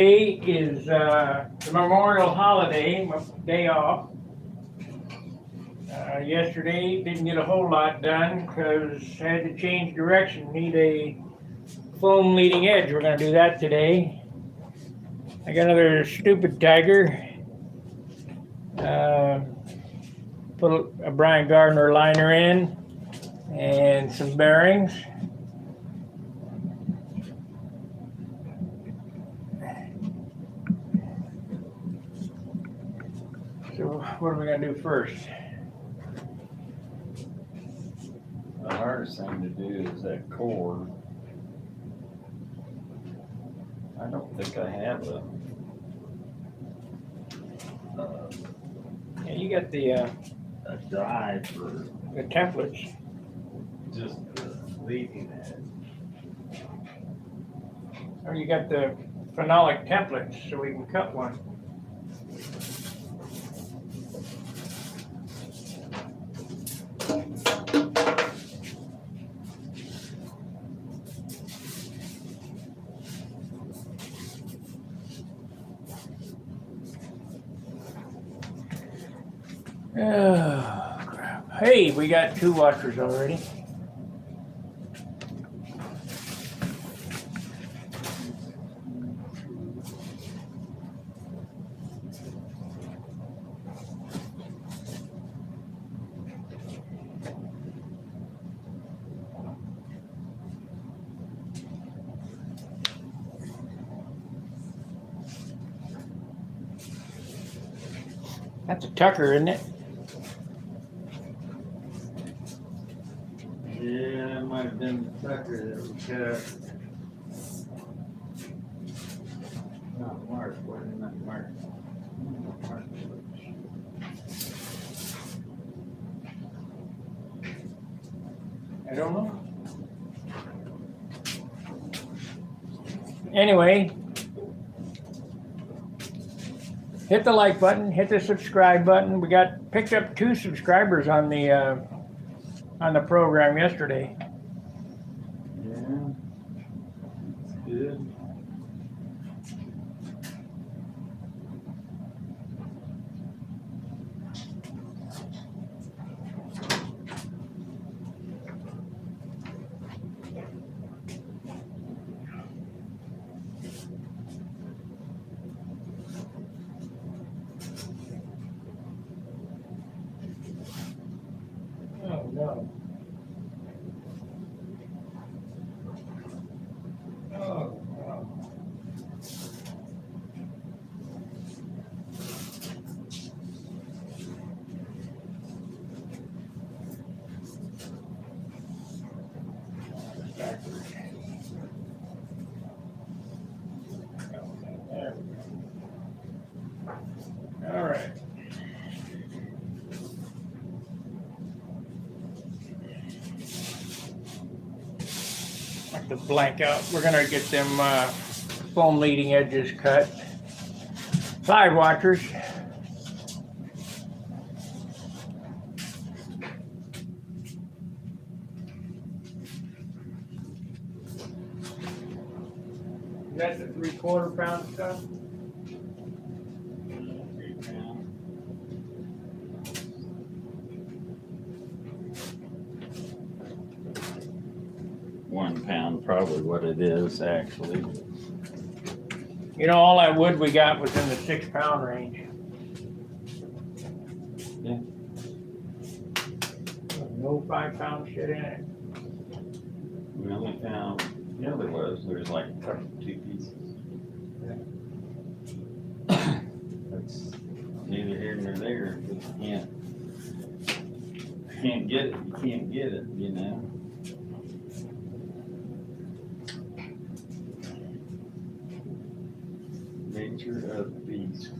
Today is the Memorial Holiday, my day off. Yesterday didn't get a whole lot done because I had to change direction. Need a foam leading edge. We're going to do that today. I got another stupid tiger. Put a Brian Gardner liner in and some bearings. So what are we going to do first? The hardest thing to do is that cord. I don't think I have a Yeah, you got the drive for templates. just the leading edge. Or you got the phenolic templates so we can cut one. Oh, crap. Hey, we got 2 washers already. That's a tucker, isn't it? Yeah, it might have been the sucker that we cut. Not Mark, wasn't that Mark? Mark. I don't know. Anyway, hit the like button, hit the subscribe button. We picked up 2 subscribers on the program yesterday. Yeah, that's good. Oh no. Oh no. There we go. All right. Like to blank out. We're gonna get them foam leading edges cut. 5 watchers. Is that the 3/4 pound stuff? 3 pound. £1 probably what it is actually. You know, all that wood we got was in the 6-pound range. Yeah. No 5-pound shit in it. We only found, yeah, there's like a couple, 2 pieces. That's neither here nor there. If you can't get it, you can't get it, you know. Nature of the beast.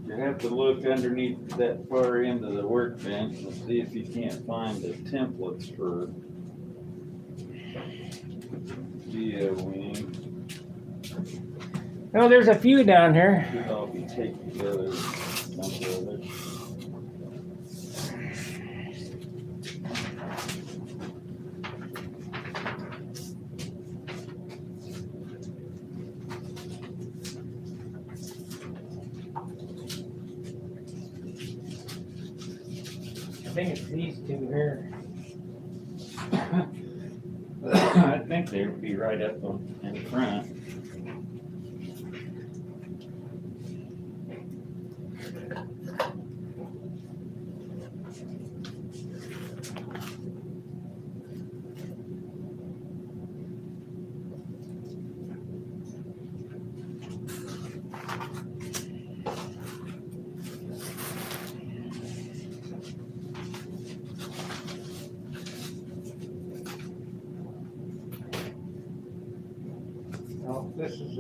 You have to look underneath that far end of the workbench and see if you can't find the templates for Geo Wing. No, there's a few down here. Should all be taped together someday. think it's these two here. I think they'd be right up in front. No, this is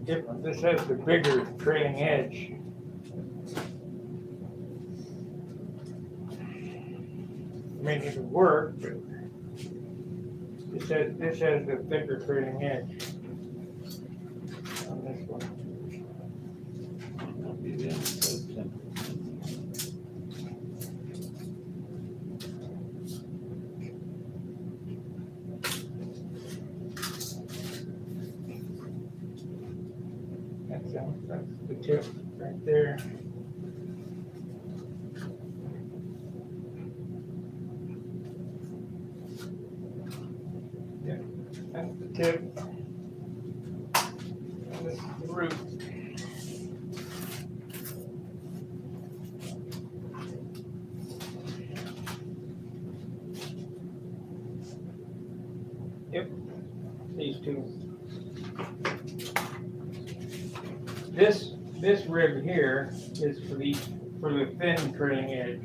different. This has the bigger trailing edge. I mean, it would work, but this has the thicker trailing edge on this one. That'd be the inside template. That's the tip right there. Yeah, that's the tip. And this is the root. Yep, these two. This rib here is for the thin trailing edge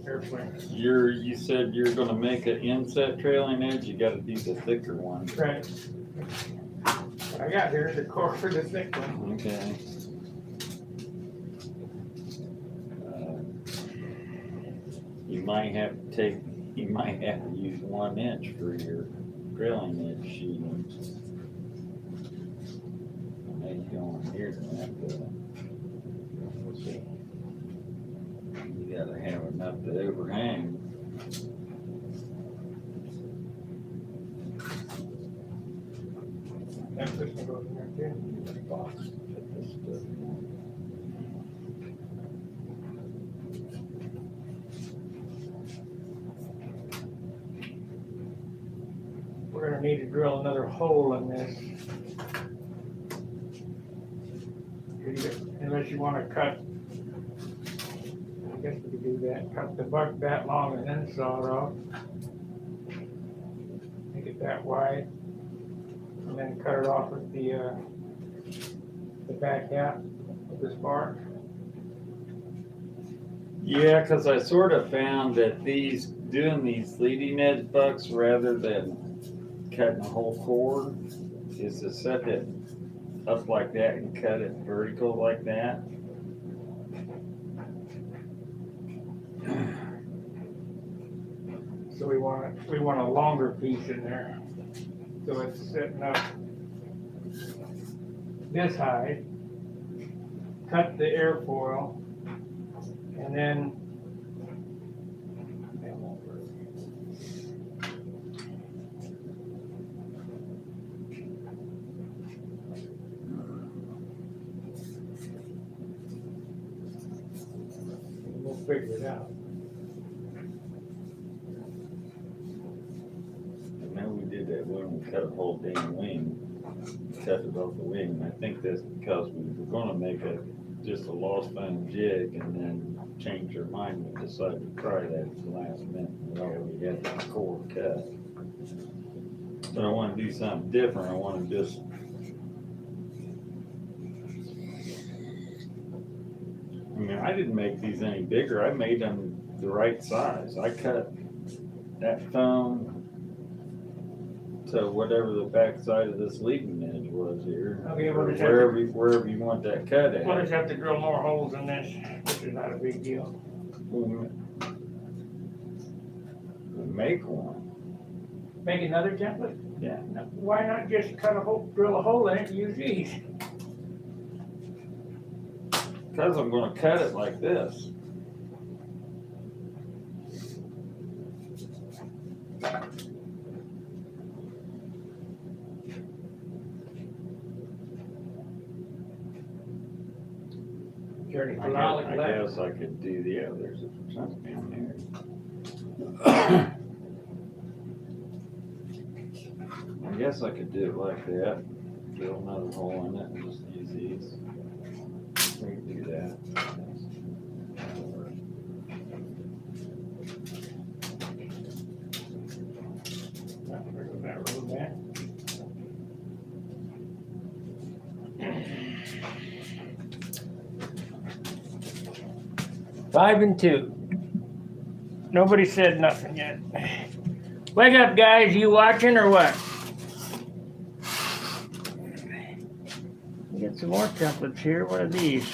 airplane. You said you're gonna make an inset trailing edge, you gotta do the thicker one. Right. What I got here is the core for the thick one. Okay. You might have to use 1 inch for your trailing edge sheeting. Maybe going here to have to. We'll see. You gotta have enough to overhang. That's this one goes in there too. Box, put this stuff in. We're gonna need to drill another hole in this. Unless you wanna cut, I guess we could do that, cut the buck that long and then saw it off. Make it that wide, and then cut it off with the back half of this bar. Yeah, cause I sort of found that doing these leading edge bucks rather than cutting a whole cord is to set it up like that and cut it vertical like that. So we want a longer piece in there. So it's sitting up this high. Cut the airfoil, and then that won't work. We'll figure it out. I know we did that when we cut a whole damn wing, cut it off the wing. I think that's because we were gonna make just a lost foam jig and then change our mind and decided to try that at the last minute. We already had the cord cut. But I wanna do something different. I wanna just I mean, I didn't make these any bigger. I made them the right size. I cut that foam to whatever the back side of this leading edge was here. Okay, or we'll just wherever you want that cut We'll at. just have to drill more holes in this, which is not a big deal. We'll make one. Make another template? Yeah. No, why not just cut a hole, drill a hole in it and use these? Because I'm gonna cut it like this. there any I phenolic left? guess I could do the others if there's something down there. I guess I could do it like that, drill another hole in it and just use these. We can do that. That road back. Five and two. Nobody said nothing yet. Wake up, guys. You watching or what? We got some more templates here. What are these?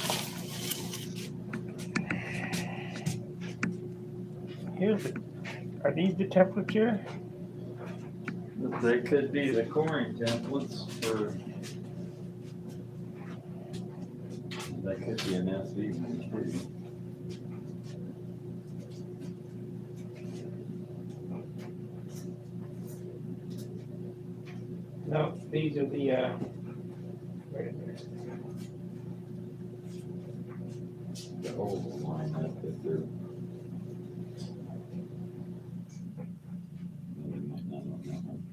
Are these the templates here? They could be the coring templates for. That could be an SV one too. No, these are the, wait a minute. The old line up that they're. You might not know that one.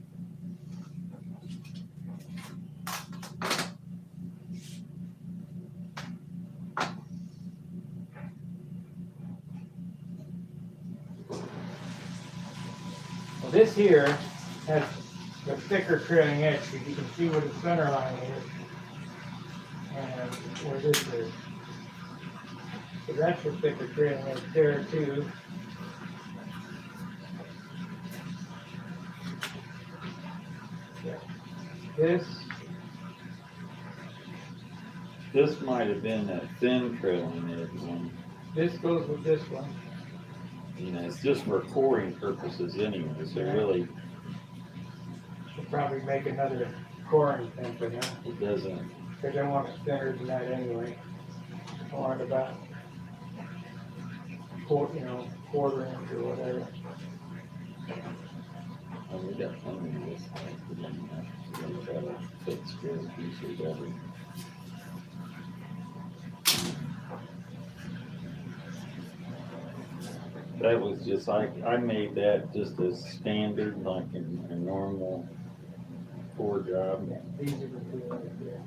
Well, this here has the thicker trailing edge, because you can see where the center line is and where this is. So that's the thicker trailing edge there too. Yeah. This might have been a thin trailing edge one. This goes with this one. You know, it's just for coring purposes anyway, so really Should probably make another coring template, huh? it doesn't. Because I want it thinner than that anyway. I want it about quarter inch or whatever. Oh, we got plenty of this. We got a thick square piece or whatever. That was just, I made that just as standard, like in a normal core job. Yeah, these are the two right here.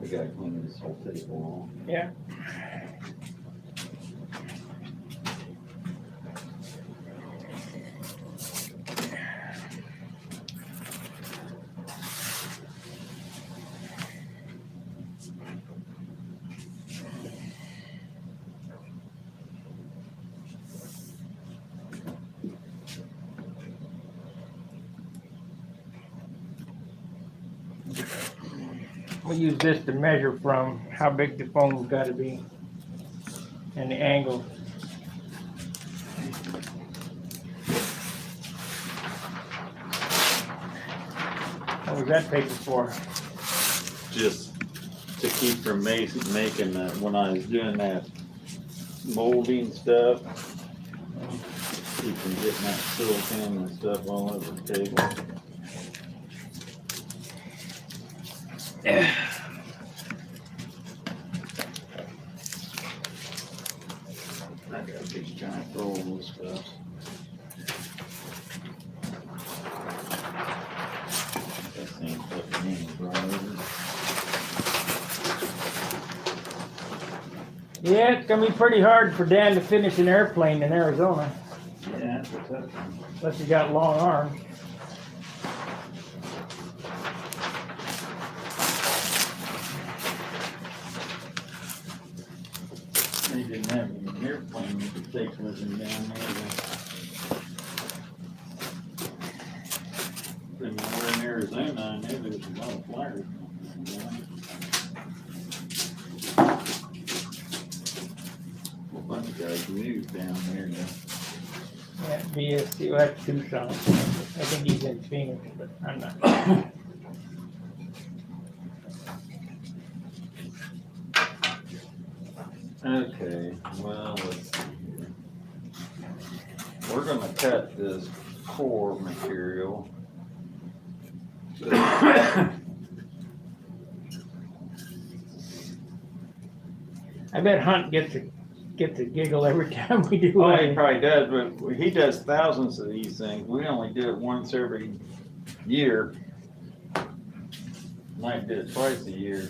We gotta clean this whole table off. Yeah. We use this to measure from how big the foam's got to be and the angle. What was that paper for? Just to keep from making that, when I was doing that molding stuff, keep from getting that silicone and stuff all over the table. I got a big giant roll of stuff. That thing fucking in right over. Yeah, it's gonna be pretty hard for Dan to finish an airplane in Arizona, Yeah, that's what's up. unless you got long arms. They didn't have an airplane you could take with them down there. When we're in Arizona, I know there's a lot of flyers. A bunch of guys moved down there now. Yeah, BSC, well, that's Tucson. I think he's in Phoenix, but I'm not. Okay, well, let's see here. We're gonna cut this core material. I bet Hunt gets a giggle every time we do Oh, he one. probably does, but he does thousands of these things. We only do it once every year. Might do it twice a year.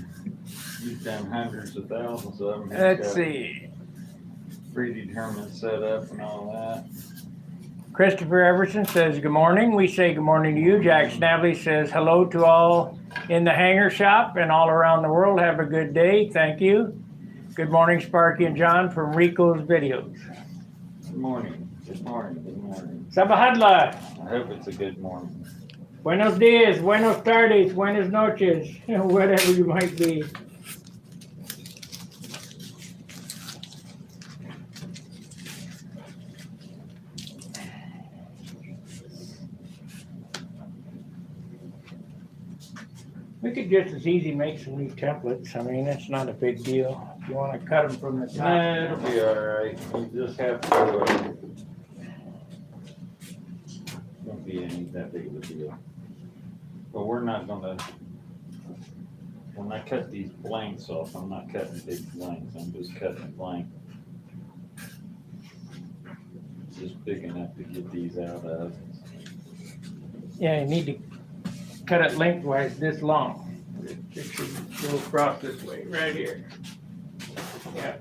You've done hundreds of thousands of them. He's Let's got see. predetermined setup and all that. Christopher Everson says, good morning. We say good morning to you. Jack Snavely says, hello to all in the hangar shop and all around the world. Have a good day. Thank you. Good morning, Sparky and John from Rico's Videos. Good morning. Good morning. Good morning. Sabahadla. I hope it's a good morning. Buenos dias. Buenos tardes. Buenas noches. Whatever you might be. We could just as easy make some new templates. I mean, it's not a big deal. If you want to cut them from the top. Nah, it'll be all right. We just have to. Won't be any that big of a deal. But we're not gonna. When I cut these blanks off, I'm not cutting big blanks. I'm just cutting blank. Just big enough to get these out of. Yeah, you need to cut it lengthwise this long. It should go across this way, right here. Yeah.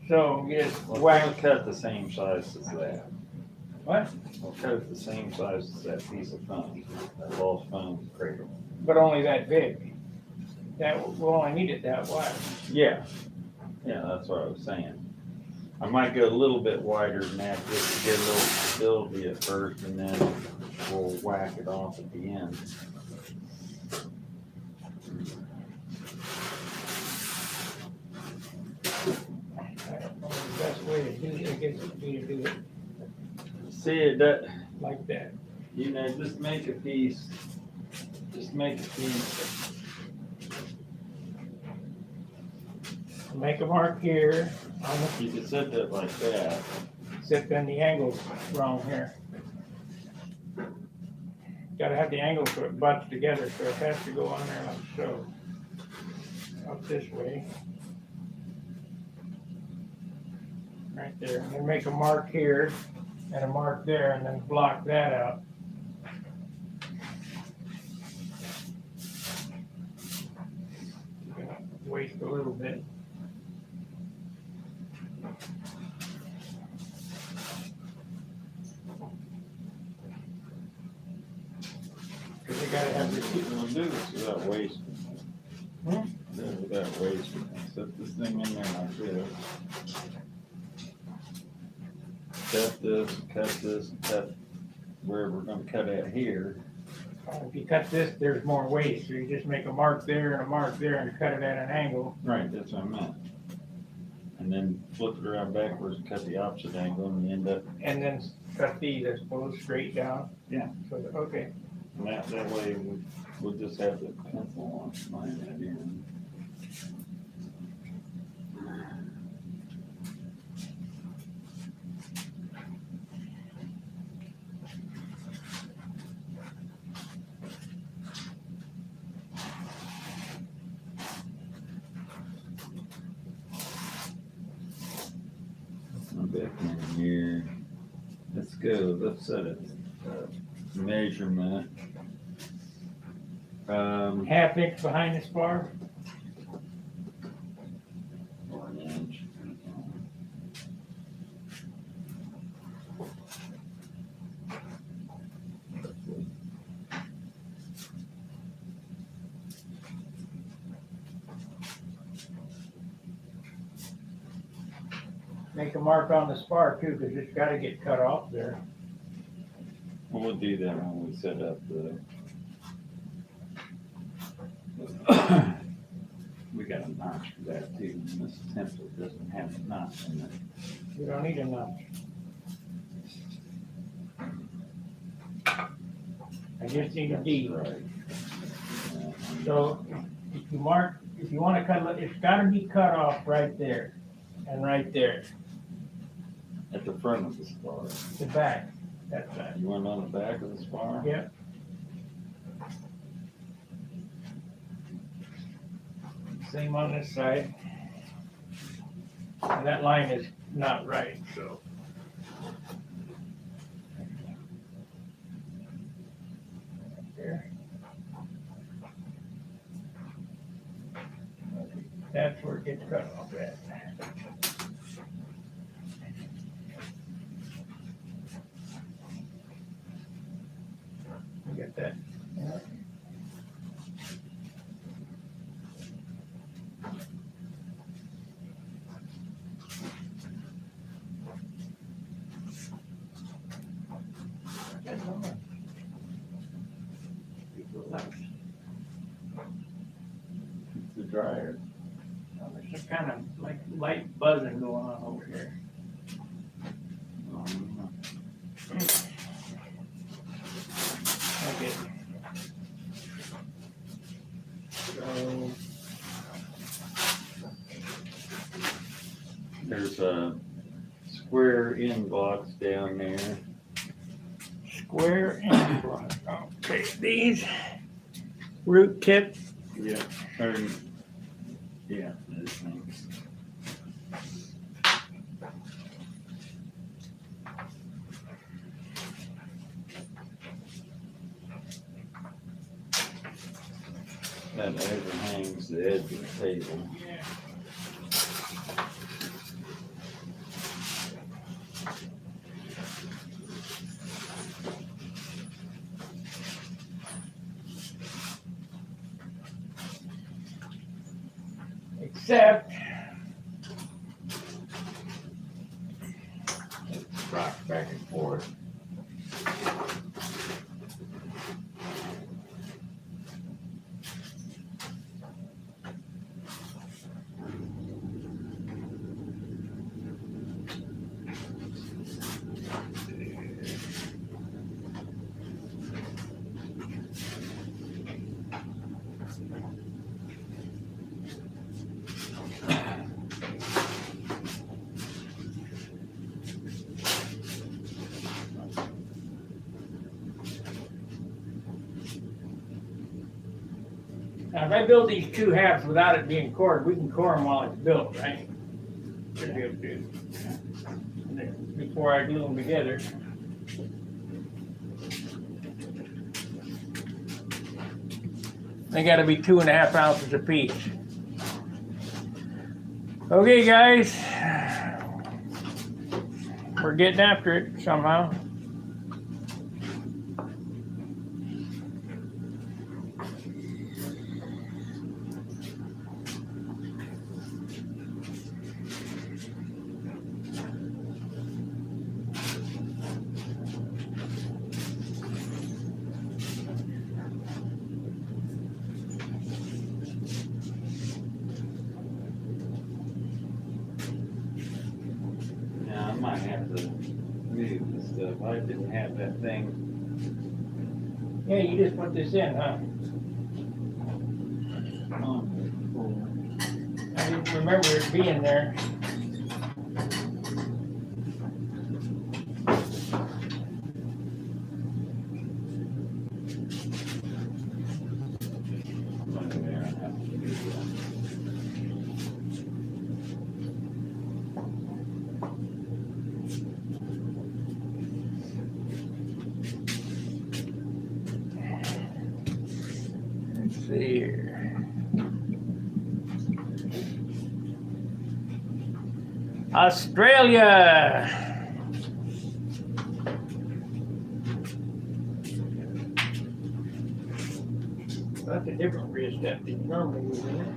So you just Well, whack. we'll cut the same size as that. What? We'll cut it the same size as that piece of foam, that lost foam cradle. But only that big. That we'll only need it that wide. Yeah. Yeah, that's what I was saying. I might go a little bit wider than that just to get a little stability at first, and then we'll whack it off at the end. I don't know the best way to do it. I guess would be to do it See it, that, like that. you know, just make a piece. Just make a piece. Make a mark here on the, You can set that like that. except then the angle's wrong here. Gotta have the angle so it butts together, so it has to go on there like so. Up this way. Right there, and then make a mark here and a mark there, and then block that out. Waste a little bit. Because you gotta have your We'll do this without wasting. Hmm? Do it without wasting. Set this thing in there like this. Cut this, and cut where we're gonna cut at here. If you cut this, there's more waste, so you just make a mark there and a mark there and cut it at an angle. Right, that's what I meant. And then flip it around backwards and cut the opposite angle, and you end up, And then cut these, I suppose, straight down. Yeah. So, okay. and that way we'll just have the pencil on line at the end. I'm back in here. Let's go, let's set a measurement. Half inch behind the spar. 1 inch. Make a mark on the spar too, because it's gotta get cut off there. We'll do that when we set up the. We got a notch for that too, and this template doesn't have a notch in it. We don't need a notch. I just need a D. That's right. So if you mark, if you wanna cut, it's gotta be cut off right there and right there, At the front of the spar. the back, that side. You want it on the back of the spar? Yep. Same on this side. And that line is not right, so. There. That's where it gets cut off at. You get that? Yeah. It's the dryer. There's a kind of like light buzzing going on over here. Okay. So, There's a square end blocks down there. square end block. Okay, these root tip. Yeah. Yeah, those things. That overhangs the edge of the table. Yeah. Except it rocks back and forth. Now, if I build these two halves without it being cored, we can core them while it's built, right? Should be able to do. And then before I glue them together. They gotta be 2.5 ounces apiece. Okay, guys. We're getting after it somehow. Now, I might have to move this stuff. I didn't have that thing. Yeah, you just put this in, huh? on I didn't remember it being there. there. I have to do that. Let's see here. Australia. That's a different rear step than you normally use, isn't it?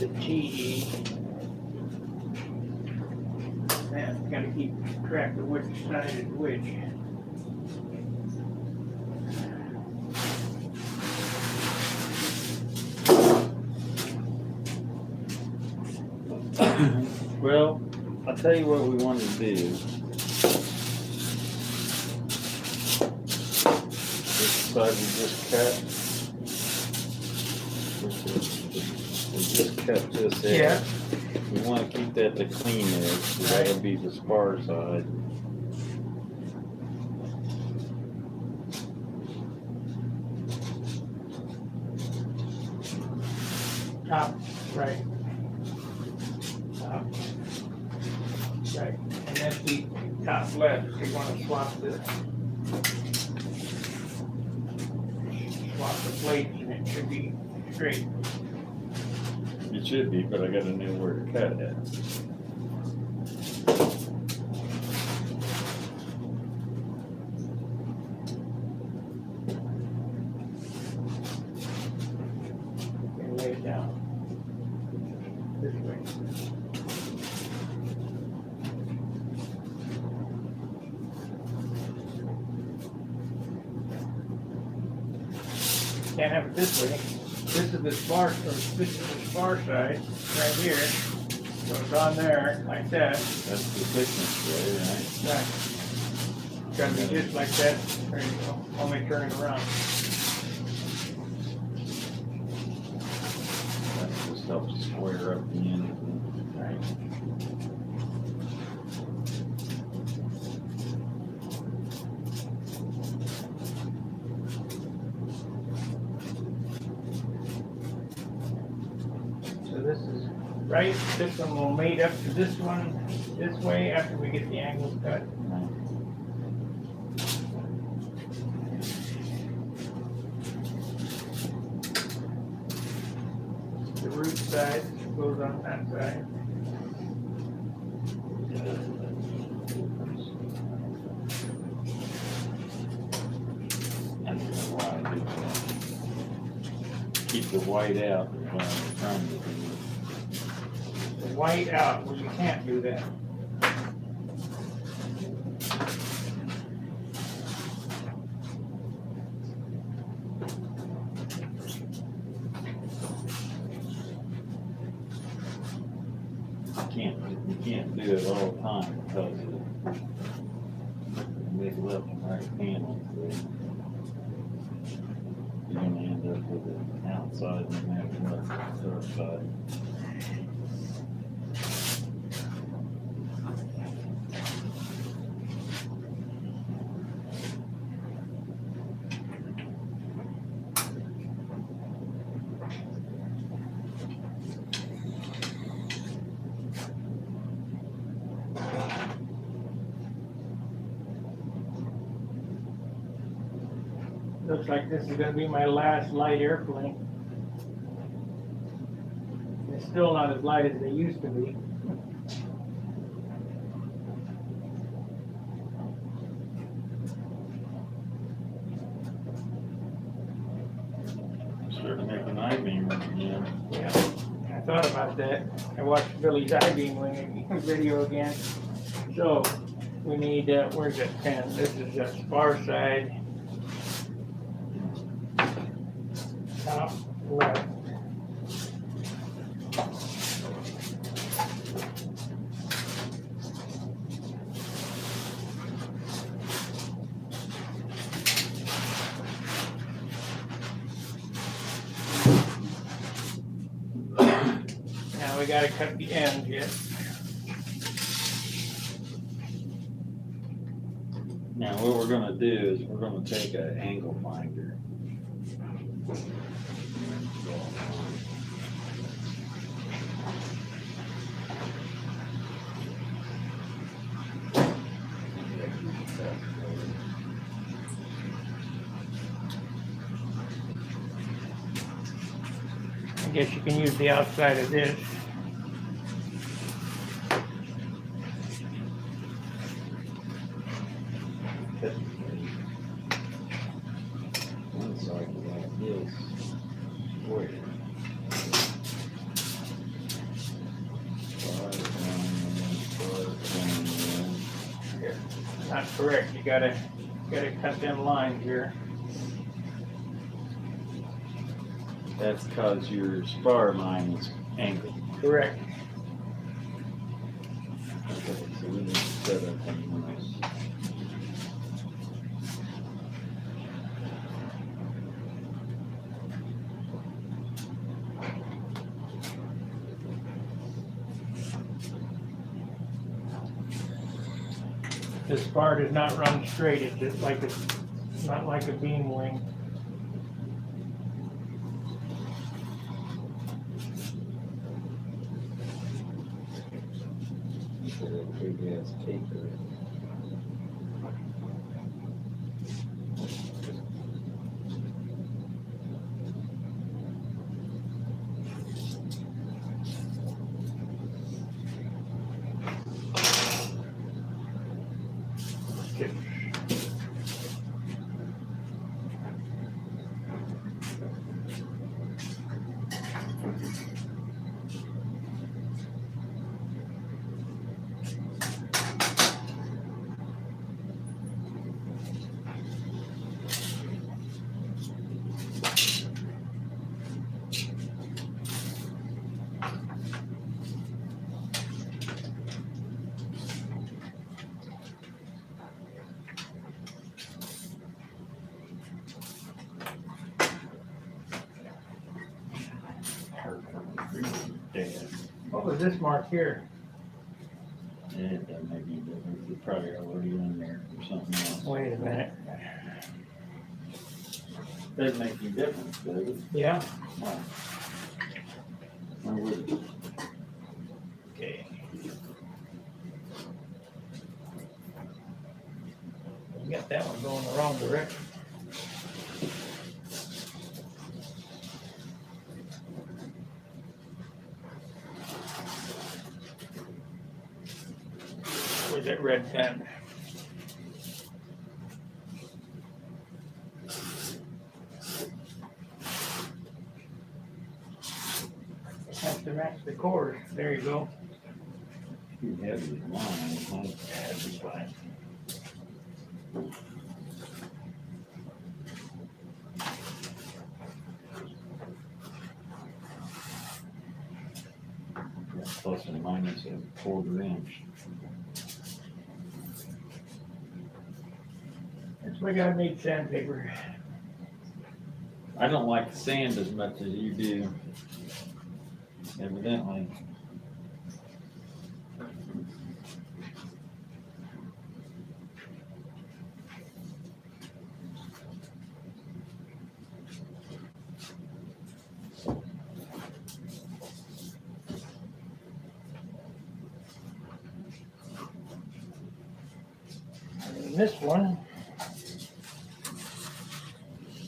the TE. Man, gotta keep track of which side is which. Well, I'll tell you what we want to do. This side we just cut. We just cut this edge. Yeah. We want to keep that the clean edge, so that'll be the spar side. Top, right. Top, right. And that's the top left. You want to swap the plates and it should be straight. It should be, but I gotta know where to cut it. And lay it down this way. Can't have it this way. This is the spar, or this is the spar side right here. So it's on there like that. That's the thickness way, right? Right. Gotta be just like that. There you go. I'll make turn it around. That just helps square up the end of it. Right. So this is right. This one will mate up to this one this way after we get the angles cut. The root side goes on that side. That's why I do that. Keep the white out is what I'm trying to do. The white out, well, you can't do that. You can't do it all the time because of the big left and right panel. So you're gonna end up with an outside no matter what, the other side. Looks like this is gonna be my last light airplane. It's still not as light as they used to be. Starting to make an I-beam again. Yeah, I thought about that. I watched Billy's I-beam wing video again. So, we need, where's that pen? This is the spar side. Top left. Now we gotta cut the end yet. Now what we're gonna do is we're gonna take an angle finder. I guess you can use the outside of this. One side like this, square. Correct, you gotta cut them lines here. That's cause your spar line is angled. Correct. Okay, so we need to set up on this. This bar does not run straight, it's just like not like a beam wing. Big ass taper. What was this mark here? Yeah, it doesn't make any difference. It's probably already in there or something else. Wait a minute. Doesn't make any difference, does it? Yeah. No. Where would it? Okay. You got that one going the wrong direction. Where's that red pen? Have to match the cord. There you go. Too heavy line, huh? That'd be fine. Plus and minus a quarter inch. That's why God made sandpaper. I don't like the sand as much as you do, evidently. And this one,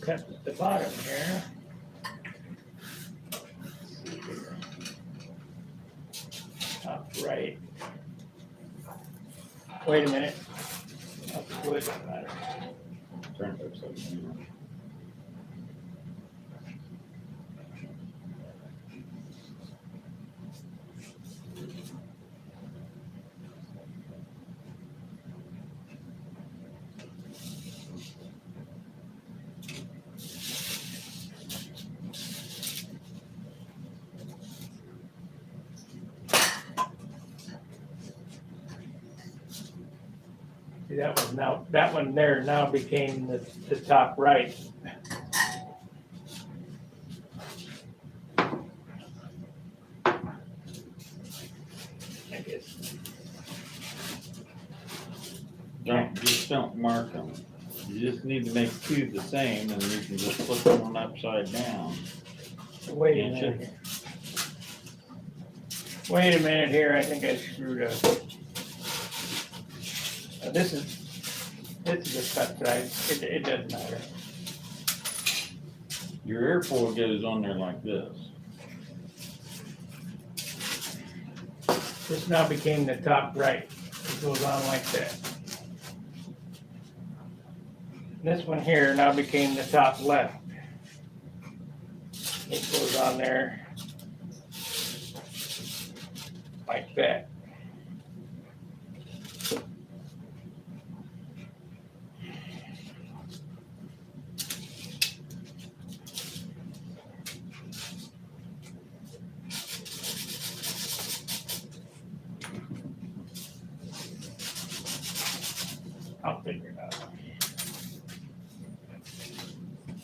cut at the bottom here. Top right. Wait a minute. That's wood. Turn it upside down. See, that one there now became the top right. I guess. Don't mark them. You just need to make two the same and you can just flip one upside down. Wait a Can't minute. you? here. Wait a minute here, I think I screwed up. This is a cut side. It doesn't matter. Your airfoil goes on there like this. This now became the top right. It goes on like that. This one here now became the top left. It goes on there like that.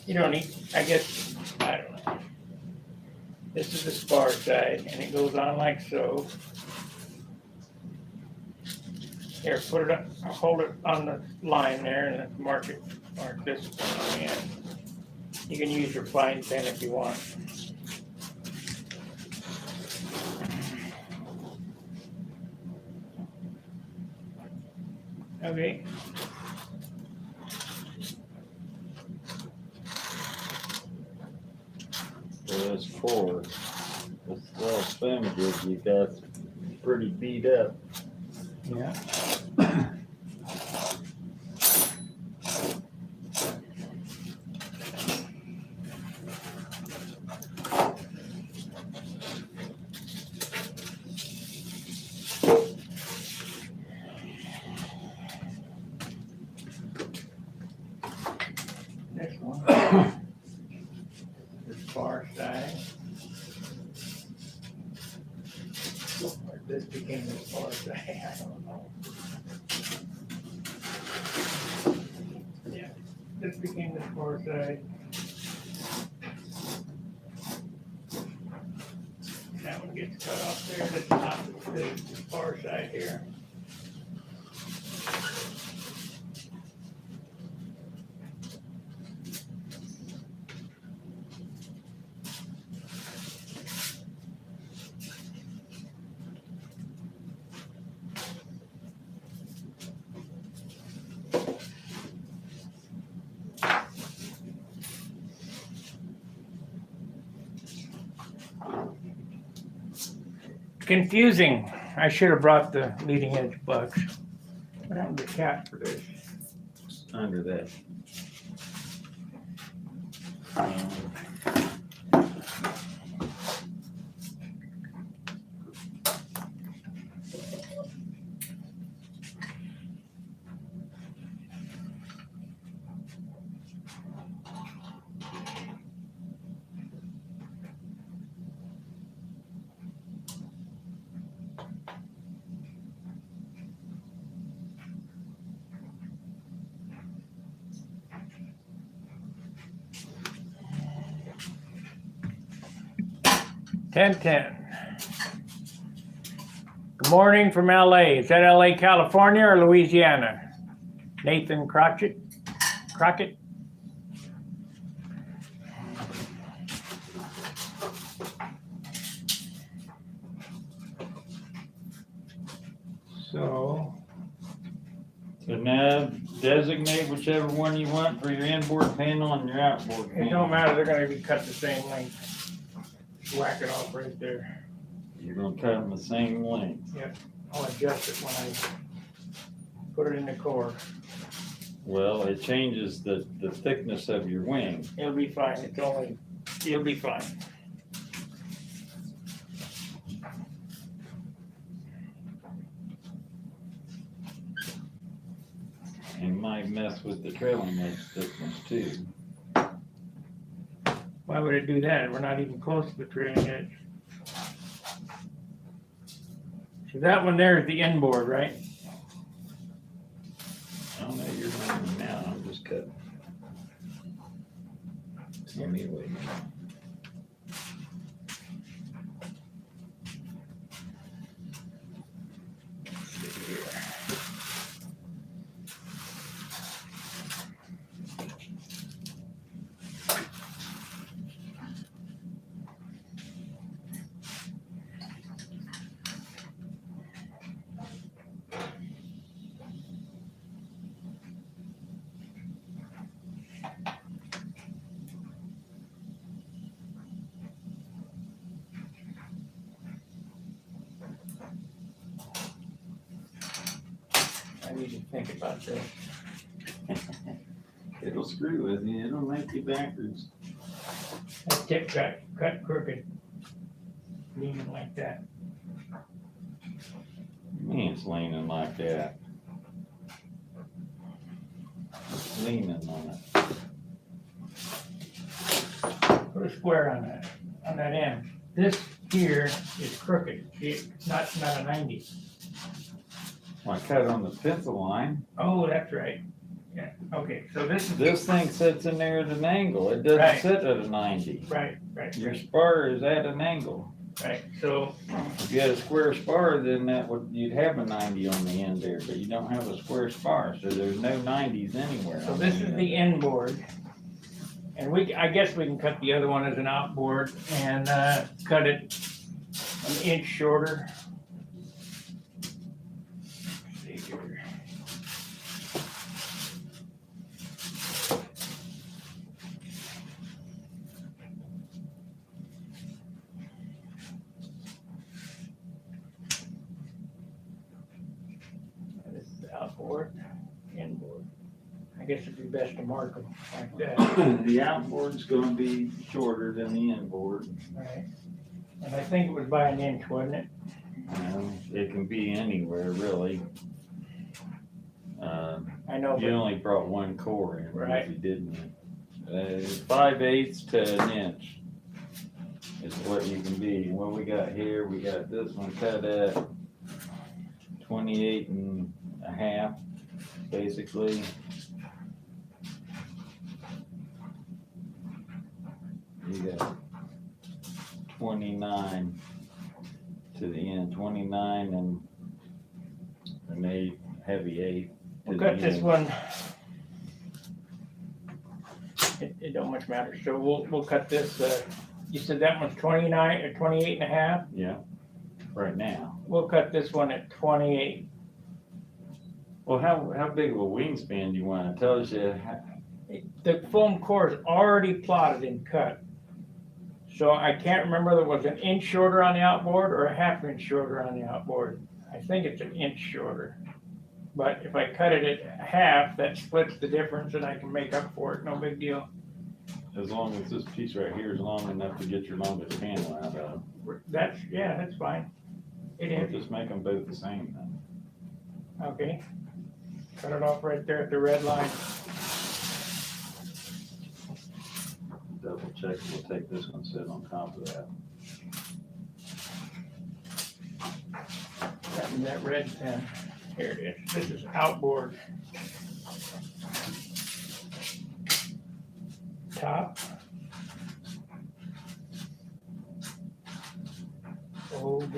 You don't need, I guess, I don't know. This is the spar side, and it goes on like so. Here, put it up, hold it on the line there, and then mark this on the end. You can use your fine pen if you want. Okay. So that's 4. This last film jig you got pretty beat up. Yeah. This one. This far side. Or this became this far side, I don't know. Yeah, this became this far side. That one gets cut off there, this is not the far side here. Confusing. I should have brought the leading edge bucks. What happened to the cap for this? Under that. Ten. Good morning from LA. Is that LA, California or Louisiana? Nathan Crockett? So now designate whichever one you want for your inboard panel and your outboard it panel. don't matter, they're gonna be cut the same length. Whack it off right there. You're gonna cut them the same length. I'll adjust it when I put it in the core. Well, it changes the thickness of your wing. It'll be fine, it'll be fine. And might mess with the trailing edge thickness too. Why would it do that? We're not even close to the trailing edge. So that one there is the inboard, right? I don't know, you're running now, I'm just cutting. Tell me what you want. I need to think about this. It'll screw with you, it'll make you backwards. That tip got cut crooked. Leaning like that. Man, it's leaning like that. It's leaning on it. Put a square on that end. This here is crooked. See, it's not a 90. I cut it on the pencil line. Oh, that's right. Okay, so this is, This thing sits in there at an angle. It doesn't Right. sit at a 90. right, Your spar is at an angle. right, so, If you had a square spar, then you'd have a 90 on the end there, but you don't have a square spar, so there's no 90s anywhere. so on this is end. the inboard. And I guess we can cut the other one as an outboard and, cut it an inch shorter. Let's see here. This is the outboard, inboard. I guess it'd be best to mark them like that. The outboard's gonna be shorter than the inboard. Right. And I think it was by an inch, wasn't it? It can be anywhere, really. I know, You but only brought one core in, Right. if you didn't. 5/8 to an inch is what you can be. What we got here, we got this one cut at 28 and a half, basically. You got 29 to the end, 29 and an 8, heavy 8. we'll cut this one. It don't much matter, so we'll cut this, you said that one's 29 or 28 and a half? Yeah, right now. We'll cut this one at 28. Well, how big of a wingspan do you want? It tells you, The foam core is already plotted and cut. So I can't remember whether it was an inch shorter on the outboard or a half inch shorter on the outboard. I think it's an inch shorter. But if I cut it at half, that splits the difference and I can make up for it, no big deal. as long as this piece right here is long enough to get your longest panel out of. That's fine. It We'll is, just make them both the same then. okay. Cut it off right there at the red line. Double check, we'll take this one, sit on top of that. That red pen, here it is. This is outboard. Top. OB.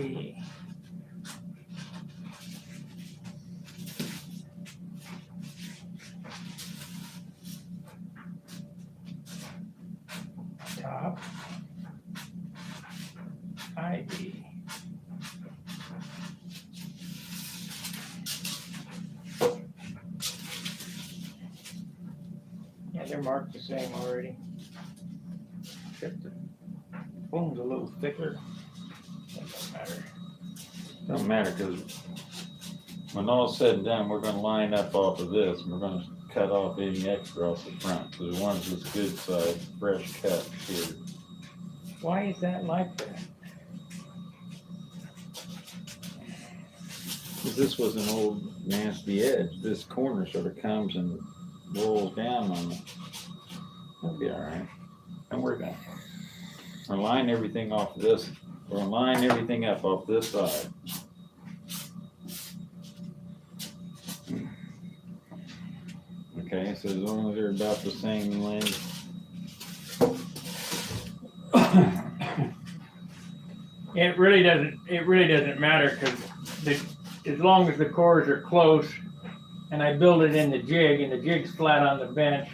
Top. ID. Yeah, they're marked the same already. Except the foam's a little thicker. That doesn't matter. Don't matter, because when all's said and done, we're gonna line up off of this, and we're gonna cut off any extra off the front, because we want this good side, fresh cut here. Why is that like that? Because this was an old nasty edge, this corner sort of comes and rolls down on it. That'll be all right. Don't worry about it. We're gonna line everything off this, we're gonna line everything up off this side. Okay, so as long as they're about the same length. It really doesn't matter because as long as the cores are close and I build it in the jig and the jig's flat on the bench.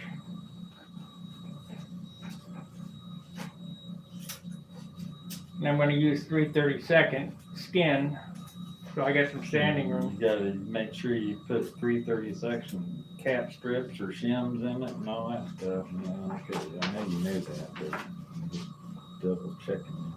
And I'm gonna use 3/32 skin, so I got some standing room. You gotta make sure you put 3/32 cap strips or shims in it and all that stuff. You know, I know you know that, but just double checking.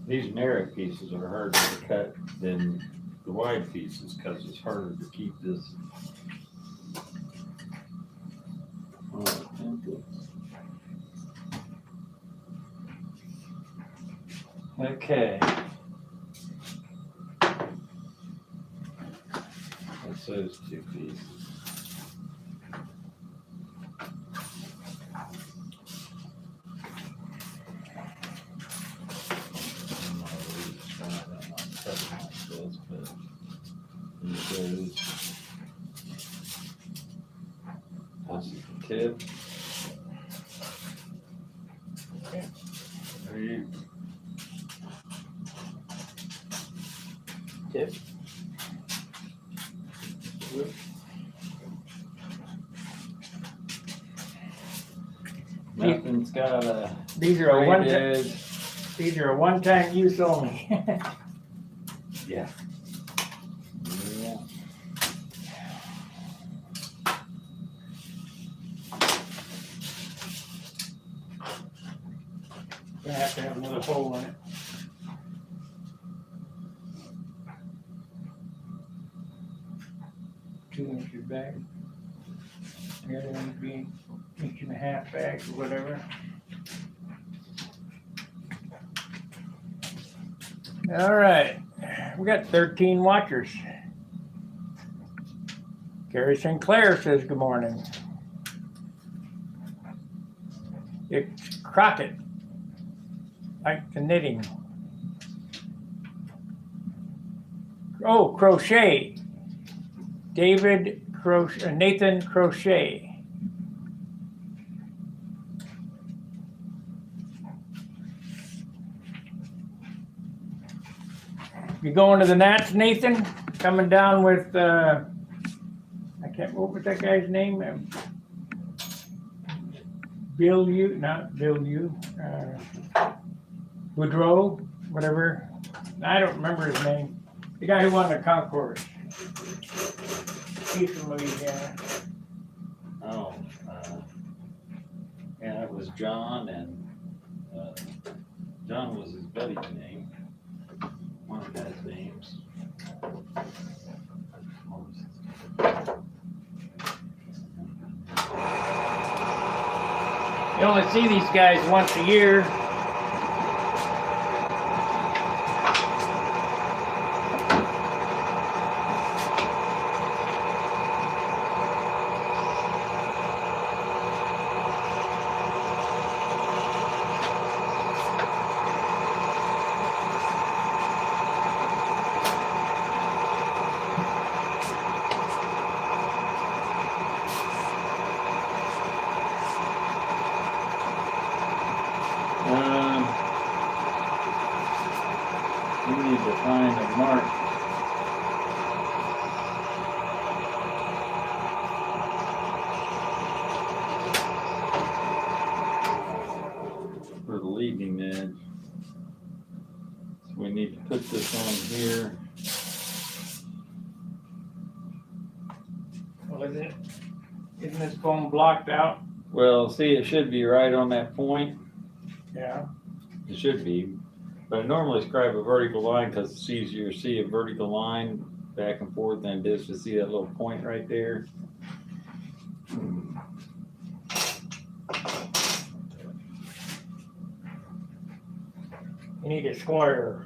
These narrow pieces are harder to cut than the wide pieces because it's harder to keep this. Okay. That's those two pieces. That's the tip. There you Tip. Nothing's got a These are a straight edge. These are a one-time use only. Yeah. Yeah. Gonna have to have another hole in it. Two-inch back. The other one would be inch and a half back or whatever. All right, we got 13 watchers. Gary Sinclair says good morning. It's Crockett, like the knitting. Oh, crochet. Nathan Crochet. You going to the Nats, Nathan? Coming down with, I can't, what was that guy's name? Boudreaux, whatever. I don't remember his name. The guy who won the concourse. He's from Louisiana. Oh, yeah, it was John, and John was his buddy's name. One of his names. You only see these guys once a year. We need to find a mark. For the leading edge. So we need to put this on here. Well, isn't this phone blocked out? Well, see, it should be right on that point. Yeah. It should be. But I normally scribe a vertical line because it's easier to see a vertical line back and forth than it is to see that little point right there. You need a square.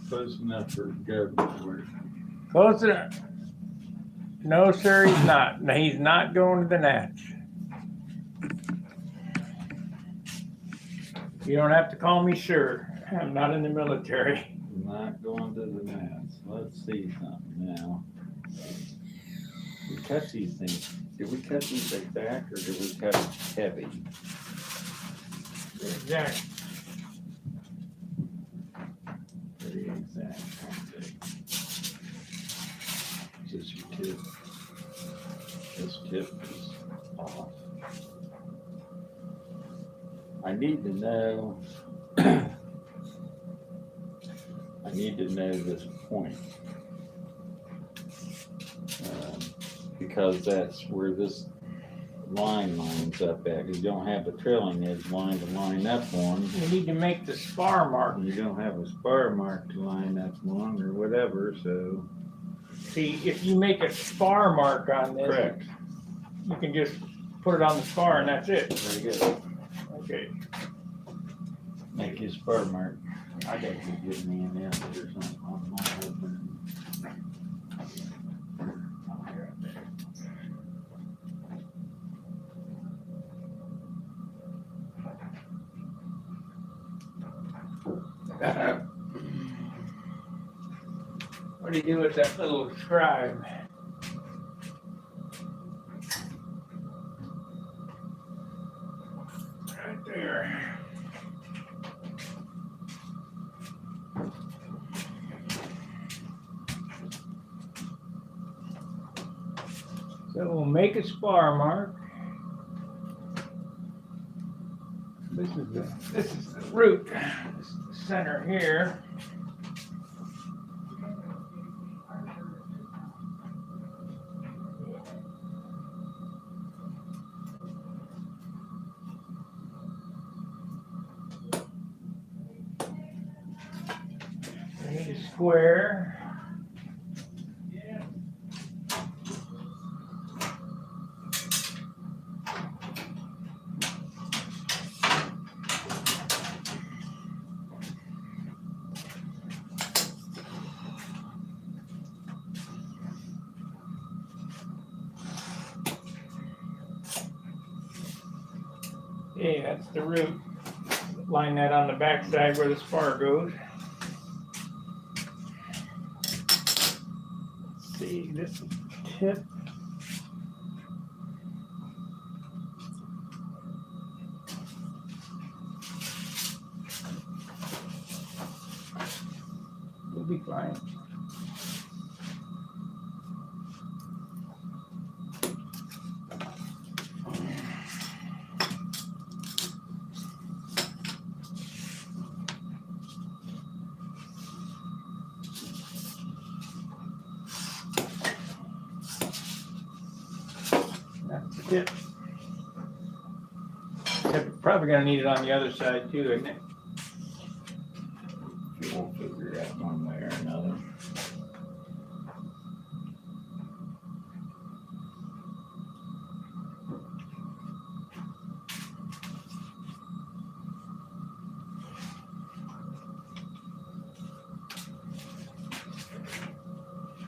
Close enough for government work. Close enough. No, sir, he's not. No, he's not going to the Nats. You don't have to call me sir. I'm not in the military. Not going to the Nats. Let's see something now. We cut these things. Did we cut these like back or did we cut them heavy? Exactly. Pretty exact. tip. This tip is off. I need to know. I need to know this point. Because that's where this line lines up at. You don't have the trailing edge line to line up on. You need to make the spar mark. You don't have a spar mark to line up on or whatever, so. See, if you make a spar mark on this, Correct. you can just put it on the spar and that's it. Very good. Okay. Make your spar mark. I got to get me an answer or something on my open. What do you do with that little scribe? Right there. So we'll make a spar mark. This is the root. This is the center here. We need a square. Okay, that's the root. Line that on the back side where the spar goes. Let's see, this is the tip. We'll be fine. That's the tip. Probably gonna need it on the other side too, isn't it? We'll figure it out one way or another.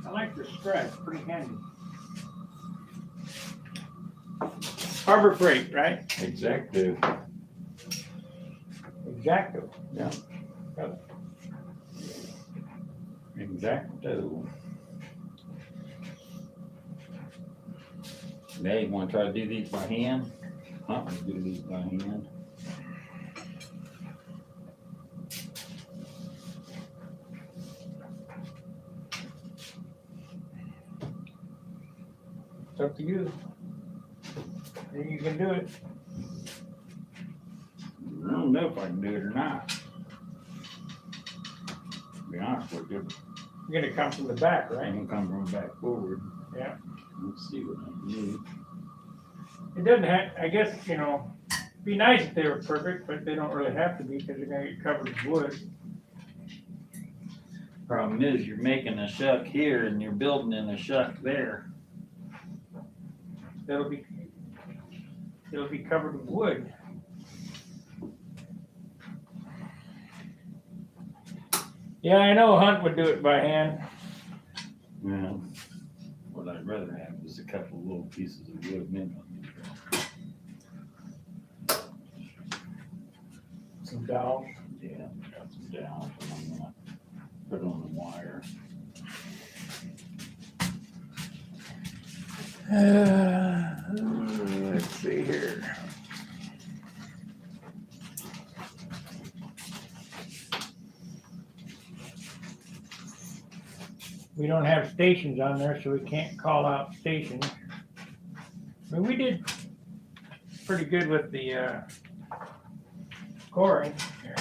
I like the scribe, pretty handy. Harbor Freight, right? Exactly. Exacto. Yeah. Exacto. They want to try to do these by hand? I'm going to do these by hand. It's up to you. You can do it. I don't know if I can do it or not. To be honest with you, You're gonna come from the back, right? I'm gonna come from back forward. Yeah. Let's see what I can do. It doesn't have, I guess, it'd be nice if they were perfect, but they don't really have to be because they're gonna get covered with wood. Problem is, you're making a shuck here and you're building in a shuck there. It'll be covered with wood. Yeah, I know Hunt would do it by hand. Yeah. What I'd rather have is a couple of little pieces of wood mint on Some dowels. Yeah, got some down, and I'm gonna put it on the wire. Let's see here. We don't have stations on there, so we can't call out stations. I mean, we did pretty good with the scoring here.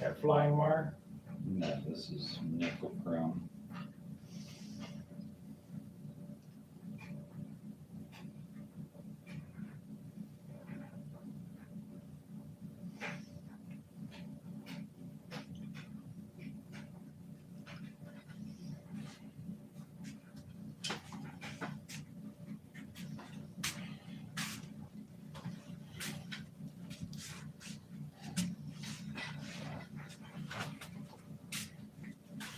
That flying wire. No, this is nickel chrome.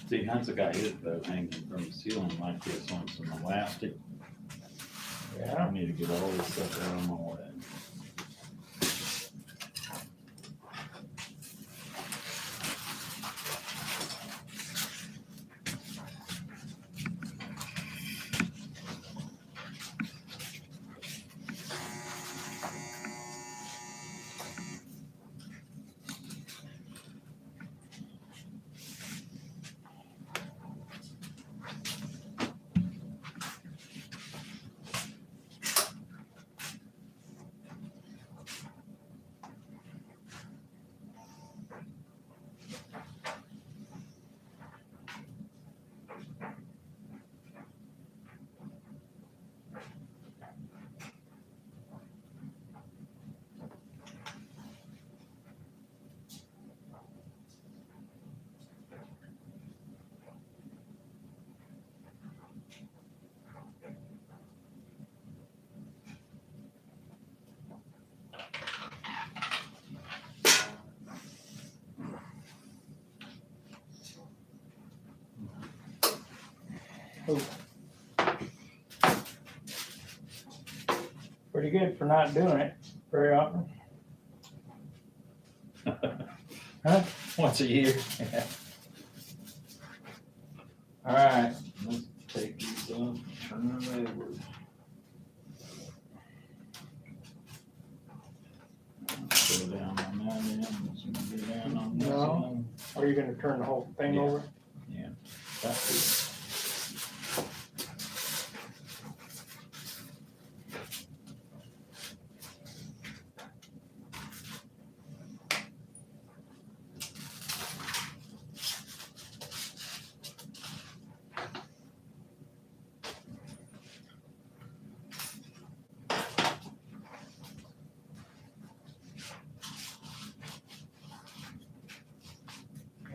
See, Hunter got his boat hanging from the ceiling like this on some elastic. Yeah. I need to get all this stuff out of my way. Pretty good for not doing it very often. Huh? Once a year. All right, let's take these off, turn them over. Go down on that end, it's gonna go down on this No. one. Are you gonna turn the whole thing Yeah. over? That's it.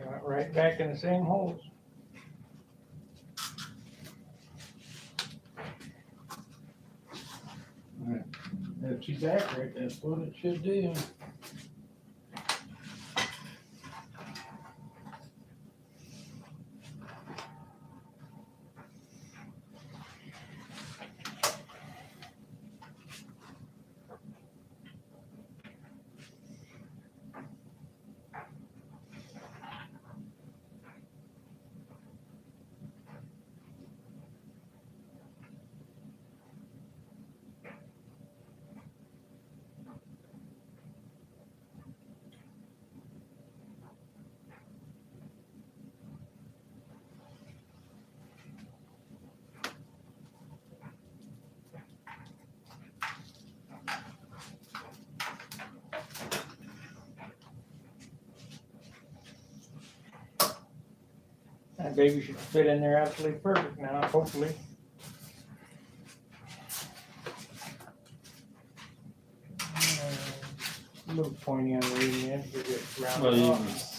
Got right back in the same holes. If she's accurate, that's what it should do. That baby should fit in there absolutely perfect now, hopefully. A little pointy on the leading edge, but it's Well, rounded you off. can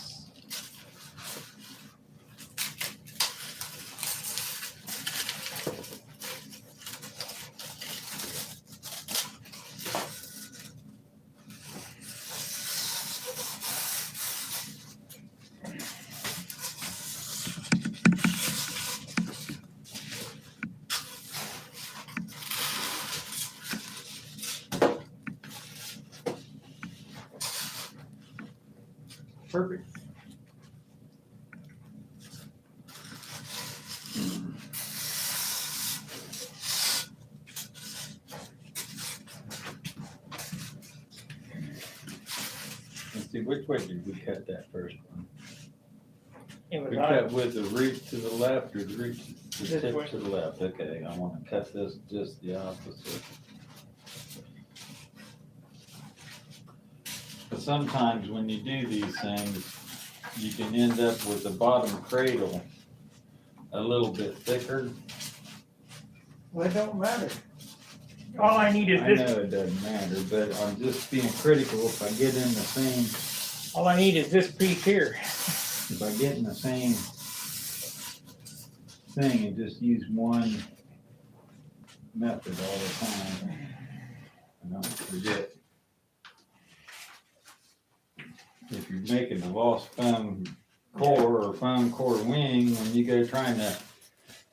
perfect. Let's see, which way did we cut that first one? It was We on- cut with the root to the left or the root, the This tip way. to the left? Okay, I wanna cut this just the opposite. But sometimes when you do these things, you can end up with the bottom cradle a little bit thicker. Well, it don't matter. All I need is I this, know it doesn't matter, but I'm just being critical if I get in the same, all I need is this piece here. if I get in the same thing and just use one method all the time. I don't forget. If you're making a lost foam core or foam core wing, when you go trying to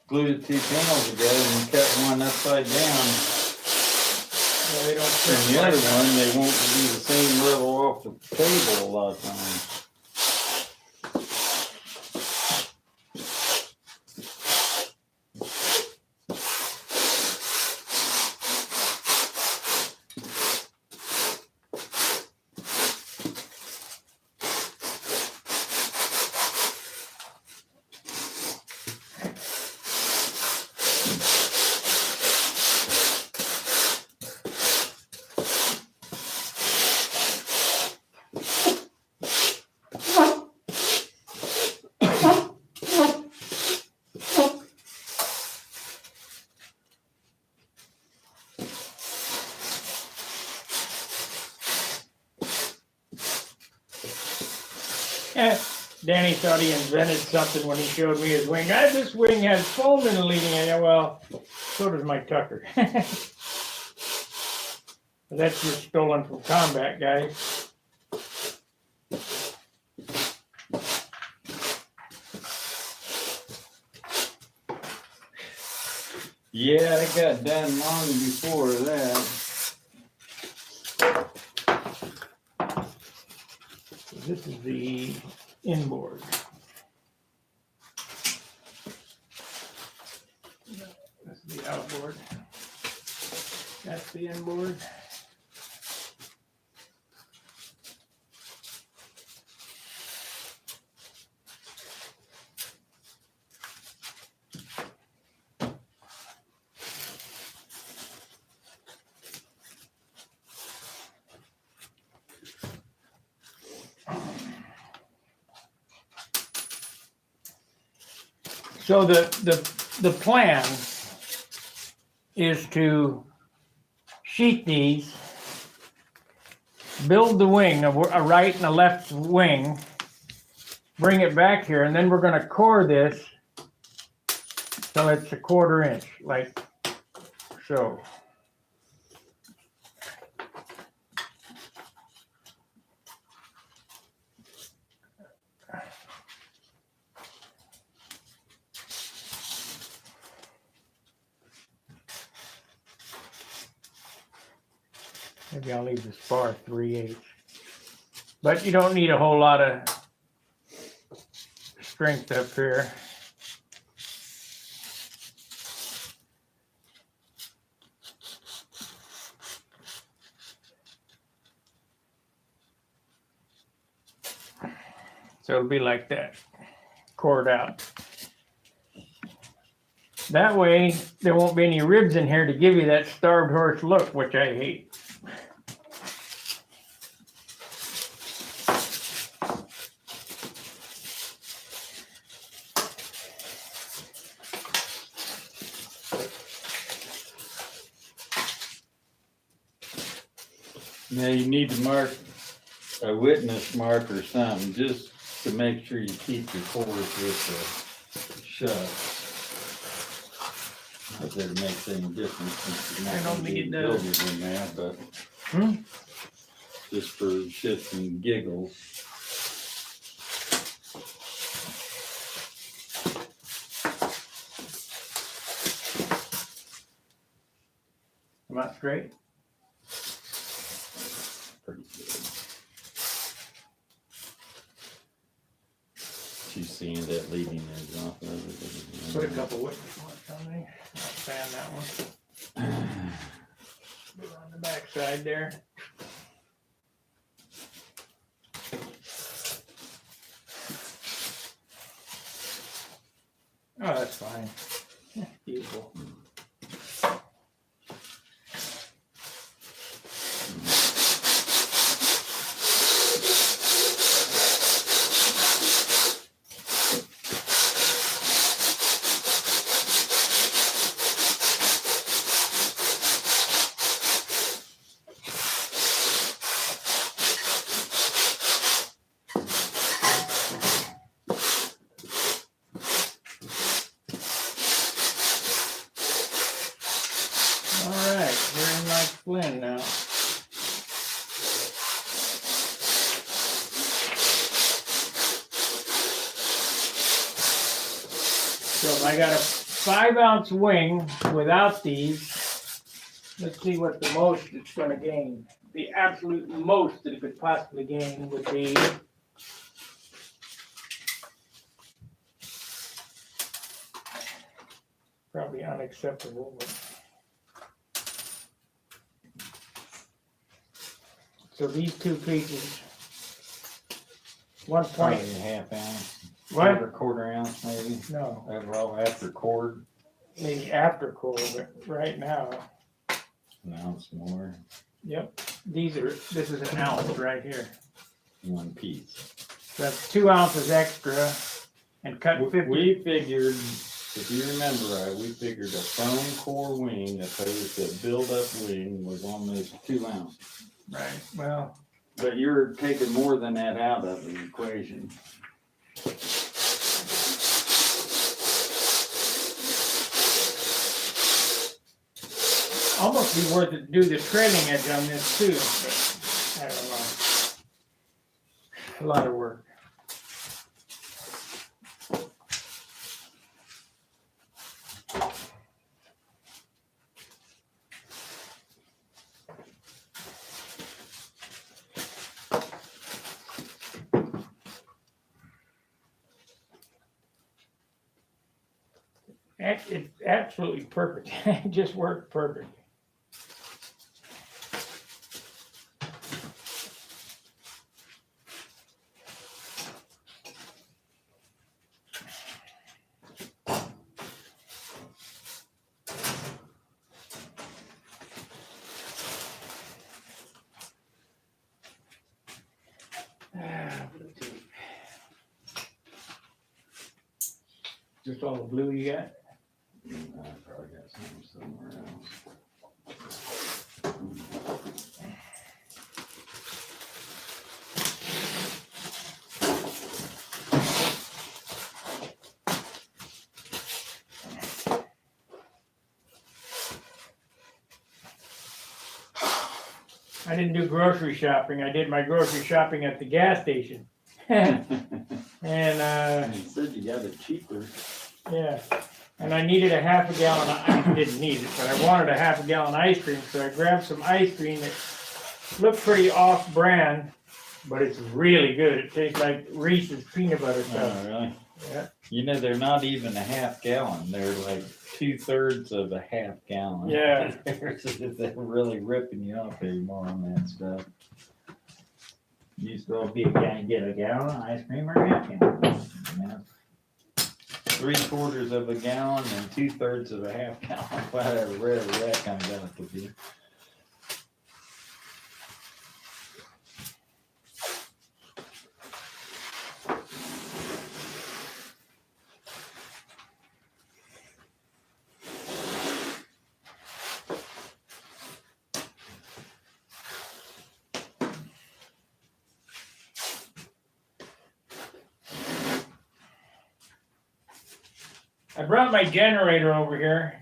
glue the two panels together and you cut one upside down, Well, they don't and fit the like other that. one, they won't be the same level off the table a lot of times. Yeah, Danny thought he invented something when he showed me his wing. This wing has foam in the leading edge. Well, so does my Tucker. But that's just stolen from combat, guys. Yeah, it got done long before that. This is the inboard. This is the outboard. That's the inboard. So the plan is to sheet these, build the wing, a right and a left wing, bring it back here, and then we're gonna core this so it's a 1/4 inch, like so. Maybe I'll leave the spar 3/8. But you don't need a whole lot of strength up here. So it'll be like that, cored out. That way, there won't be any ribs in here to give you that starved horse look, which I hate. Now you need to mark a witness mark or something, just to make sure you keep your cores with the shut. Not that it makes any difference since you're I not don't gonna do need the- builders in there, but just for shits and giggles. Come out straight. Pretty good. You seeing that leading edge off of it. Put a couple witness marks on there. I'll sand that one. Put it on the back side there. Oh, that's fine. Yeah, beautiful. All right, we're in like Flynn now. So I got a 5-ounce wing without these. Let's see what the most it's going to gain. The absolute most that it could possibly gain would be probably unacceptable. But... So these two pieces, 1 Probably point. a half ounce. What? Or a quarter ounce maybe. No, Overall after cord, maybe after cold, but right now, an ounce more, yep. This is an ounce right here. one piece. So that's 2 ounces extra and cut 50. We figured, if you remember right, we figured a foam core wing opposed to a build-up wing was almost 2 ounces. Right, well, But you're taking more than that out of the equation. almost be worth it to do the trailing edge on this too, but I don't know. A lot of work. It's absolutely perfect. It just worked perfect. Just all the blue you got? I probably got some somewhere else. I didn't do grocery shopping. I did my grocery shopping at the gas station. And You said you got it cheaper. yeah, and I needed a half a gallon. I didn't need it, but I wanted a half a gallon ice cream, so I grabbed some ice cream that looked pretty off-brand, but it's really good. It tastes like Reese's peanut butter stuff. Oh, really? Yeah. You know, they're not even a half gallon. They're like 2/3 of a half gallon. Yeah. They're really ripping you off anymore on that stuff. Used to be a guy get a gallon of ice cream or a half gallon. You know? 3/4 of a gallon and 2/3 of a half gallon. Whatever that comes out to be. I brought my generator over here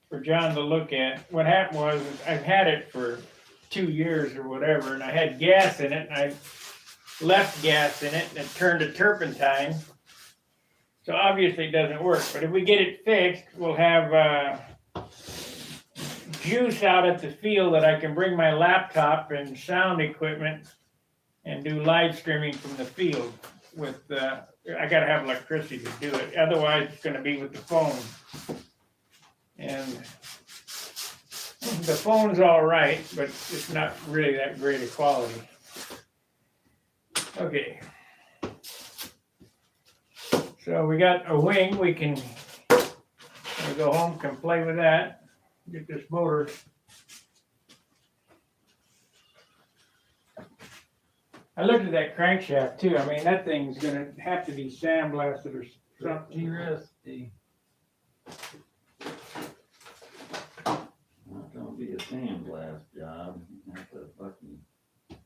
for John to look at. What happened was I've had it for 2 years or whatever, and I had gas in it, and I left gas in it, and it turned to turpentine. So obviously it doesn't work. But if we get it fixed, we'll have juice out at the field that I can bring my laptop and sound equipment and do live streaming from the field. with, I gotta have electricity to do it, otherwise it's gonna be with the phone. And the phone's all right, but it's not really that great a quality. Okay. So we got a wing, we can go home, can play with that, get this motor. I looked at that crankshaft too. I mean, that thing's gonna have to be sandblasted or something. Rusty. Not gonna be a sandblast job. You have to fucking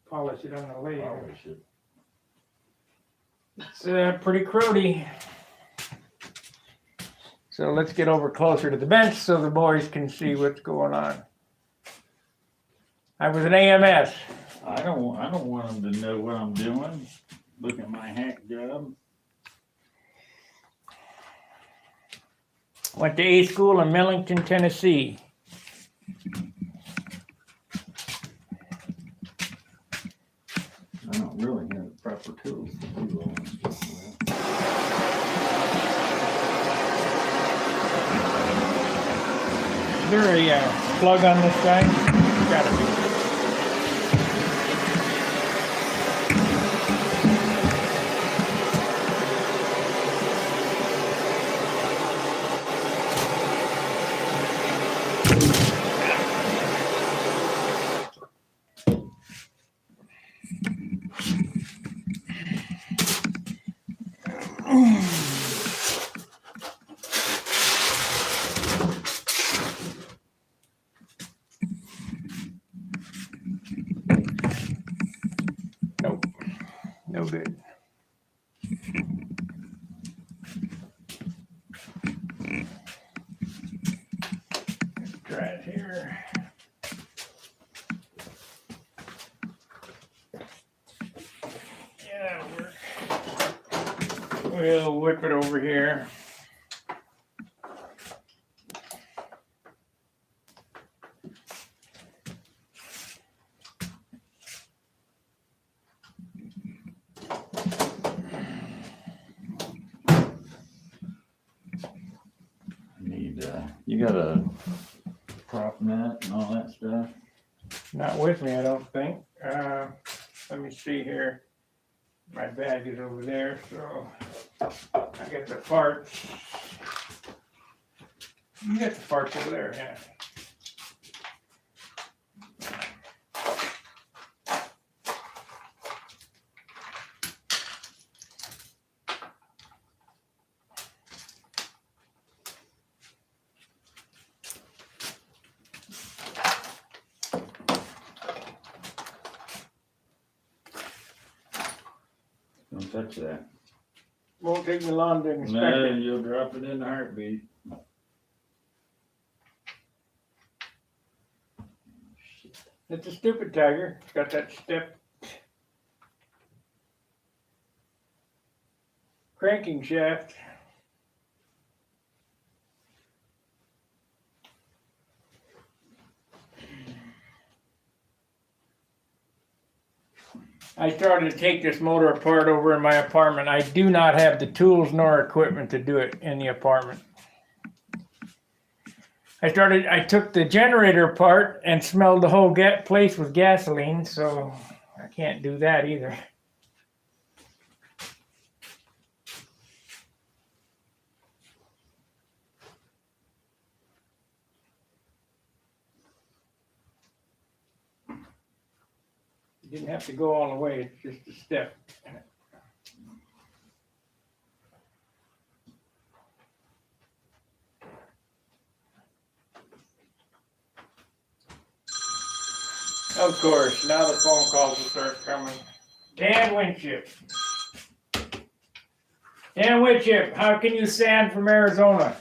Polish it on the lathe. polish it. It's pretty cruddy. So let's get over closer to the bench so the boys can see what's going on. I was an AMS. I don't want them to know what I'm doing. Look at my hack job. Went to A school in Millington, Tennessee. I don't really have the proper tools to do all this stuff with. Is there a plug on this guy? Gotta be. Nope, no good. Let's try it here. Yeah, that'll work. We'll whip it over here. You got a prop net and all that stuff? Not with me, I don't think. Let me see here. My bag is over there, so I got the parts. You got the parts over there, yeah. Don't touch that. Won't take me long to inspect No, it. you'll drop it in a heartbeat. It's a stupid tiger. It's got that step cranking shaft. I started to take this motor apart over in my apartment. I do not have the tools nor equipment to do it in the apartment. I took the generator apart and smelled the whole place with gasoline, so I can't do that either. You didn't have to go all the way, it's just a step. Of course, now the phone calls will start coming. Dan Winship. Dan Winship, how can you sand from Arizona?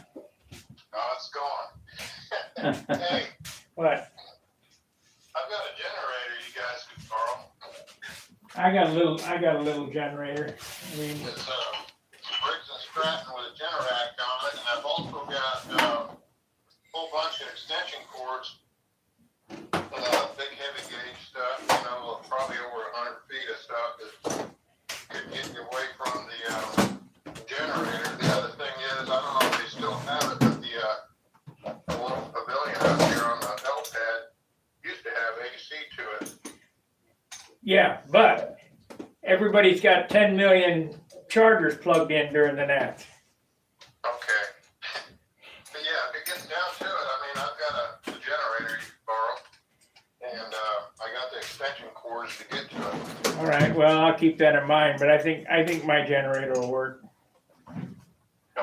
Oh, it's gone. Hey, What? I've got a generator you guys could borrow. I got a little generator. I mean, It's Briggs and Stratton with a Generac on it, and I've also got a whole bunch of extension cords, big heavy gauge stuff, probably over 100 feet of stuff that could get you away from everybody's got 10 million chargers plugged in during the night. Okay. But yeah, if it gets down to it, I mean, I've got a generator you can borrow, and I got the extension cords to get to it. All right, well, I'll keep that in mind, but I think my generator will work.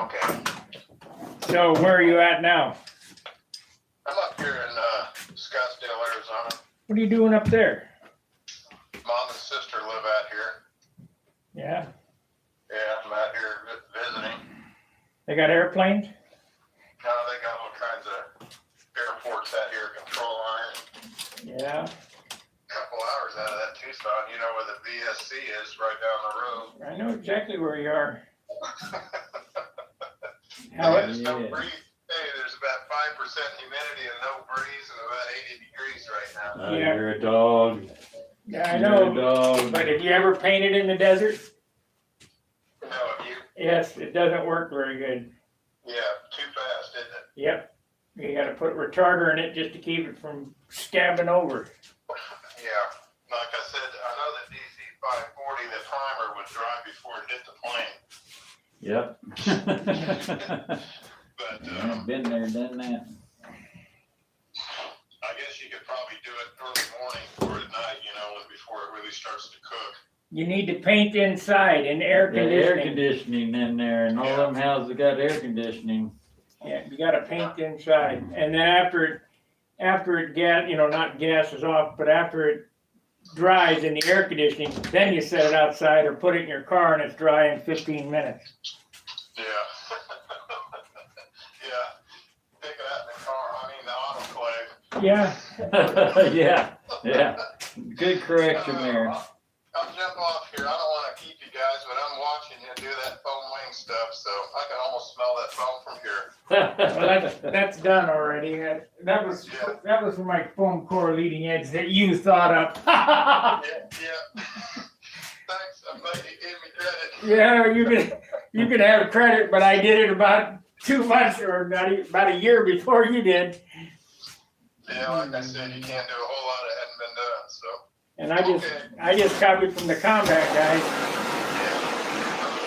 Okay. So where are you at now? I'm up here in Scottsdale, Arizona. What are you doing up there? Mom and sister live out here. Yeah, Yeah, I'm out here visiting. they got airplanes? Now they got all kinds of airports out here, control iron. Yeah, Couple hours out of that Tucson, you know where the VSC is, right down the road. I know exactly where you are. Hey, How there's Yeah. no breeze. Hey, there's about 5% humidity and no breeze and about 80 degrees right now. Yeah. You're a dog. Yeah, I You're a know, dog. but have you ever painted in the desert? No, you, Yes, it doesn't work very good. yeah, too fast, isn't it? Yep, you gotta put retarder in it just to keep it from scabbing over. Yeah, like I said, I know that DC 540, the primer would dry before it hit the plane. Yep. But Yeah, been there, done that. I guess you could probably do it early morning or at night, you know, before it really starts to cook. You need to paint inside and air The air conditioning. conditioning in there, and all them houses got air conditioning. Yeah, you gotta paint inside, and then after it gas, not gases off, but after it dries in the air conditioning, then you set it outside or put it in your car and it's dry in 15 minutes. Yeah. Yeah. Take it out in the car, I mean the autoclave. Yeah, Yeah. Good correction there. I'll jump off here. I don't want to keep you guys, but I'm watching you do that foam wing stuff, so I can almost smell that foam from here. well, that's done already. That was for my foam core leading edge that you thought up. Yeah. Thanks. I'm glad you gave me credit. Yeah, you can have credit, but I did it about 2 months or about a year before you did. Yeah, like I said, you can't do a whole lot that hadn't been done, so. And I just copied from the combat guys.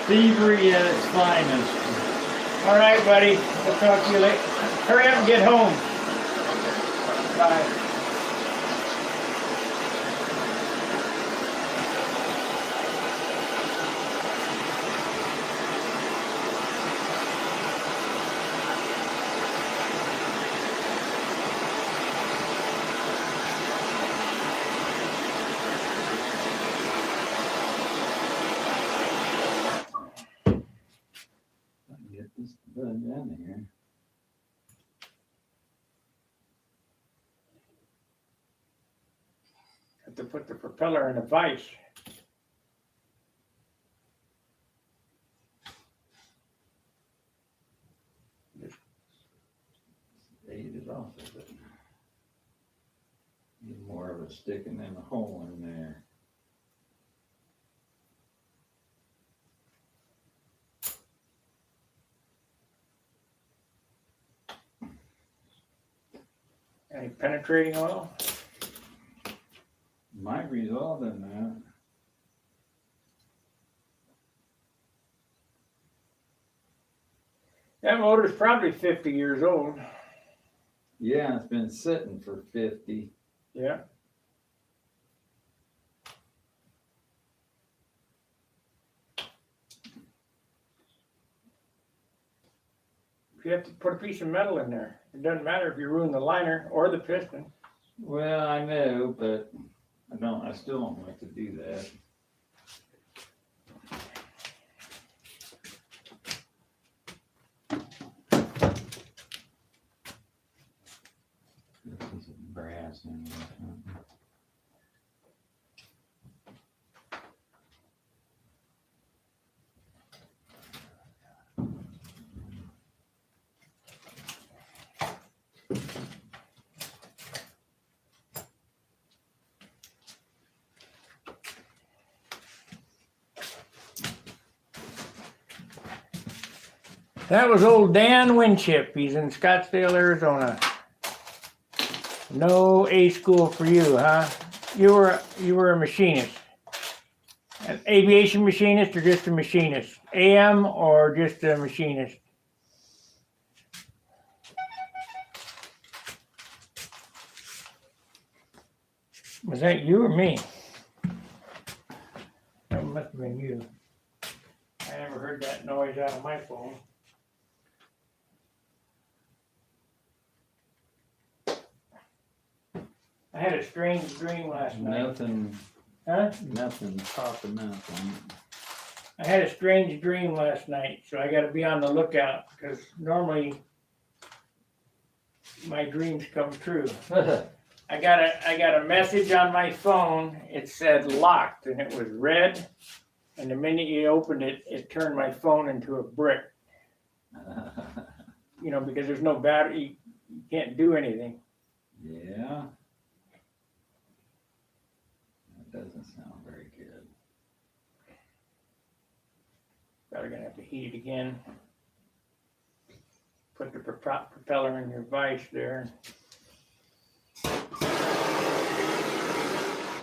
Thievery at its finest. All right, buddy. I'll talk to you later. Hurry up and get home. Bye. Get this done down here. Have to put the propeller in a vise. Eight it off of it. Need more of it sticking in the hole in there. Any penetrating oil? Might result in that. That motor's probably 50 years old. Yeah, it's been sitting for 50. Yeah. You have to put a piece of metal in there. It doesn't matter if you ruin the liner or the piston. Well, I know, but I still don't like to do that. This is brass in there or something. That was old Dan Winship. He's in Scottsdale, Arizona. No A school for you, huh? You were a machinist. aviation machinist or just a machinist? AM or just a machinist? Was that you or me? That must have been you. I never heard that noise out of my phone. I had a strange dream last night. Nothing, Huh? nothing popping up on I had a strange dream last night, so I gotta be on the lookout, because normally my dreams come true. it. I got a message on my phone. It said locked, and it was red. And the minute you opened it, it turned my phone into a brick. You know, because there's no battery, you can't do anything. Yeah. That doesn't sound very good. Probably gonna have to heat it again. Put the propeller in your vise there.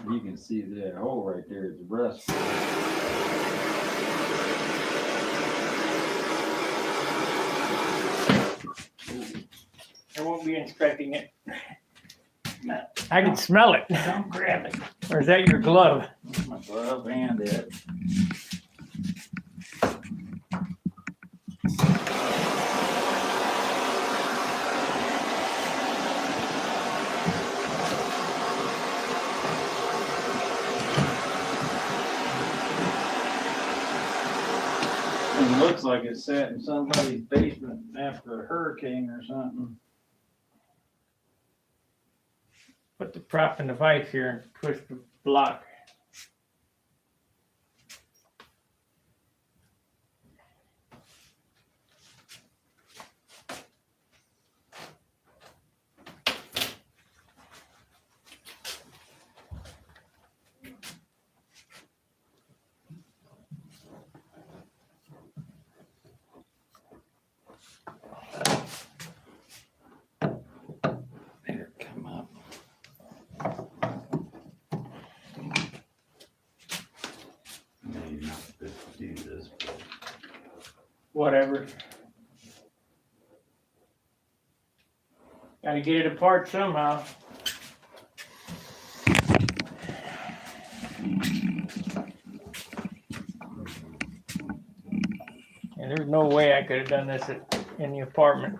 You can see that hole right there is rust. I won't be inspecting it. I can smell it. Don't grab it. Or is that your glove? My glove and it. It looks like it sat in somebody's basement after a hurricane or something. Put the prop in the vise here and twist the block. There, come up. Maybe not good to do this, but Whatever. Gotta get it apart somehow. And there's no way I could have done this in the apartment.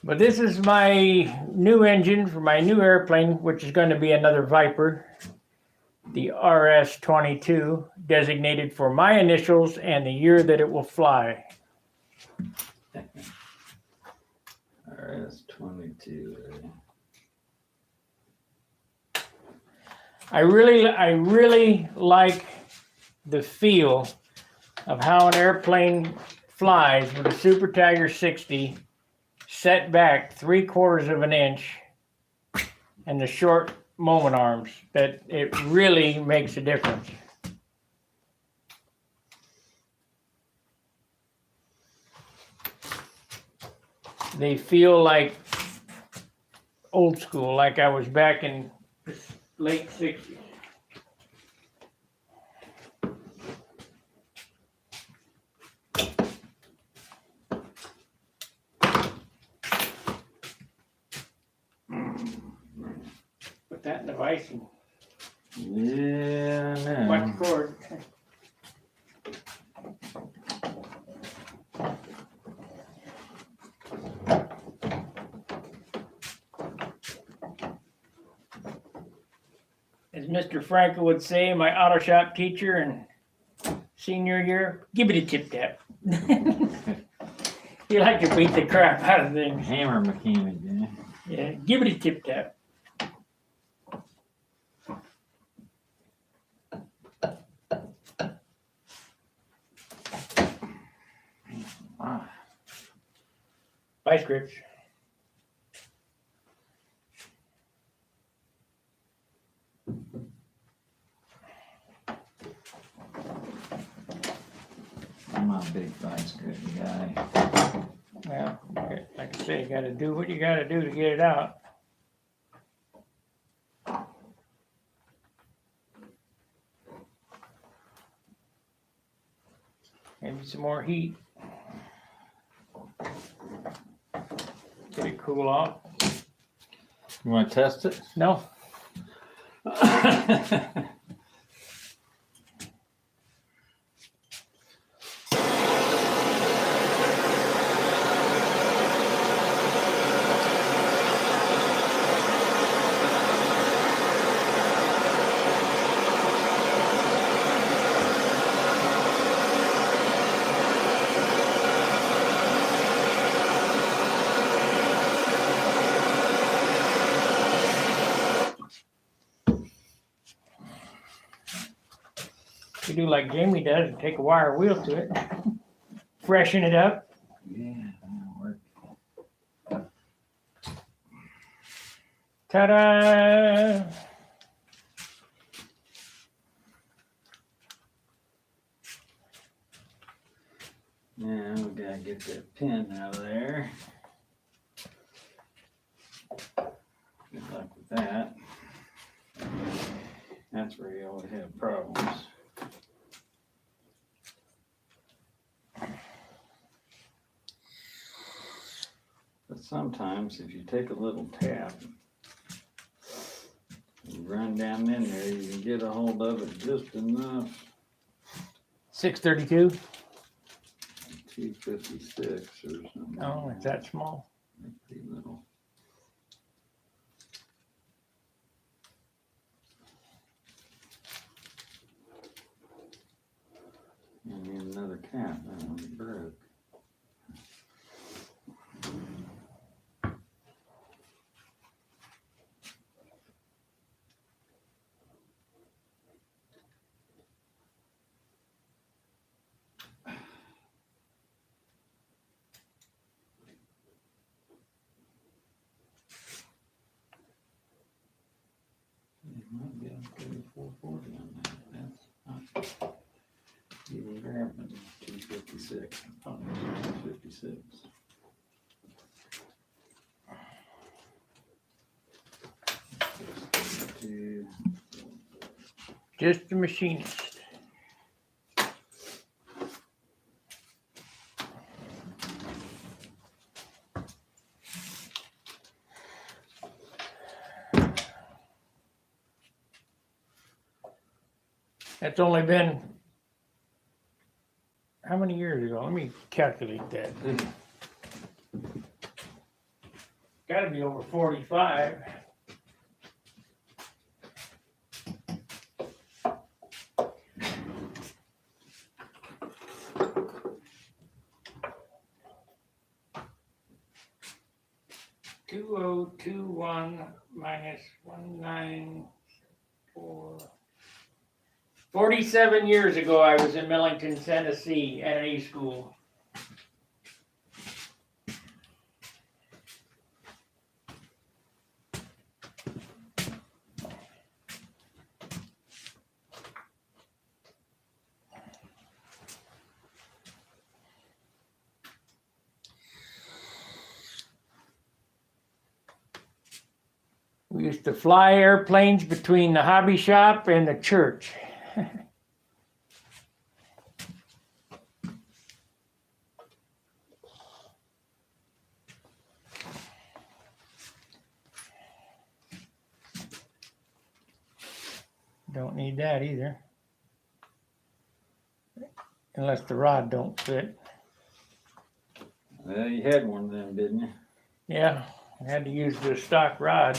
But this is my new engine for my new airplane, which is going to be another Viper, the RS-22, designated for my initials and the year that it will fly. RS-22. I really like the feel of how an airplane flies with a Super Tiger 60 set back 3/4 of an inch and the short moment arms. That it really makes a difference. They feel like old school, like I was back in the late 60s. Put that in the vise and Yeah, I watch know. the cord. As Mr. Franco would say, my auto shop teacher in senior year, give it a tip tap. You like to beat the crap out of things. Hammer mechanic, yeah. Yeah, give it a tip tap. Wow. Vice grips. I'm not a big vice grip guy. Well, like I say, you gotta do what you gotta do to get it out. Maybe some more heat. Get it cool off. You wanna test it? No, you do like Jamie does and take a wire wheel to it. Freshen it up. Yeah, that'll work. Ta-da! Now we gotta get that pin out of there. Good luck with that. That's where you always have problems. But sometimes if you take a little tap, you run down in there, you can get a hold of it just enough. 632. 256 or something. Oh, it's that small. Pretty little. And then another cap, that one broke. You might be able to get 440 on that. That's not even grabbing 256. Probably 256. Two. Just a machinist. That's only been, how many years ago? Let me calculate that. Gotta be over 45. $2021 minus 194. 47 years ago, I was in Millington, Tennessee at an A school. We used to fly airplanes between the hobby shop and the church. Don't need that either. Unless the rod don't fit. Well, you had one of them, didn't you? Yeah, I had to use the stock rod.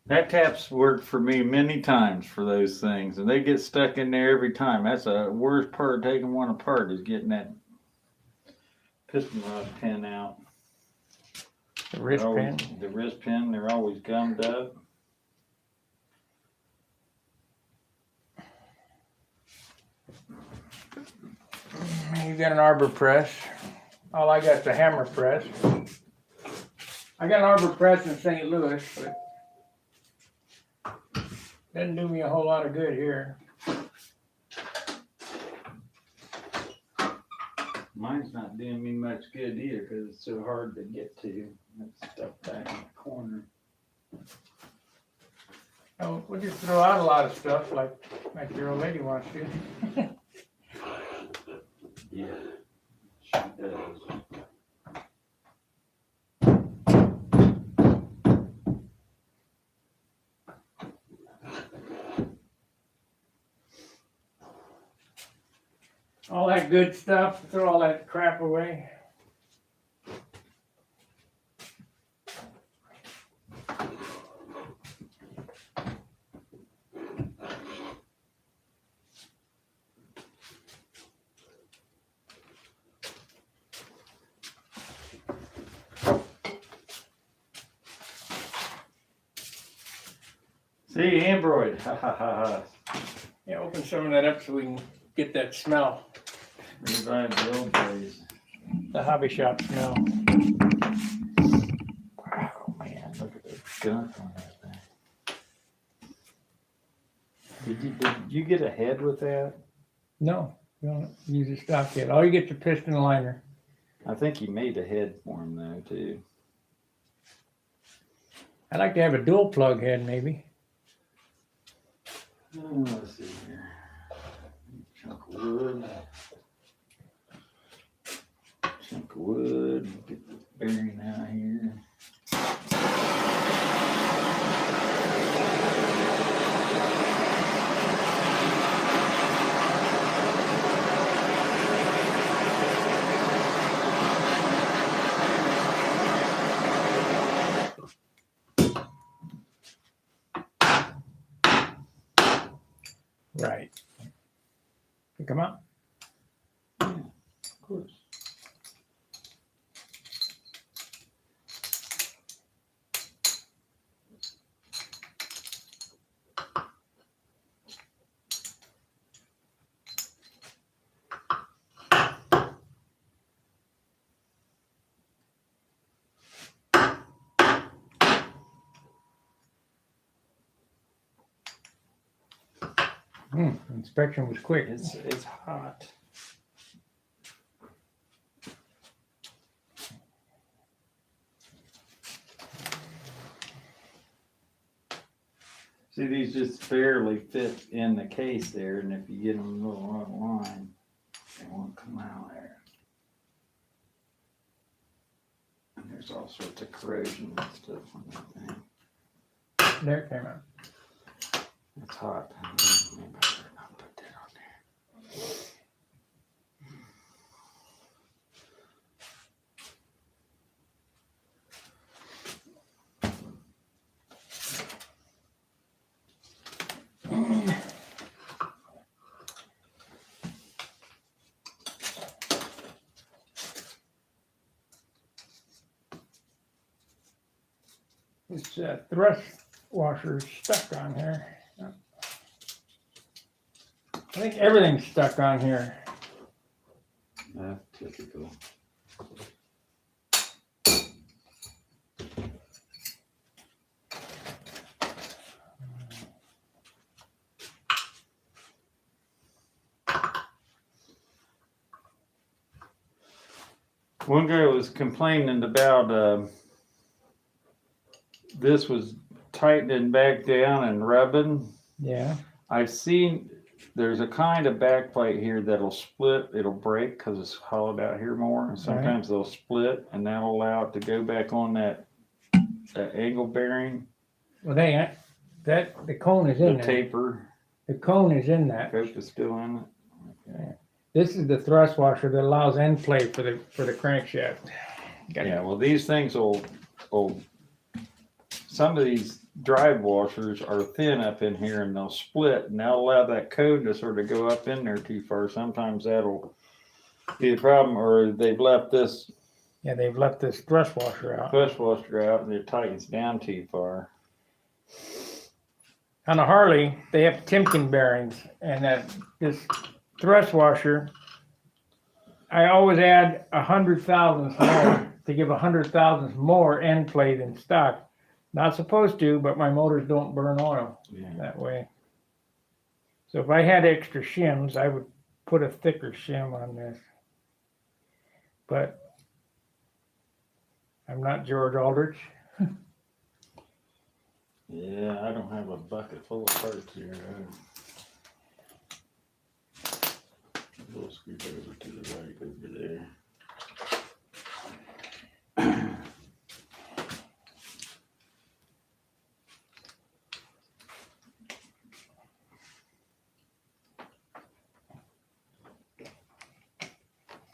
That tap's worked for me many times for those things, and they get stuck in there every time. That's the worst part of taking one apart is getting that piston rod pin out. The wrist pin. The wrist pin, they're always gummed up. You got an arbor press. All I got is a hammer press. I got an Arbor Press in St. Louis, but doesn't do me a whole lot of good here. Mine's not doing me much good either because it's so hard to get to. That stuff back in the corner. Oh, we'll just throw out a lot of stuff like your old lady wants to. Yeah, she does. All that good stuff, throw all that crap away. See, Android. Ha ha ha ha. Yeah, open some of that up so we can get that smell, Revive the old days. the hobby shop smell. Wow, man, look at the gunk on that thing. Did you get ahead with that? No, you don't use a stock yet. All you get is a piston liner. I think you made a head for him though too. I'd like to have a dual plug head maybe. Let's see here. Chunk of wood. Chunk of wood. Get the bearing out here. Right. You come out. Yeah, of course. Inspection was quick. It's hot. See, these just barely fit in the case there, and if you get them a little out of line, they won't come out there. And there's all sorts of corrosion and stuff on that thing. There it came out. It's hot. Maybe I better not put that on there. This thrust washer is stuck on here. I think everything's stuck on here. That's typical. One guy was complaining about this was tightening back down and rubbing. Yeah. I've seen there's a kind of backplate here that'll split, it'll break because it's hollowed out here more. And sometimes they'll split and that'll allow it to go back on that angle bearing. Well, the cone is The in there. taper. The cone is in that. Cope is still in it. Okay. This is the thrust washer that allows end play for the crankshaft. Yeah, well, these things will, some of these drive washers are thin up in here and they'll split and they'll allow that cone to sort of go up in there too far. Sometimes that'll be a problem, or they've left this Yeah, they've left this thrust washer out. thrust washer out and it tightens down too far. On a Harley, they have Timken bearings, and this thrust washer, I always add 100 thousandths more to give 100,000 more end play than stock. Not supposed to, but my motors don't burn oil Yeah. that way. So if I had extra shims, I would put a thicker shim on this. But I'm not George Aldrich. Yeah, I don't have a bucket full of parts here. A little screwdriver to the right over there.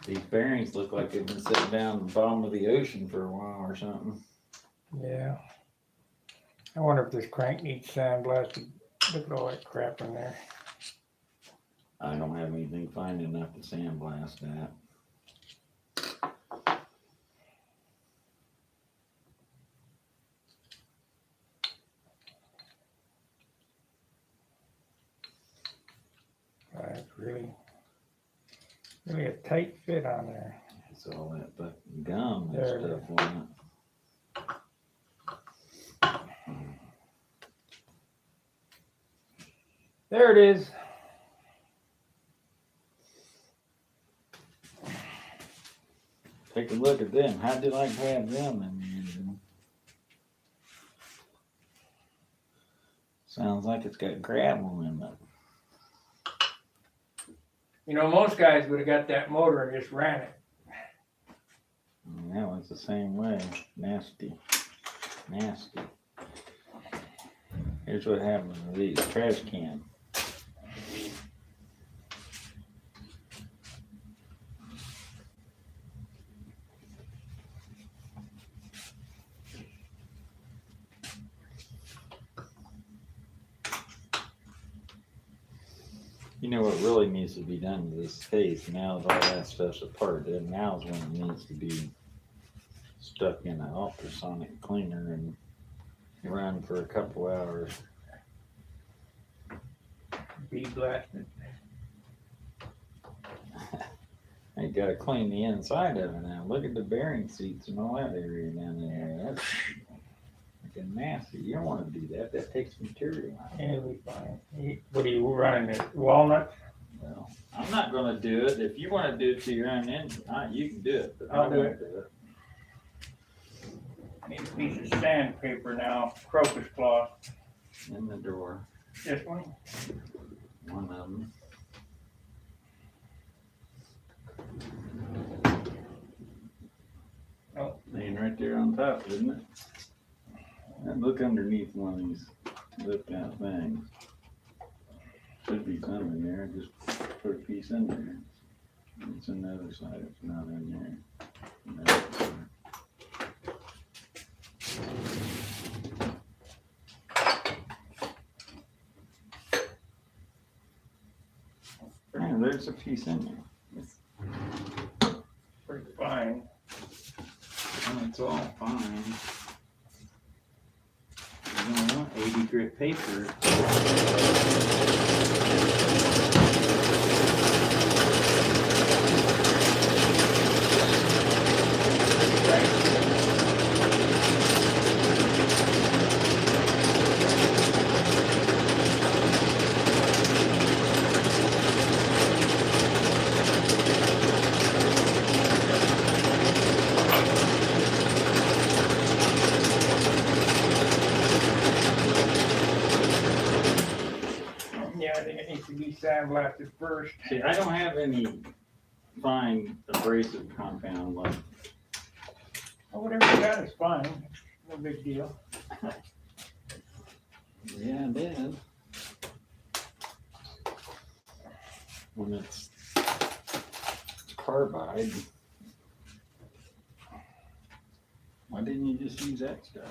These bearings look like they've been sitting down in the bottom of the ocean for a while or something. Yeah. I wonder if this crank needs sandblasted. Look at all that crap in there. I don't have anything fine enough to sandblast that. It's really a tight fit on there. It's all that fucking gum and There it stuff is. on There it is. it. Take a look at them. How'd you like to have them in the engine? Sounds like it's got gravel in it. You know, most guys would have got that motor and just ran it. And that one's the same way. Nasty. Nasty. Here's what happens with these trash cans. You know what really needs to be done to this face now that all that stuff's apart? Then now's when it needs to be stuck in an ultrasonic cleaner and run for a couple hours. Be blasted. You gotta clean the inside of it now. Look at the bearing seats and all that area down there. That's fucking nasty. You don't wanna do that. That takes material out. Yeah, it'll be fine. What are you running it? Walnut? Well, I'm not gonna do it. If you wanna do it to your own engine, you can do it, but I I'll do won't it. do it. Need a piece of sandpaper now. Crocus cloth. In the drawer, This one? one of them. Oh. Laying right there on top, isn't it? And look underneath one of these lift out things. Should be some in there, just put a piece in there. It's on the other side, it's not in there. No, it's there. Yeah, there's a piece in there. Pretty fine. Oh, it's all fine. You don't want 80 grit paper. Yeah, I think it needs to be sandblasted first. See, I don't have any fine abrasive compound left. Well, whatever you got is fine. No big deal. Yeah, I did. When it's carbide, why didn't you just use that stuff?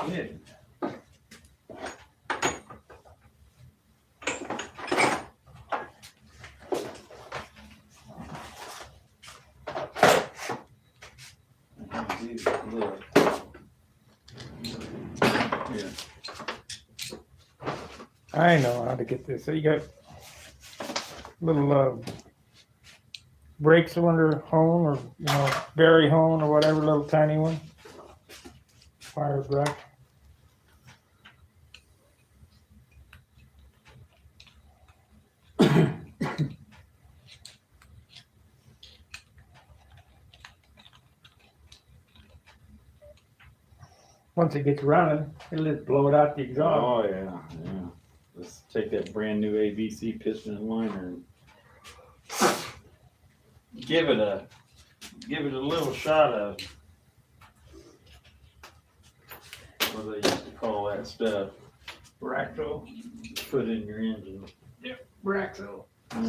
Good. Look. Here. I know how to get this. So you got little brake cylinder hone, or berry hone, or whatever, little tiny one. Fire brush. Once it gets running, it'll just blow it out the exhaust. Oh, yeah, yeah. Let's take that brand new ABC piston and liner and give it a little shot of, what do they used to call that stuff? Braxo. Put in your engine. Braxo.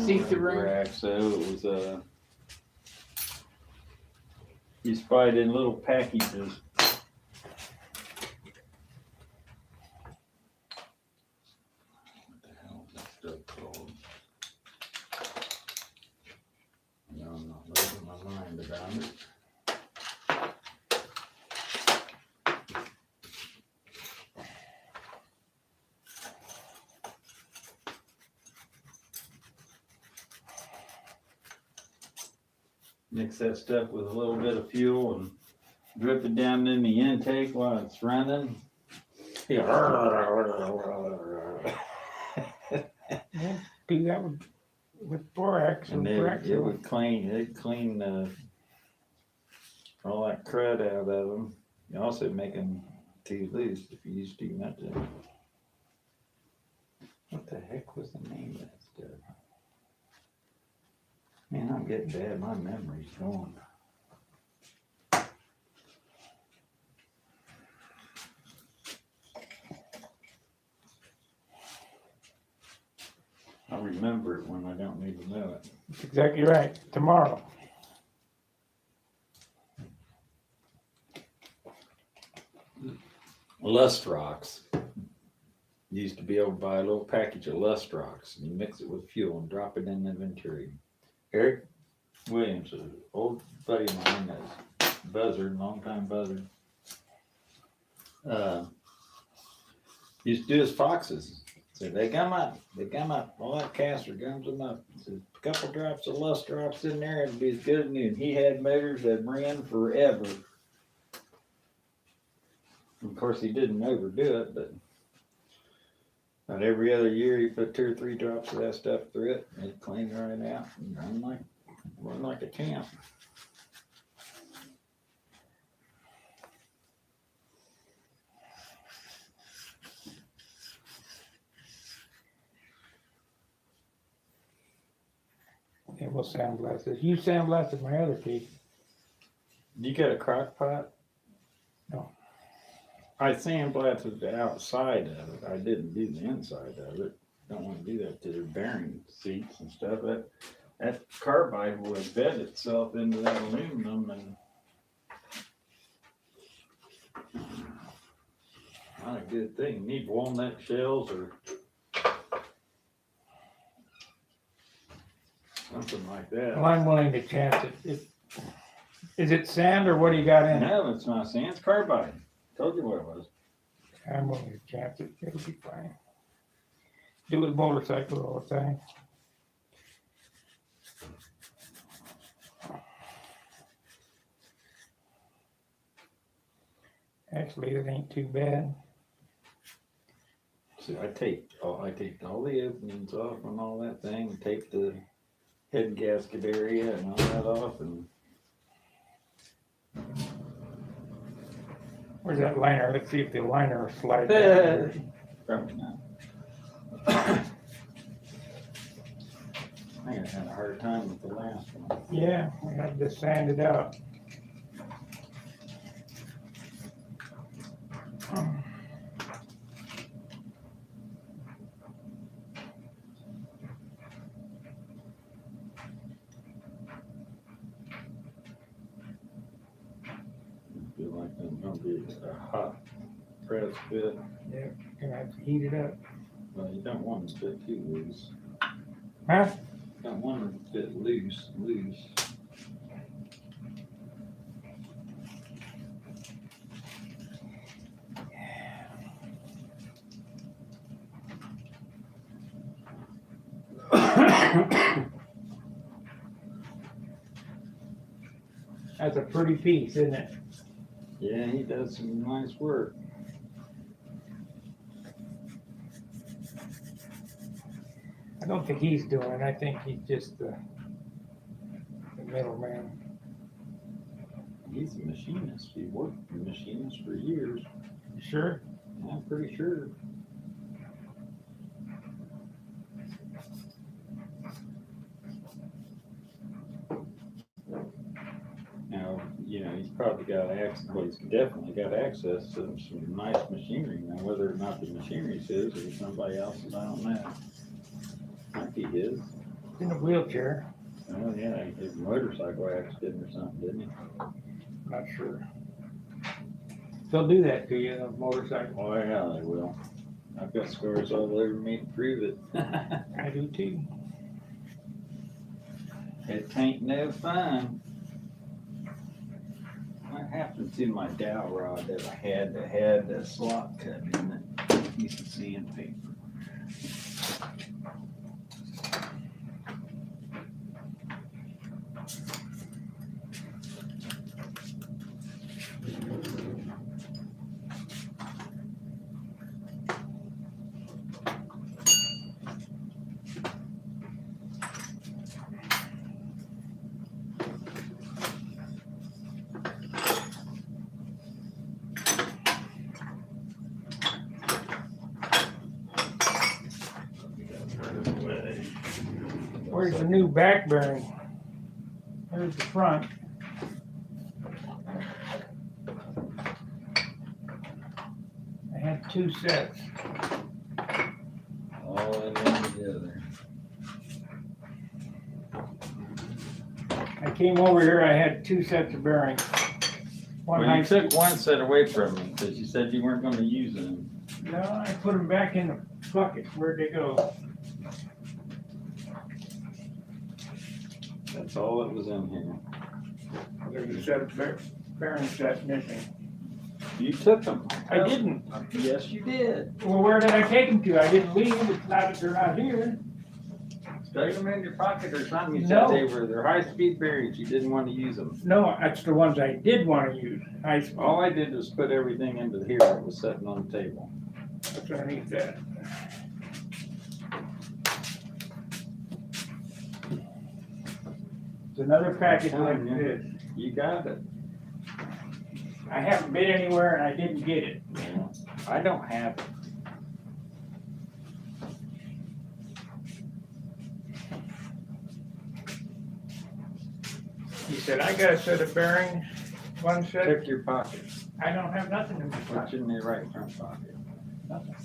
Seat the ring. Braxo, it was, you buy it in little packages. What the hell is that stuff called? No, I'm not losing my mind about it. Mix that stuff with a little bit of fuel and drip it down in the intake while it's running. Yeah, do that with borax And or it Braxo. would clean all that crud out of them. You also make them too loose if you use too much of it. What the heck was the name of that stuff? Man, I'm getting bad. My memory's gone. I'll remember it when I don't need to know it. That's exactly right. Tomorrow. Lustrox. You used to be able to buy a little package of Lustrox and you mix it with fuel and drop it in the Venturi. Eric Williams, an old buddy of mine, that's buzzard, long time buzzard, used to do his foxes. So they gum up, all that caster gums them up. So a couple drops of Lustrox in there, it'd be as good as new. And he had motors that ran forever. Of course, he didn't overdo it, but about every other year he put 2 or 3 drops of that stuff through it, and it cleaned right out and run like a champ. Yeah, we'll sandblast this. You sandblasted my other piece. You got a crock pot? No. I sandblasted the outside of it. I didn't do the inside of it. Don't want to do that to the bearing seats and stuff. That carbide will embed itself into that aluminum and not a good thing. You need walnut shells or something like that. Well, I'm willing to chance it. Is it sand or what do you got in it? No, it's not sand, it's carbide. Told you what it was. I'm willing to chance it. It'll be fine. Do it with motorcycle all the time. Actually, it ain't too bad. See, I taped all the openings off and all that thing, and taped the head gasket area and all that off, and Where's that liner? Let's see if the liner will slide Eh. down. probably not. I think I had a hard time with the last one. Yeah, we had to sand it out. I feel like there's gonna be a hot press fit. Yeah, gonna have to heat it up. Well, you don't want it to fit too loose. Huh? Don't want it to fit loose. That's a pretty piece, isn't it? Yeah, he does some nice work. I don't think he's doing it. I think he's just the middleman. He's a machinist. He worked a machinist for years. You sure? I'm pretty sure. Now, he's probably got access, well, he's definitely got access to some nice machinery. Now, whether or not the machinery's his or somebody else's, I don't know. Might be his. In a wheelchair. Oh, yeah, his motorcycle accident or something, didn't he? Not sure. They'll do that to you, those motorcycles. Oh, yeah, they will. I've got scars all over me to prove it. I do too. It ain't no fun. What happened to my dowel rod that I had that had the slot cut in it? Piece of sandpaper. Where's the new back bearing? There's the front. I had 2 sets. All in one together. I came over here, I had 2 sets of bearings. One Well, high you took one set away from me because you said you weren't going to use them. No, I put them back in the bucket. Where'd they go? That's all that was in here. There's a set of bearing set missing. You took them. I didn't. Yes, you did. Well, where did I take them to? I didn't leave. It's not that they're not here. Stuck them in your pocket or something. You No. said they're high-speed bearings. You didn't want to use them. No, that's the ones I did want to use. All I did was put everything into here that was sitting on the table. What's underneath that? It's another package like telling you. this. You got it. I haven't been anywhere and I didn't get it. Yeah. I don't have it. He said, I got a set of bearings, one set. Check your pocket. I don't have nothing in my What's pocket. in your right front pocket? Nothing.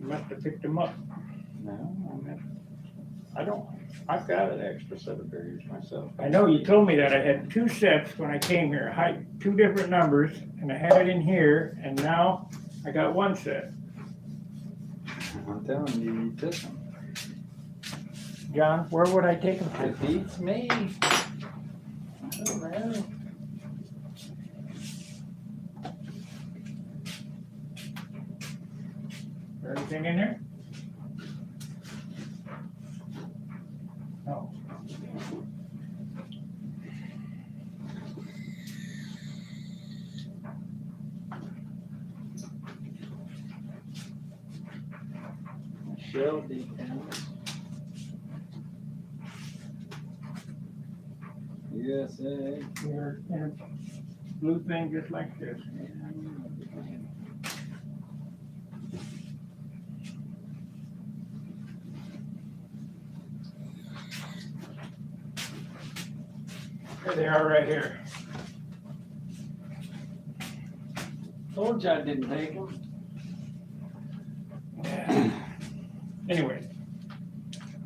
You must have picked them up. No, I've got an extra set of bearings myself. I know you told me that I had 2 sets when I came here, 2 different numbers, and I had it in here, and now I got 1 set. I'm telling you, you took them. John, where would I take them It to? beats me. I don't know. Anything in there? No. Shell decals. USA. They're in a blue thing just like this. There they are right here. Told you I didn't take them. Anyway,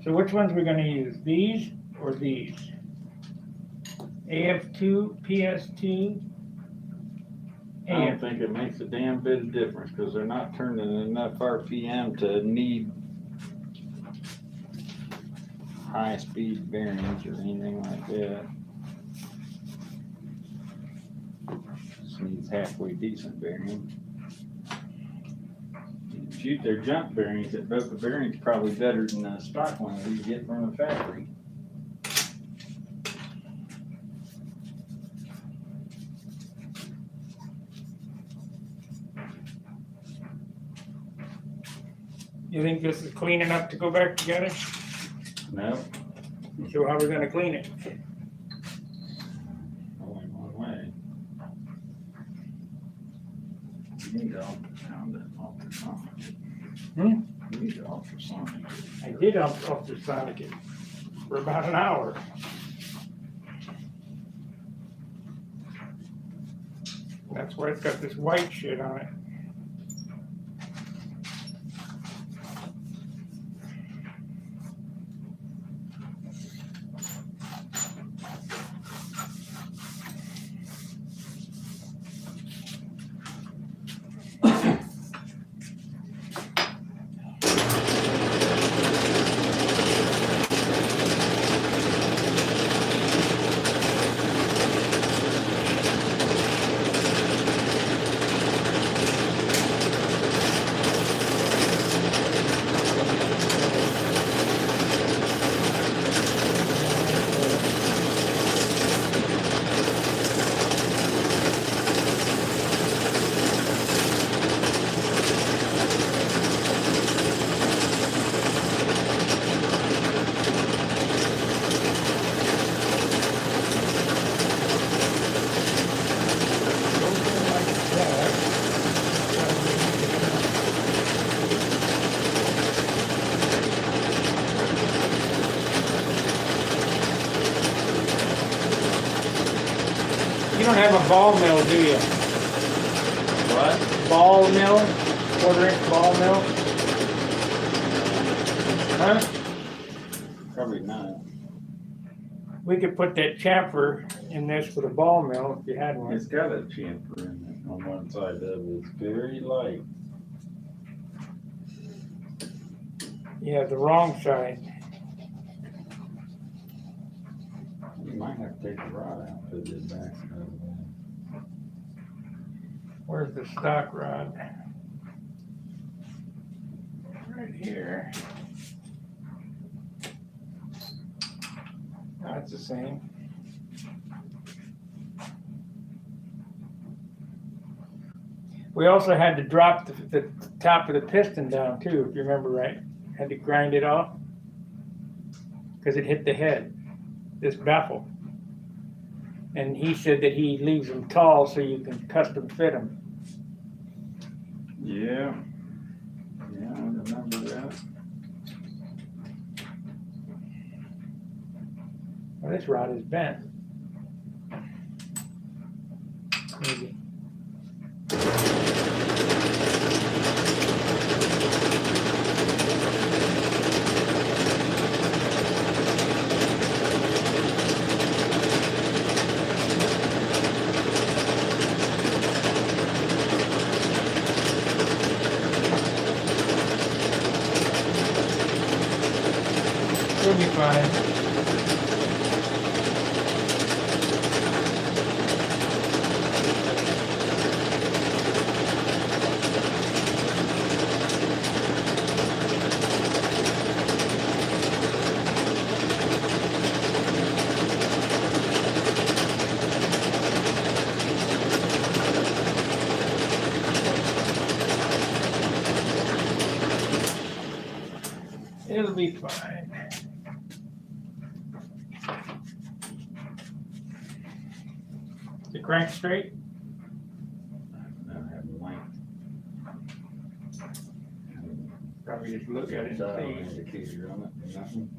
so which ones are we gonna use? These or these? AF2, PS2, I don't and think it makes a damn bit of difference because they're not turning enough RPM to need high-speed bearings or anything like that. Just needs halfway decent bearing. Shoot, their junk bearings, that broke the bearings probably better than the stock ones you get from the factory. You think this is clean enough to go back together? No, So how are we gonna clean it? only one way. You need to pound it off the sonic. You need to ultrasonic. I did ultrasonic it for about an hour. That's why it's got this white shit on it. You don't have a ball mill, do you? What? Ball mill? 1/4-inch ball mill? Huh? Probably not. We could put that chamfer in this with a ball mill if you had one. It's got a chamfer in it on one side of it. It's very light. Yeah, the wrong side. You might have to take the rod out, put it back. Where's the stock rod? Right here. That's the same. We also had to drop the top of the piston down too, if you remember right. Had to grind it off because it hit the head, this baffle. And he said that he leaves them tall so you can custom fit them. Yeah. Yeah, I remember that. Well, this rod is bent. Maybe. It'll be fine. It'll be fine. The crank straight? I have light. Probably just look at it Dial and see. indicator on it, nothing.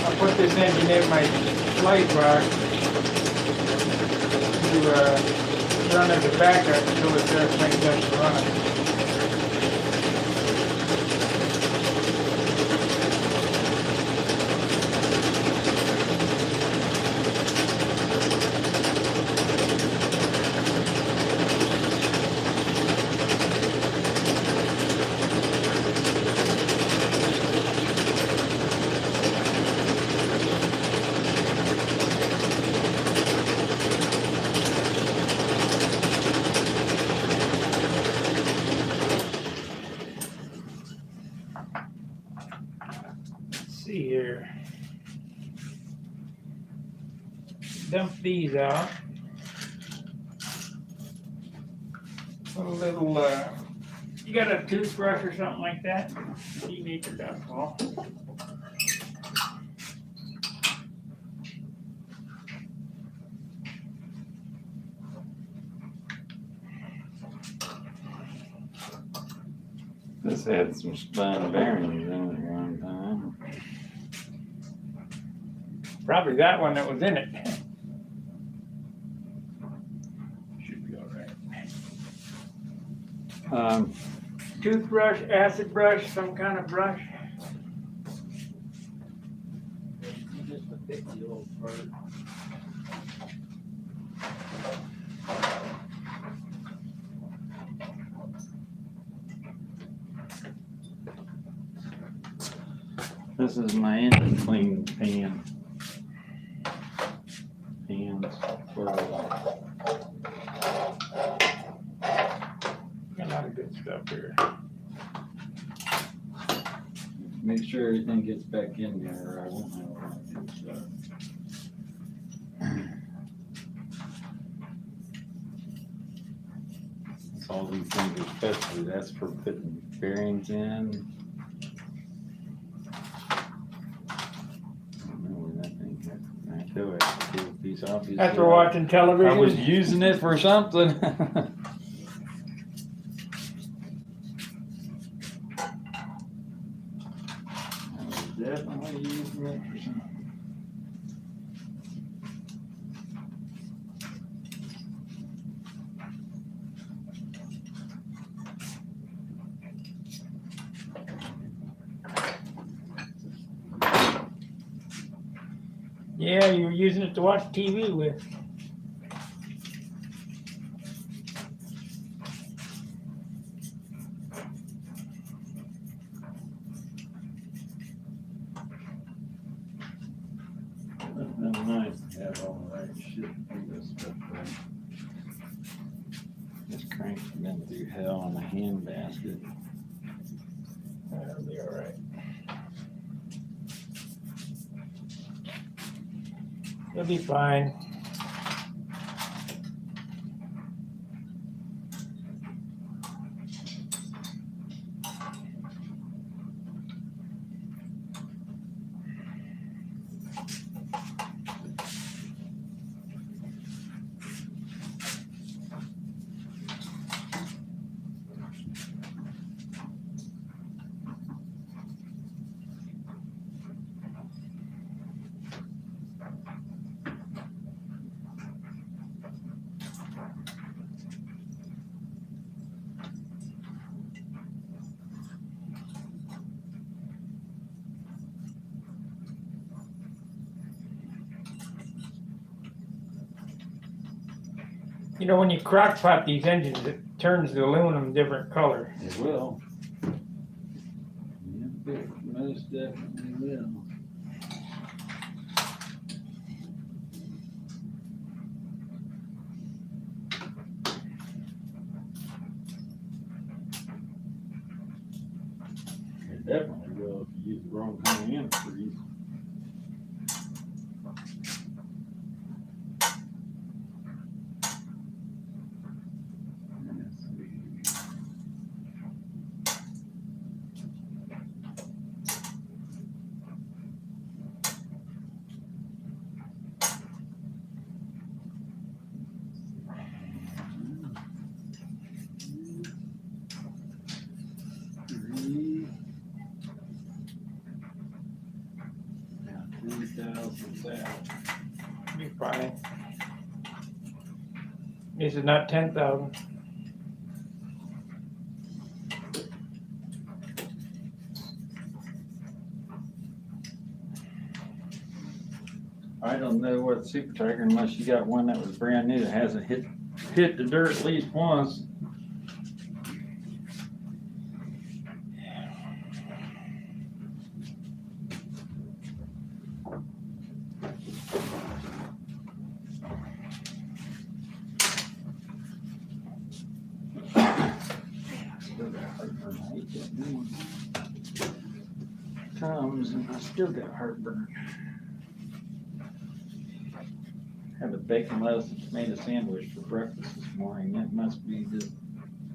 I'll put this engine in my light bar to run as a backup until it starts making us run. see here. Dump these out. Put a little, you got a toothbrush or something like that? Denatured, that's all. This had some spun bearings in it at one time. Probably that one that was in it. Should be all right. Toothbrush, acid brush, some kind of brush. Just a big old part. This is my engine clean pan. Pans for Got a lot of good stuff here. make sure everything gets back in there, or I won't have a lot of good stuff. That's all these things, especially that's for putting bearings in. After watching television. I was using it for something. I was definitely using it for something. Yeah, you were using it to watch TV with. It's been nice to have all the right shit to do this stuff right. This crank's been through hell in a handbasket. That'll be all right. You'll be fine. You know, when you crock pot these engines, it turns the aluminum different color. It will. Yep, it most definitely will. It definitely will if you use the wrong kind of antifreeze. Now 3,000 south. Be fine. This is not 10,000. I don't know what super tractor unless you got one that was brand new that hasn't hit the dirt at least once. Still got paper and I hate that new one. comes and I still got heartburn. Had a bacon, lettuce, and tomato sandwich for breakfast this morning. That must be just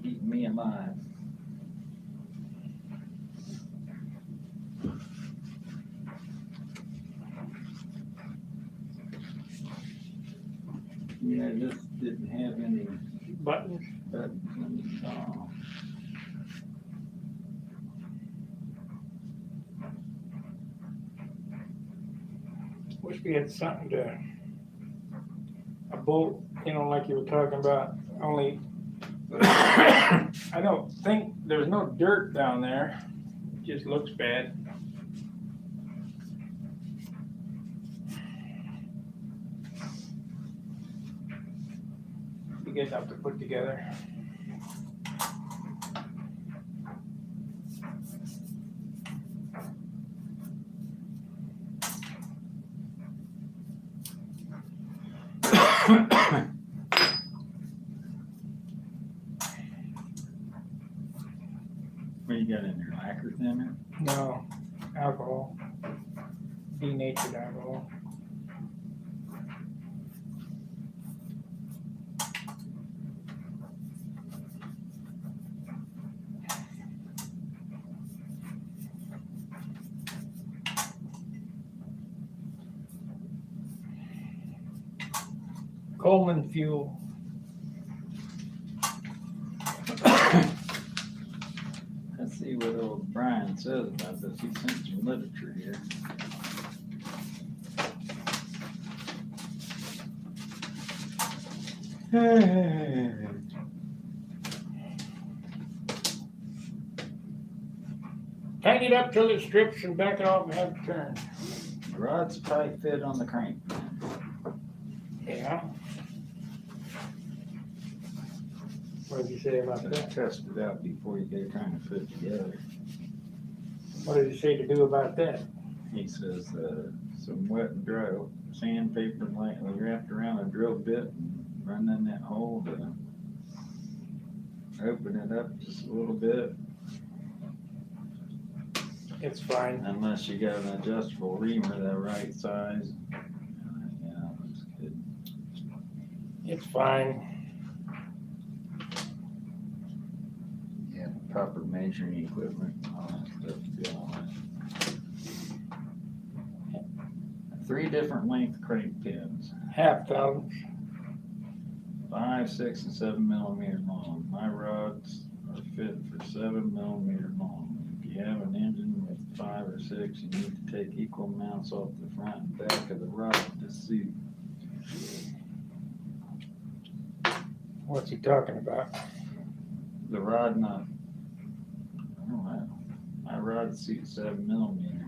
eating me alive. Yeah, this didn't have any Buttons. buttons at all. Wish we had something to, a bolt, like you were talking about, only, I don't think, there's no dirt down there. It just looks bad. Be good enough to put together. What you got in there, lacquer thinner? No, alcohol, denatured alcohol. Coleman fuel. Let's see what old Brian says about this. He sent some literature here. Tighten it up till it strips and back it off and have it turn. Rod's tight fit on the crank. Yeah. What did you say about So that? test it out before you get trying to put it together. What did he say to do about that? He says some wet and dry sandpaper lightly wrapped around a drill bit and run in that hole to open it up just a little bit. It's fine. Unless you got an adjustable reamer the right size. Yeah, looks good. It's fine. Yeah, proper measuring equipment and all that stuff to be on it. 3 different length crank pins. Half thousand. 5, 6, and 7 millimeter long. My rods are fit for 7 millimeter long. If you have an engine with 5 or 6, you need to take equal amounts off the front and back of the rod to suit. What's he talking about? The rod nut. Oh, my rod suits 7 millimeter.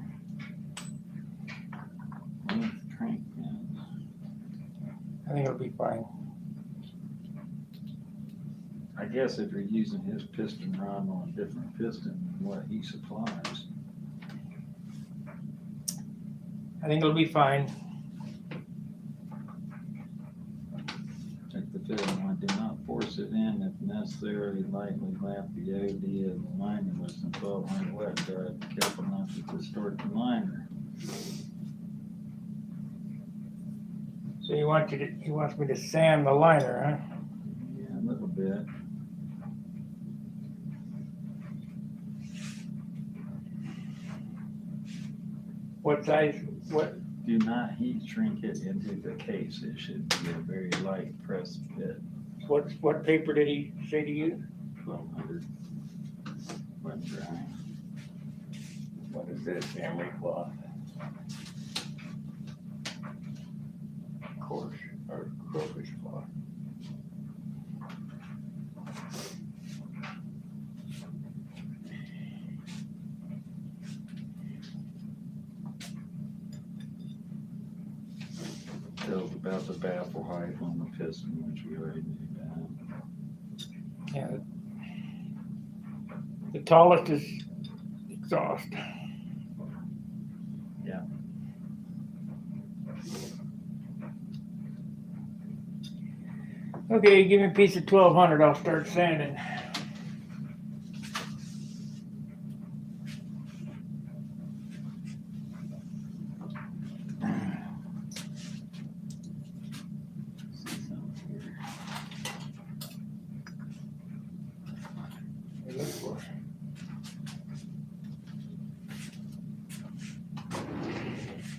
Length crank pins. I think it'll be fine. I guess if you're using his piston rod on a different piston than what he supplies. I think it'll be fine. Check the fitting line. Do not force it in. If necessary, lightly lap the OD of the liner with some 1200 wet dry. Be careful not to distort the liner. So he wants me to sand the liner, huh? Yeah, a little bit. What size? What? Do not heat shrink it into the case. It should be a very light press fit. What paper did he say to use? 1200 wet dry. What is this? Emery cloth. Coarse or crocus cloth. Tells about the baffle height on the piston, which we already knew that. Yeah. The tallest is exhaust. Yeah. Okay, give me a piece of 1200. I'll start sanding.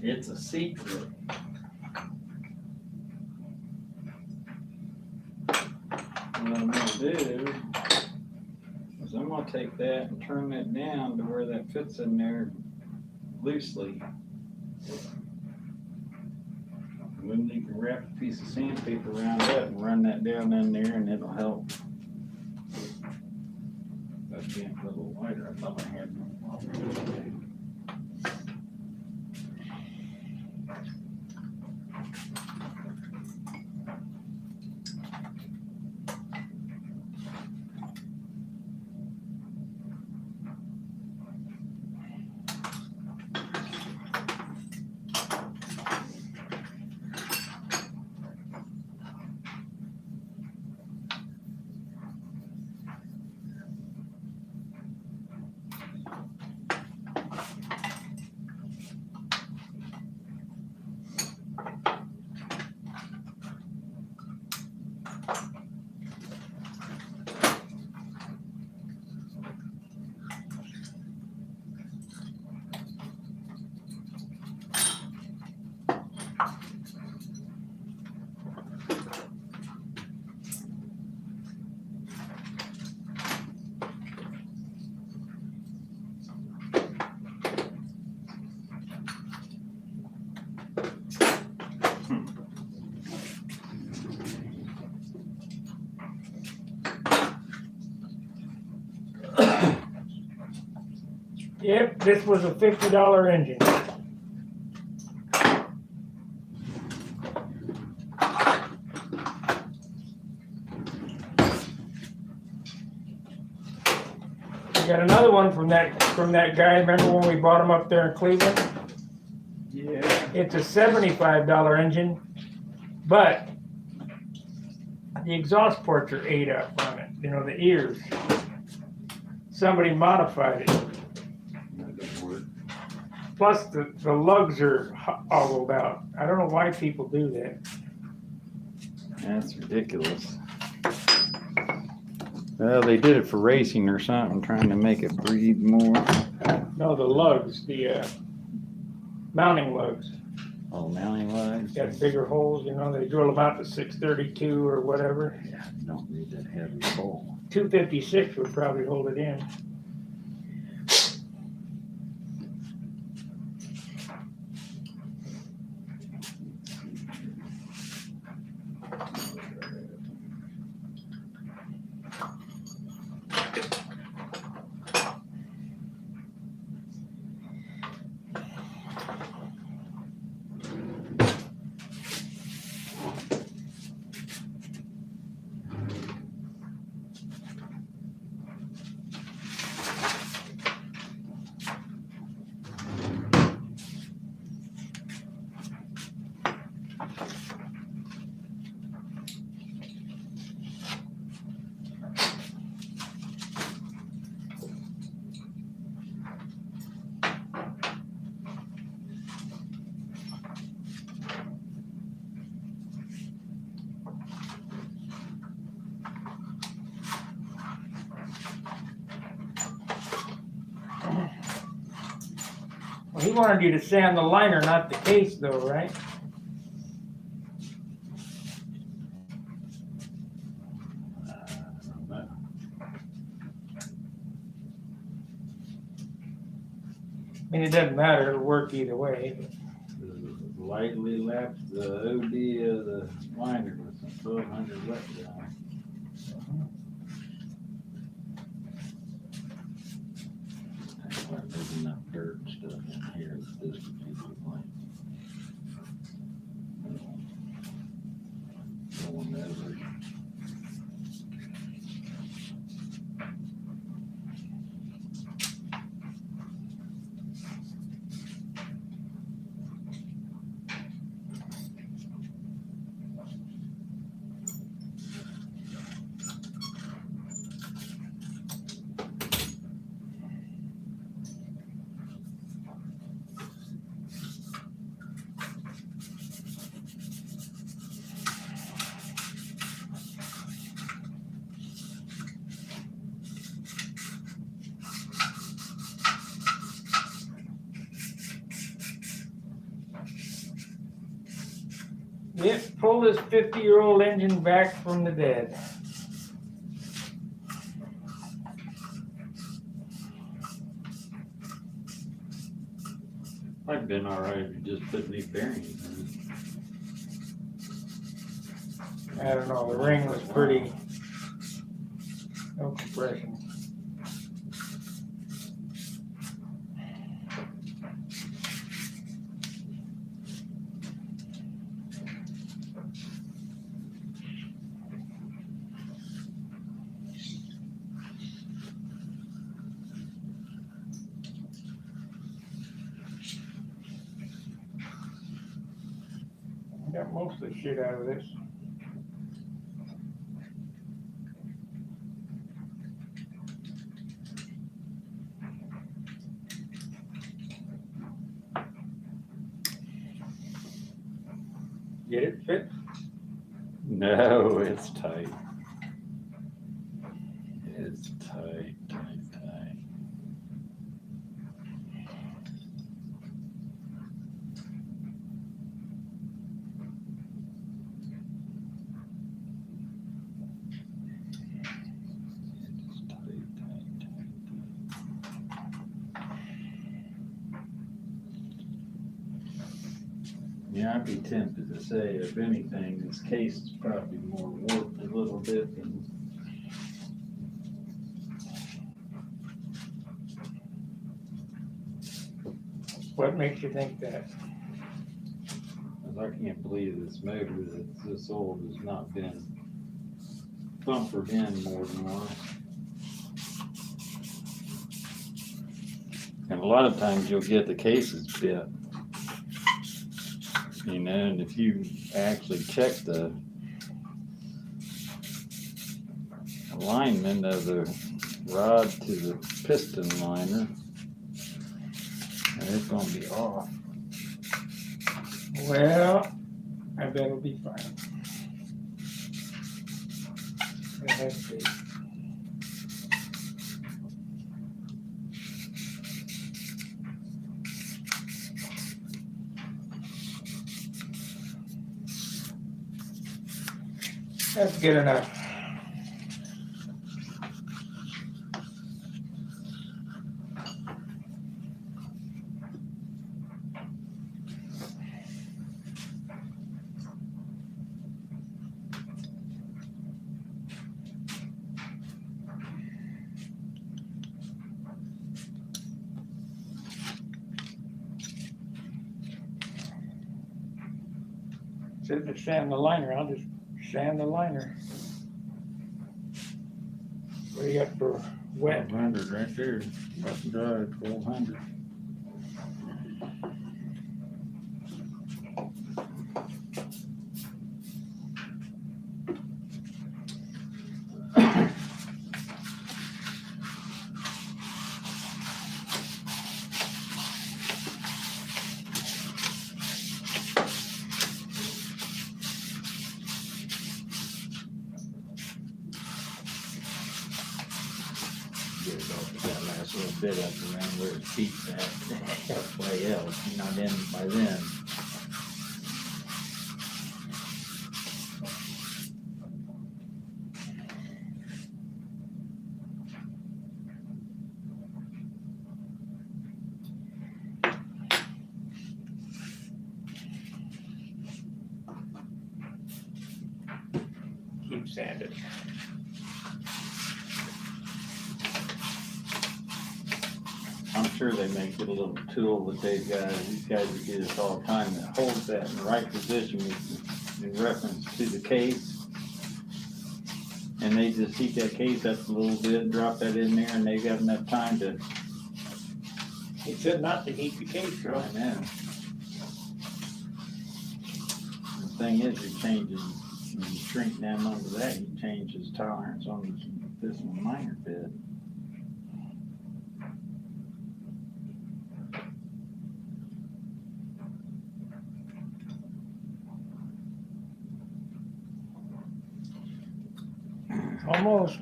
It's a secret. What I'm gonna do is I'm gonna take that and turn that down to where that fits in there loosely. And then you can wrap a piece of sandpaper around that and run that down in there and it'll help. That's being a little lighter. I thought I had one. Yep, this was a $50 engine. We got another one from that guy. Remember when we bought him up there in Cleveland? Yeah. It's a $75 engine, but the exhaust ports are ate up on it. You know, the ears. Somebody modified it. That doesn't work. Plus, the lugs are hollowed out. I don't know why people do that. That's ridiculous. Well, they did it for racing or something, trying to make it breathe more. No, the lugs, the mounting lugs. Oh, mounting lugs? Got bigger holes, you know, they drill them out to 632 or whatever. Yeah, you don't need that heavy hole. 256 would probably hold it in. Well, he wanted you to sand the liner, not the case, though, right? I mean, it doesn't matter, it'll work either way. Lightly lap the OD of the liner with some 1200 wet dye. There's enough dirt and stuff in here that this would be like. No one ever. Yep, pull this 50-year-old engine back from the dead. Might have been alright if you just put new bearings in I don't know, the ring was pretty, no compression. I got most of the shit out of this. Get it fit? No, it's tight. It's tight, tight, tight. It's tight, tight, tight. Yeah, I'd be tempted to say, if anything, this case is probably more warped a little bit than. What makes you think that? Cause I can't believe this motor that's this old has not been bumpered in more than once. And a lot of times you'll get the cases bit. You know, and if you actually check the alignment of the rod to the piston liner, and it's gonna be off. Well, I bet it'll be fine. Let's see. That's good enough. Said to sand the liner, I'll just sand the liner. What do you got for wet? 1200 right there, wet and dry, 1200. Get it off of that last little bit up around where it peaks at, halfway else, you know, then by then. Keep sanding. I'm sure they make it a little tool that they've got, these guys that do this all the time, that holds that in the right position in reference to the case. And they just heat that case up a little bit, drop that in there, and they've got enough time to. He said not to heat the case, I though. know. The thing is, you change it, when you shrink down under that, you change his tolerance on this minor bit. Almost.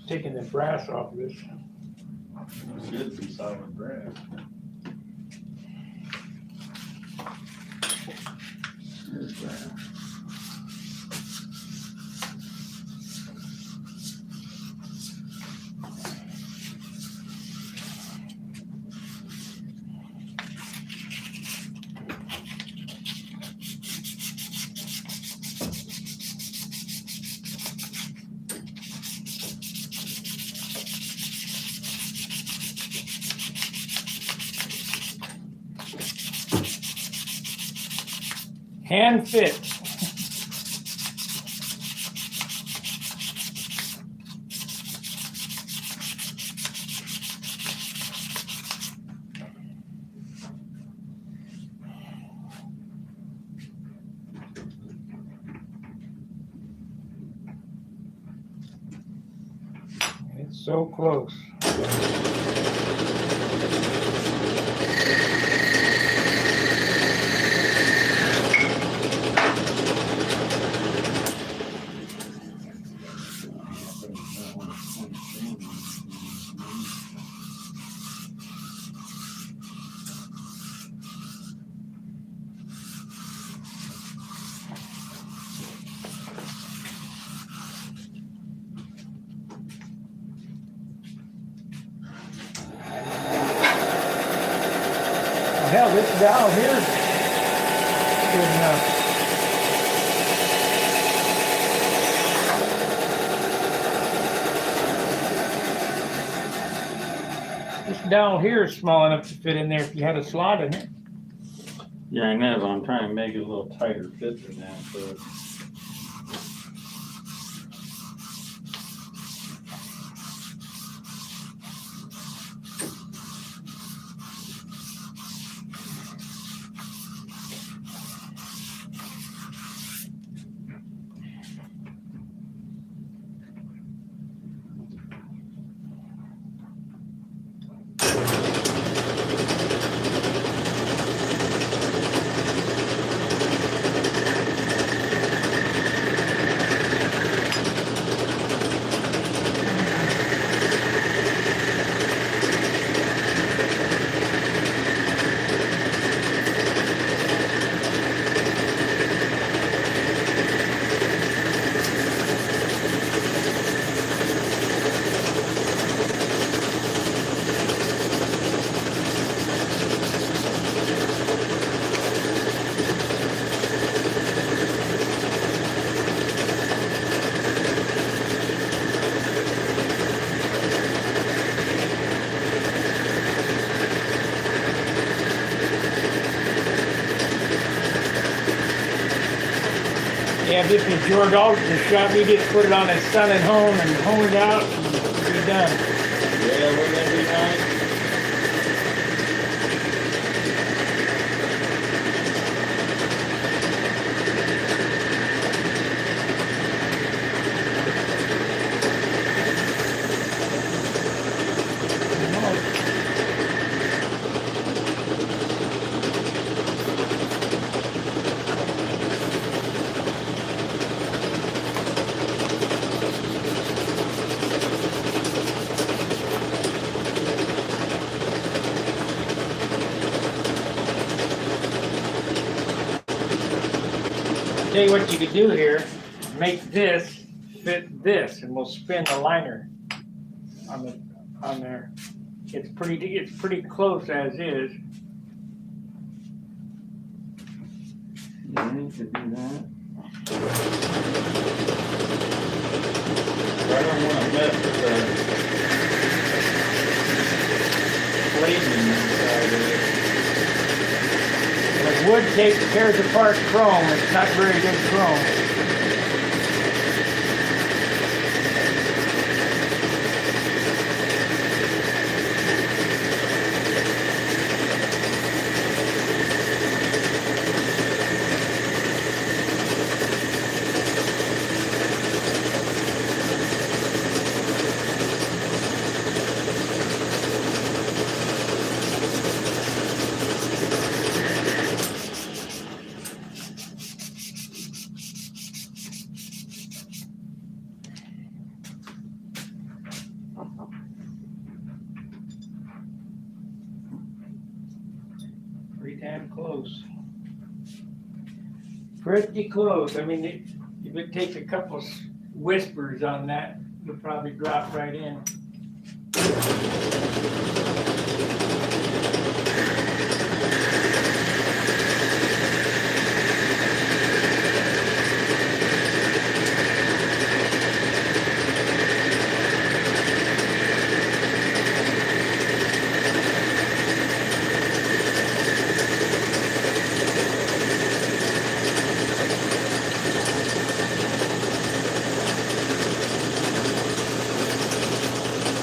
Taking the brass off of this. Should be solid brass. There's that. Hand fit. It's so close. Hell, this valve here is good enough. This dowel here is small enough to fit in there if you had a slot in it. Yeah, I know, but I'm trying to make it a little tighter fit than that, so. Yeah, this is George Alden's shop. He just put it on his son at home and honed it out and be done. Yeah, wouldn't that be nice? Tell you what you could do here, make this fit this, and we'll spin the liner on there. It's pretty close as is. Yeah, you could do that. But I don't wanna mess with the plating inside of it. Like wood tears apart chrome. It's not very good chrome. Pretty damn close. Pretty close. I mean, if it takes a couple whispers on that, you'll probably drop right in.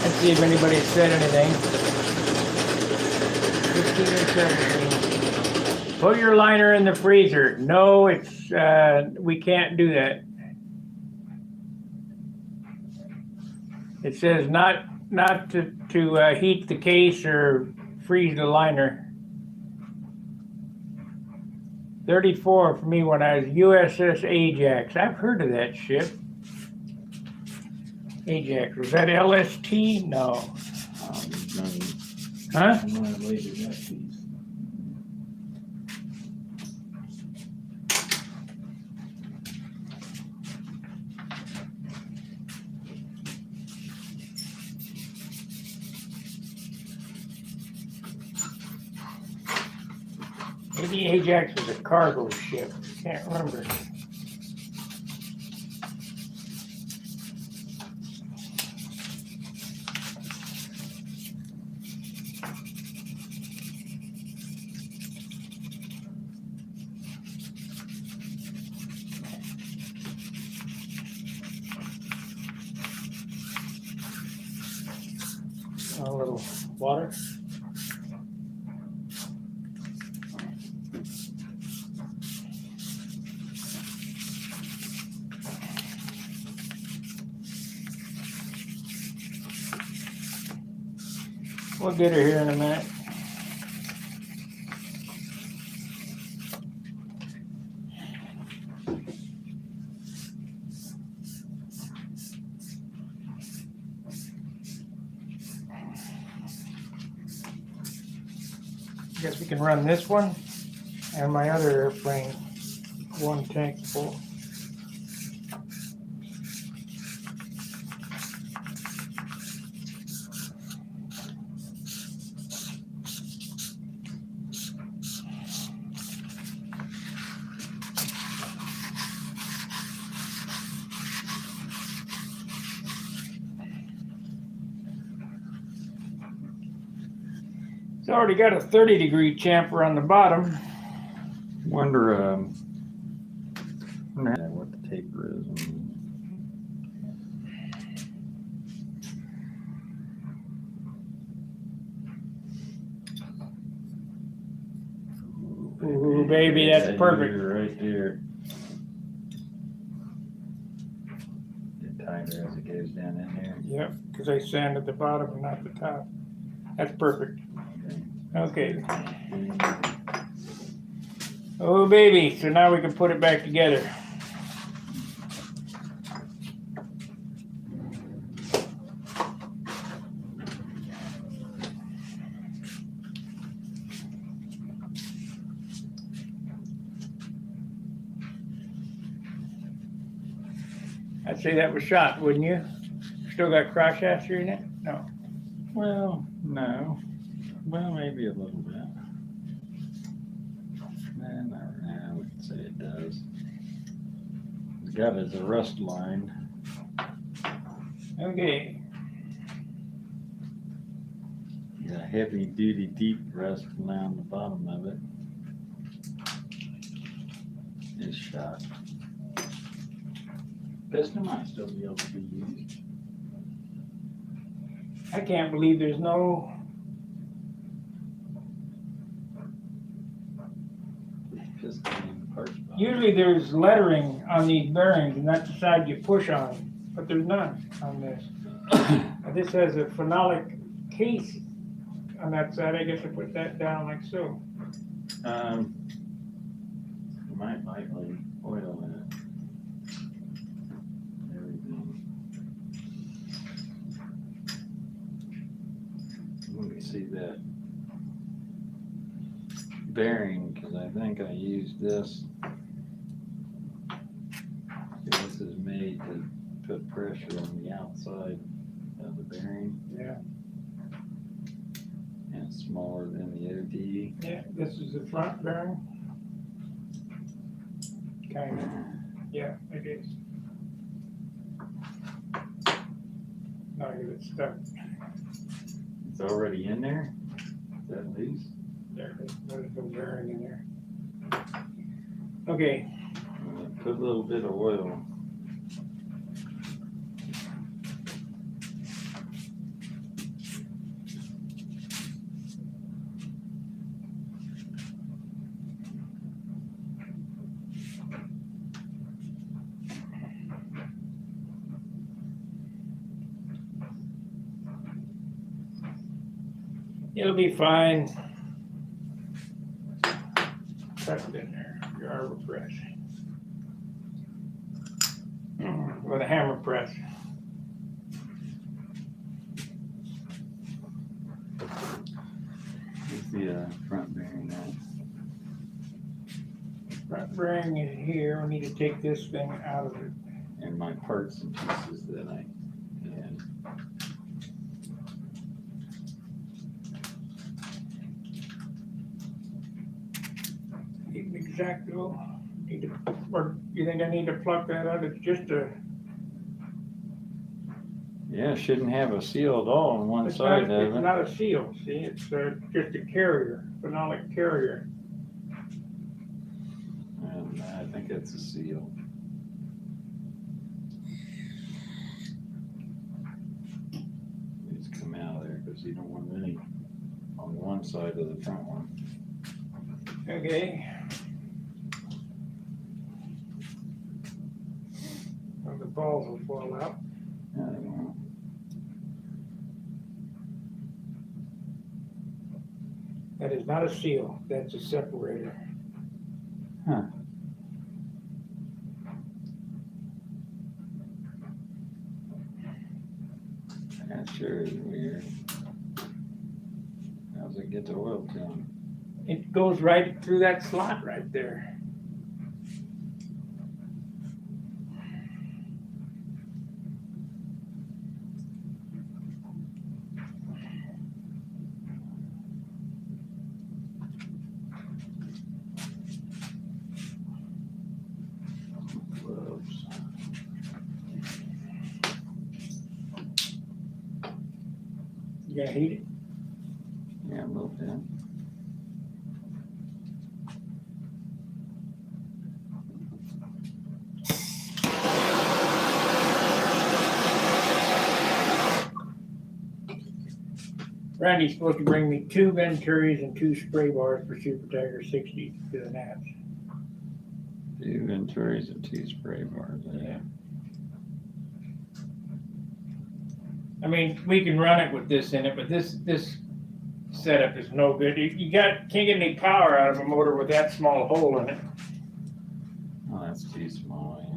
Let's see if anybody said anything. 15 and 17. Put your liner in the freezer. No, it's we can't do that. It says not to heat the case or freeze the liner. 34 for me when I was USS Ajax. I've heard of that ship. Ajax, was that LST? No. Huh? Maybe Ajax was a cargo ship. Can't remember. A little water. We'll get her here in a minute. Guess we can run this one and my other airplane, one tank full. It's already got a 30-degree chamfer on the bottom. Wonder what the taper is. Ooh, baby, that's perfect. Right there. Get tighter as it goes down in there. Yep, because I sanded the bottom and not the top. That's perfect. Okay. Oh, baby. So now we can put it back together. I'd say that was shot, wouldn't you? Still got cross-asher in it? No. Well, no. Well, maybe a little bit. I would say it does. It's got it as a rust line. Okay. Got a heavy duty deep rust around the bottom of it. It's shot. Piston might still be able to be used. I can't believe there's no... Piston in the parts box. Usually there's lettering on these bearings and that's the side you push on, but there's none on this. This has a phenolic case on that side. I guess I put that down like so. Might lightly oil in it. Let me see that bearing, because I think I used this put pressure on the outside of the bearing, Yeah, and it's smaller than the OD. yeah, this is the front bearing. Kind of, yeah, it is. Now I get it stuck. It's already in there? Is that loose? There's no bearing in there. Okay, Put a little bit of oil. it'll be fine. Press it in there, your arbor press. With a hammer press. Where's the front bearing at? Front bearing is here, we need to take this thing out of it. And my parts and pieces that I had. Need an Exacto. Need to, or you think I need to pluck that out? It's just a. Yeah, shouldn't have a seal at all on one It's side not, of it's it. not a seal, see, it's just a carrier, phenolic carrier. And I think it's a seal. Just come out of there because you don't want any on one side of the front one. Okay. Well, the balls will fall out. I don't know. That is not a seal, that's a separator. Huh. That sure is weird. How's it get the oil to them? It goes right through that slot right there. Gloves. You gonna heat it? Yeah, a little bit. Randy's supposed to bring me 2 Venturis and 2 spray bars for Super Tiger 60 to the Nats. 2 Venturis and 2 spray bars. Yeah. I mean, we can run it with this in it, but this setup is no good. You can't get any power out of a motor with that small hole in it. Oh, that's too small, yeah.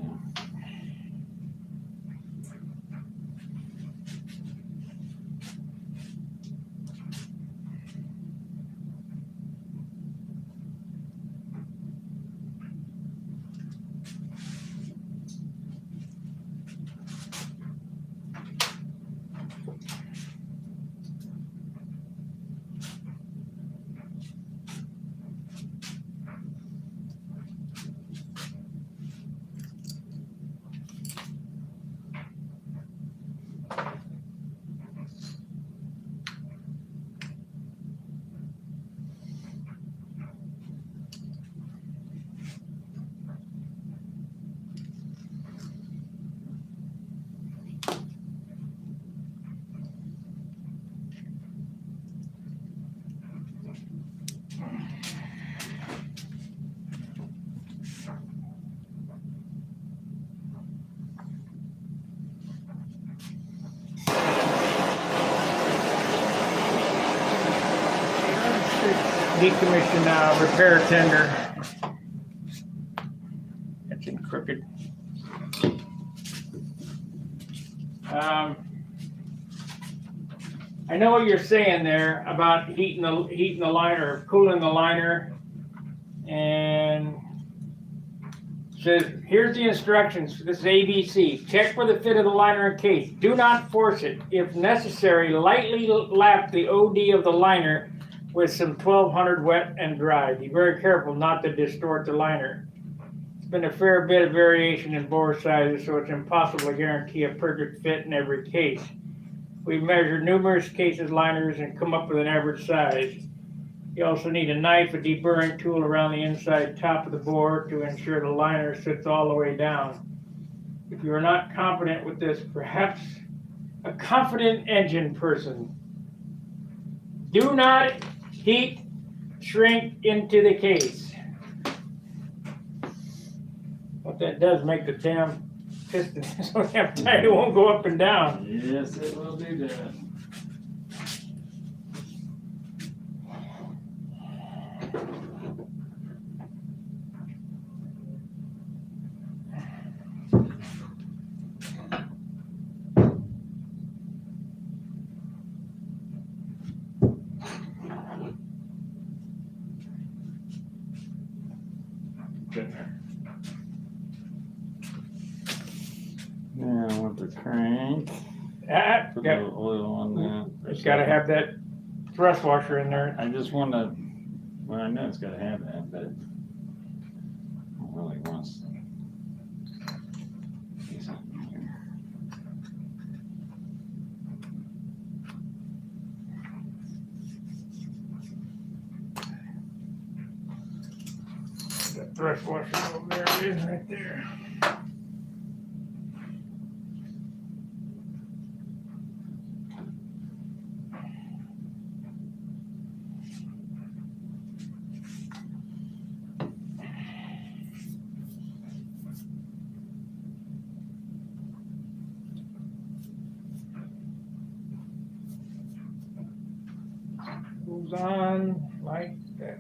Decommission repair tender. That's in crooked. I know what you're saying there about heating the liner, cooling the liner, and Says, here's the instructions. This is ABC. Check for the fit of the liner and case. Do not force it. If necessary, lightly lap the OD of the liner with some 1200 wet and dry. Be very careful not to distort the liner. It's been a fair bit of variation in bore sizes, so it's impossible to guarantee a perfect fit in every case. We've measured numerous cases liners and come up with an average size. You also need a knife, a deburring tool around the inside top of the bore to ensure the liner sits all the way down. If you are not confident with this, perhaps a confident engine person. Do not heat shrink into the case. What that does make the damn piston so damn tight it won't go up and down. Yes, it will do that. Now with the crank, put a Got, little oil on that. it's got to have that thrust washer in there. I just want to, well, I know it's got to have that, but I don't really want to see something here. That thrust washer over there it is right there. Goes on like that.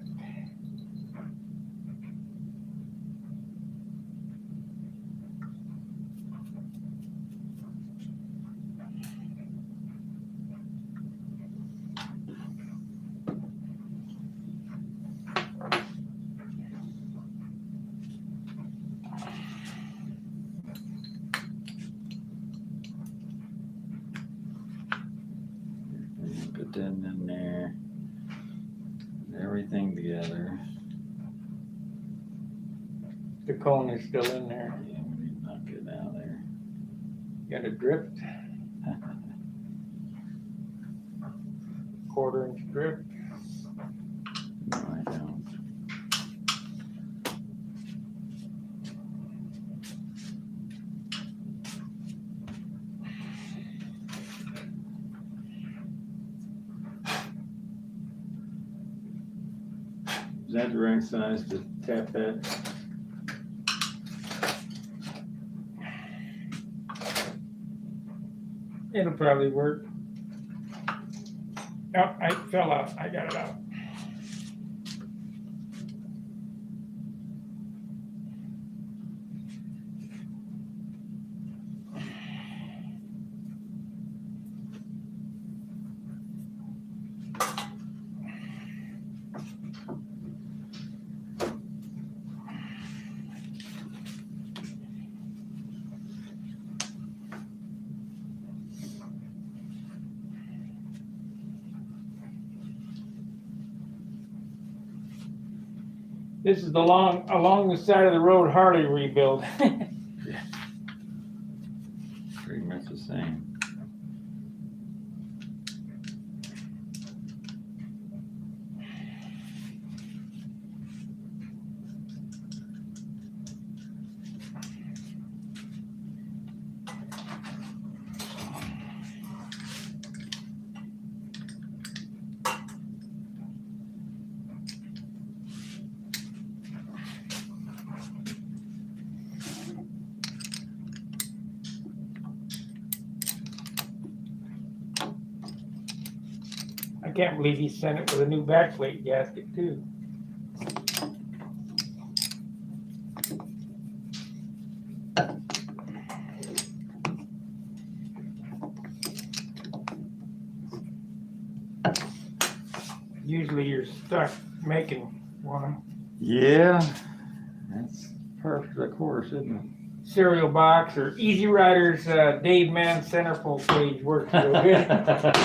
Put that in there. Everything together. The cone is still in there. Yeah, we need to knock it out of there. Got a drift, 1/4 inch drift. No, I don't. Is that the right size to tap that? It'll probably work. Oh, I fell out. I got it out. This is the along the side of the road Harley rebuild. Pretty much the same. I can't believe he sent it with a new backplate gasket too. Usually you're stuck making one. Yeah, that's par for the course, isn't cereal box or Easy Riders Dave Mann centerfold cage works real good. it?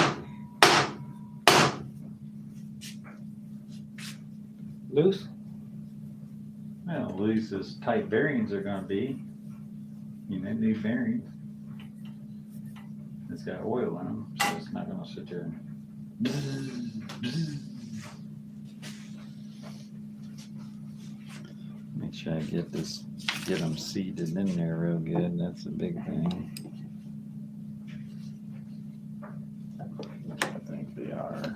Loose? Well, loose as tight bearings are gonna be. You know, new bearings. It's got oil in them, so it's not gonna sit there and make sure I get them seated in there real good. That's a big thing. I think they are.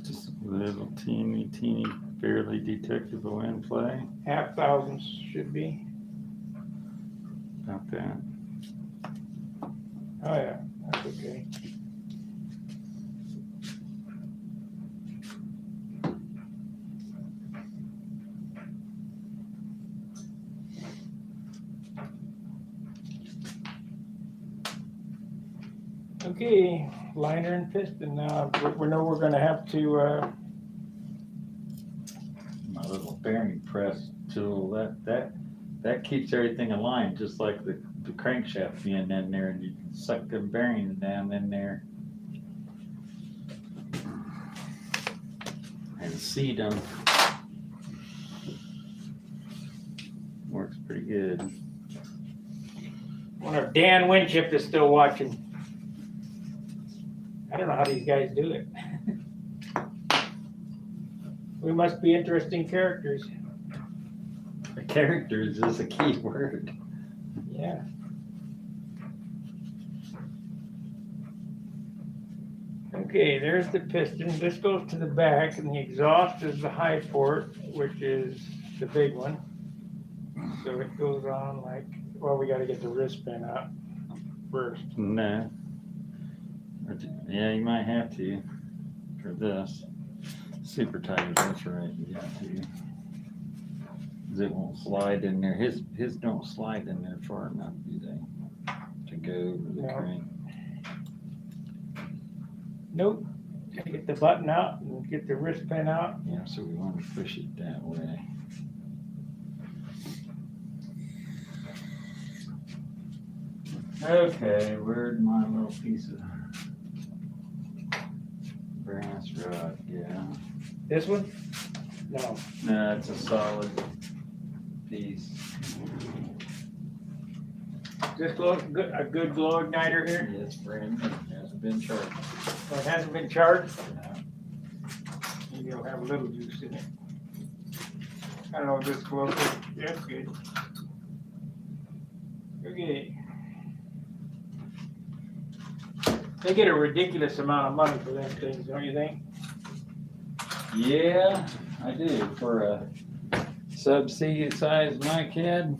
Just a little teeny, barely detectable in play. 5,000 should be. About that. Oh yeah, that's okay. Okay, liner and piston now. We know we're gonna have to, My little bearing press tool, that keeps everything aligned, just like the crankshaft being in there, and you can suck them bearings down in there and seat them. Works pretty good. wonder if Dan Winship is still watching. I don't know how these guys do it. We must be interesting characters. The characters is a key word. Yeah. Okay, there's the piston. This goes to the back, and the exhaust is the high port, which is the big one. So it goes on like, well, we got to get the wrist pin out first. No. Yeah, you might have to for this. Super tight, that's right, you got to. 'Cause it won't slide in there. His don't slide in there far enough, do they? To go over the No. crank. Nope. Got to get the button out and get the wrist pin out. Yeah, so we want to push it that way. Okay, where'd my little piece of brass rod? Yeah. This one? No. No, it's a solid piece. This a good glow igniter here? Yes, brand new. Hasn't been charged. Well, it hasn't been charged. Maybe it'll have a little juice in it. I don't know if this glows. That's good. Okay. They get a ridiculous amount of money for them things, don't you think? Yeah, I do. For a sub-C size mic head.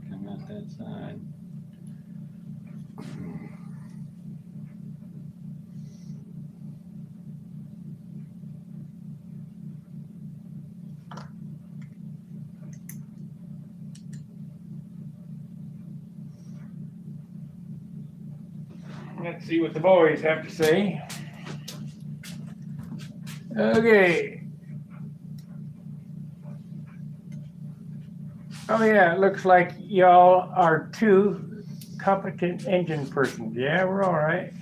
Come out that side. Let's see what the boys have to say. Okay. Oh yeah, it looks like y'all are two competent engine persons. Yeah, we're all right.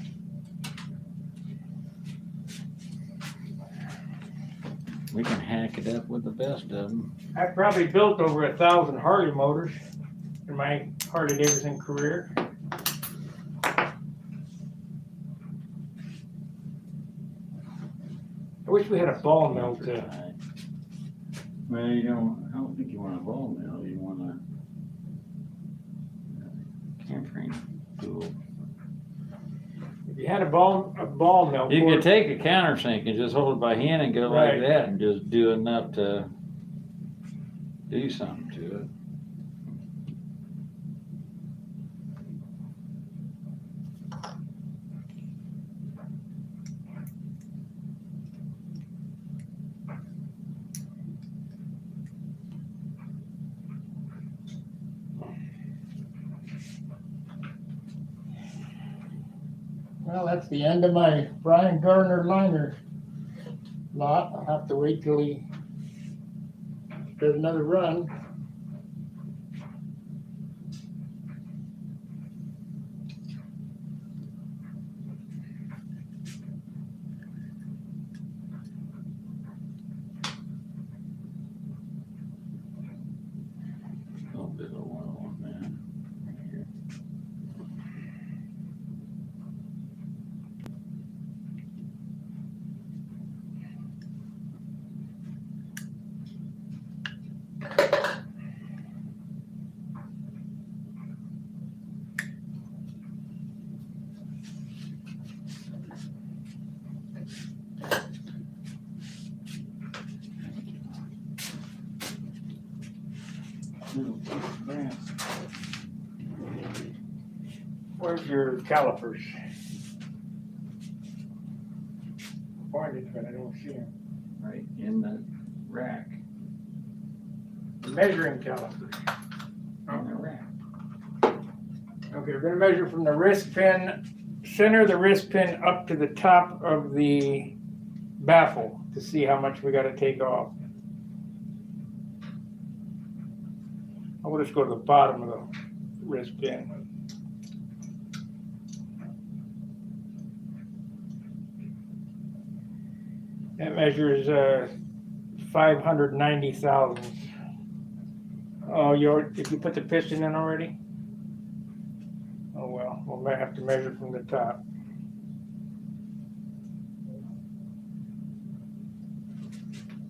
We can hack it up with the best of them. I've probably built over 1,000 Harley motors in my Harley Davidson career. I wish we had a ball mill too. Well, I don't think you want a ball mill. You want a camframe tool. If you had a ball mill. You could take a countersink and just hold it by hand and go Right. like that and just do enough to do something to it. Well, that's the end of my Brian Gardner liner lot. I'll have to wait till he does another run. A little bit of oil on that. Right here. Where's your calipers? Pointed, but I don't see them. Right in the rack. Measuring calipers. On the rack. Okay, we're gonna measure from the wrist pin, center of the wrist pin up to the top of the baffle to see how much we gotta take off. I'll just go to the bottom of the wrist pin. That measures 590 thousandths. Oh, did you put the piston in already? Oh well, we'll have to measure from the top.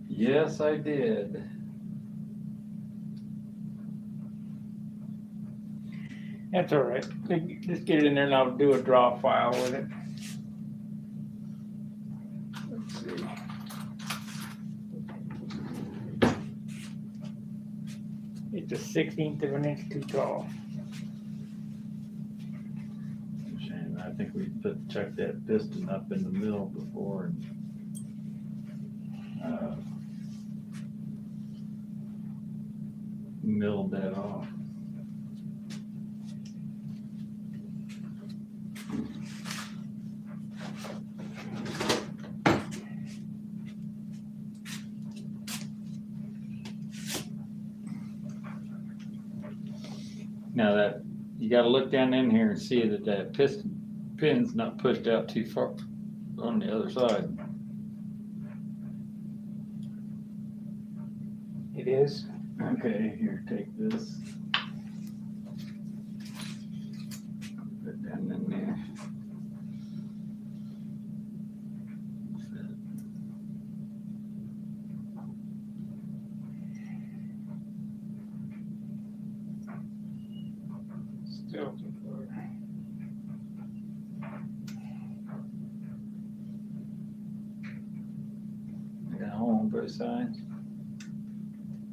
Yes, I did. That's all right. Just get it in there and I'll do a draw file with it. Let's see. It's a 1/16 of an inch too tall. Shame. I think we checked that piston up in the middle before and milled that off. Now that you got to look down in here and see that that piston pin's not pushed out too far on the other side. It is. Okay, here, take this. Put it down in there. Still too far. I got a hole on both sides.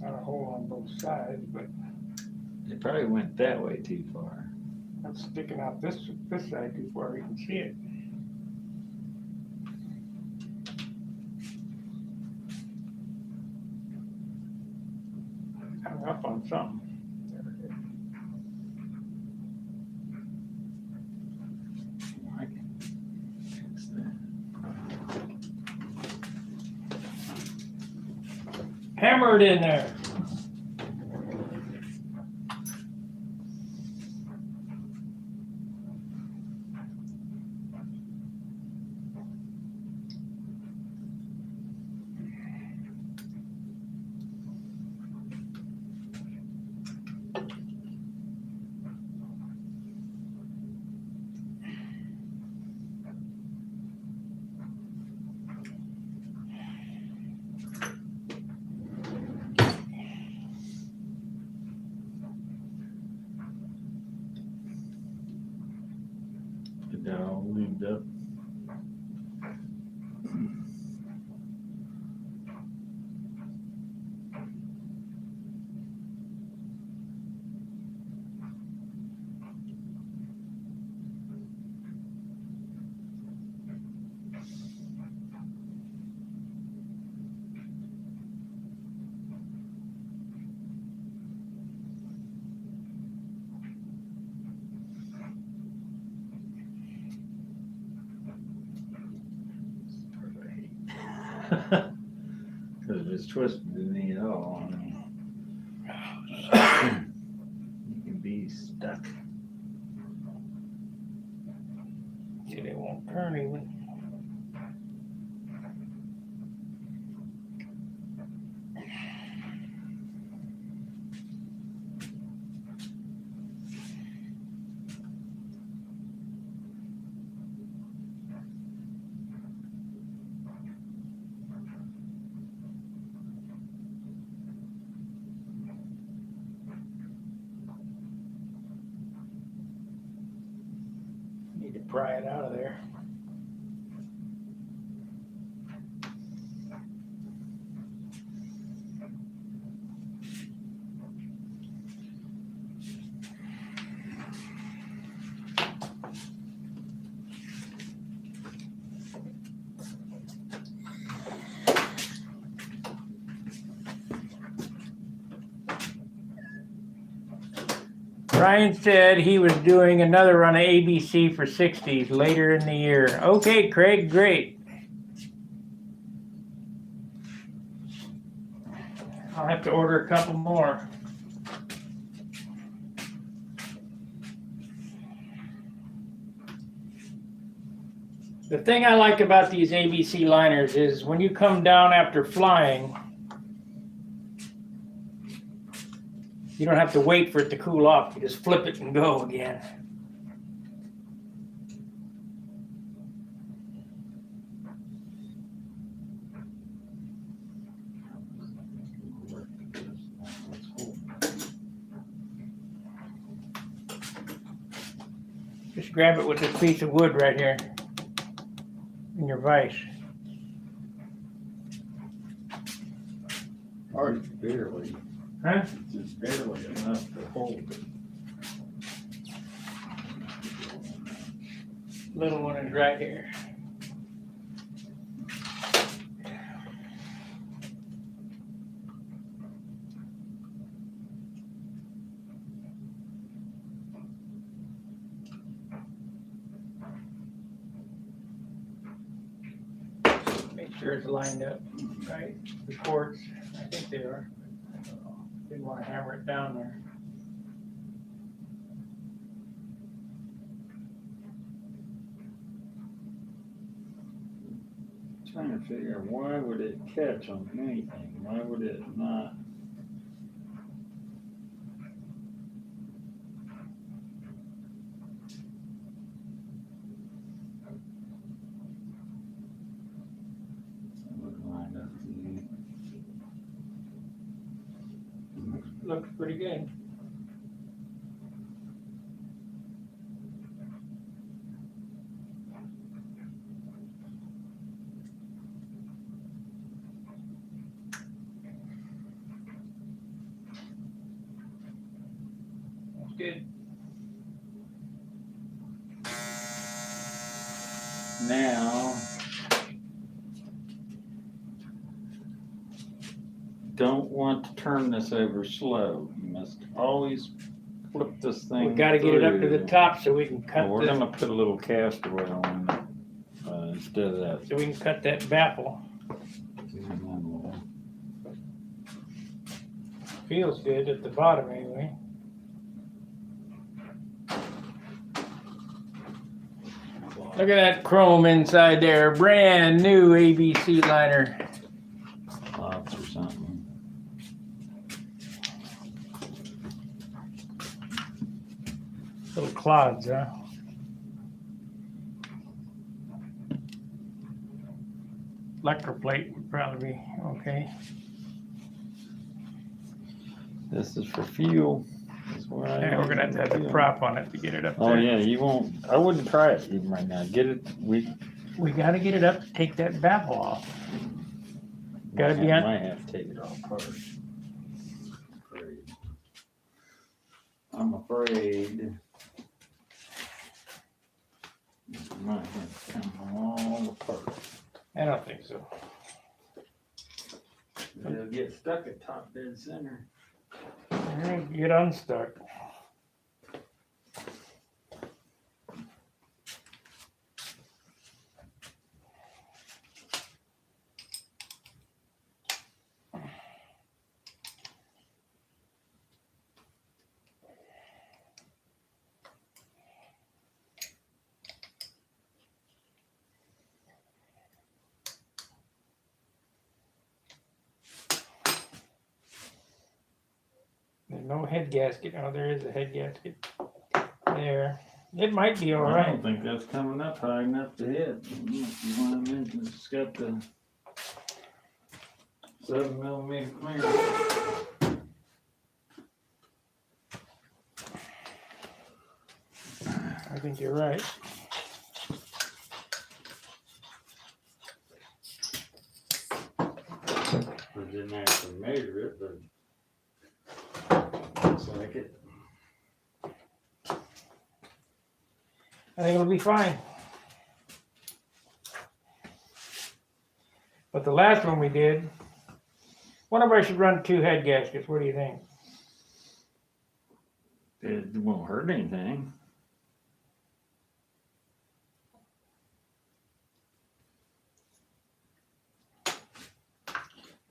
Not a hole on both sides, but It probably went that way too far. that's sticking out this side too far. You can see it. Hung up on something. I can fix that. Hammer it in there. Get that all lubed up. Cause if it's twisted to me at all, I mean, you can be stuck. See, they won't turn even. Need to pry it out of there. Ryan said he was doing another run of ABC for 60s later in the year. Okay, Craig, great. I'll have to order a couple more. The thing I like about these ABC liners is when you come down after flying, you don't have to wait for it to cool off. You just flip it and go again. Just grab it with this piece of wood right here in your vise. Or barely. Huh? Just barely enough to hold it. Little one is right here. Make sure it's lined up right. The cords, I think they are. I don't know. Didn't want to hammer it down there. Trying to figure out why would it catch on anything? Why would it not? Looks pretty good. That's good. Now, don't want to turn this over slow. You must always flip this thing. We gotta get it up to the through. top so we can cut We're the, gonna put a little castor oil on it instead of that. so we can cut that baffle. Feels good at the bottom anyway. Look at that chrome inside there. Brand new ABC liner. Lots or something. Little clods, huh? Electroplate would probably be okay. This is for fuel. That's what I Yeah, we're gonna have to have the fuel. prop on it to get it up Oh there. yeah, you won't. I wouldn't try it even right now. Get it. We We gotta get it up to take that baffle off. Gotta be on- Might have to take it off first. I'm afraid. It might have to come all apart. I don't think so. It'll get stuck at top dead center. All right, get unstuck. no head gasket. Oh, there is a head gasket there. It might be all I right. don't think that's coming up high enough to hit. You want to mention it's got the 7mm clearance. I think you're right. I didn't actually measure it, but looks like it. I think it'll be fine. But the last one we did, one of us should run 2 head gaskets. What do you think? It won't hurt anything.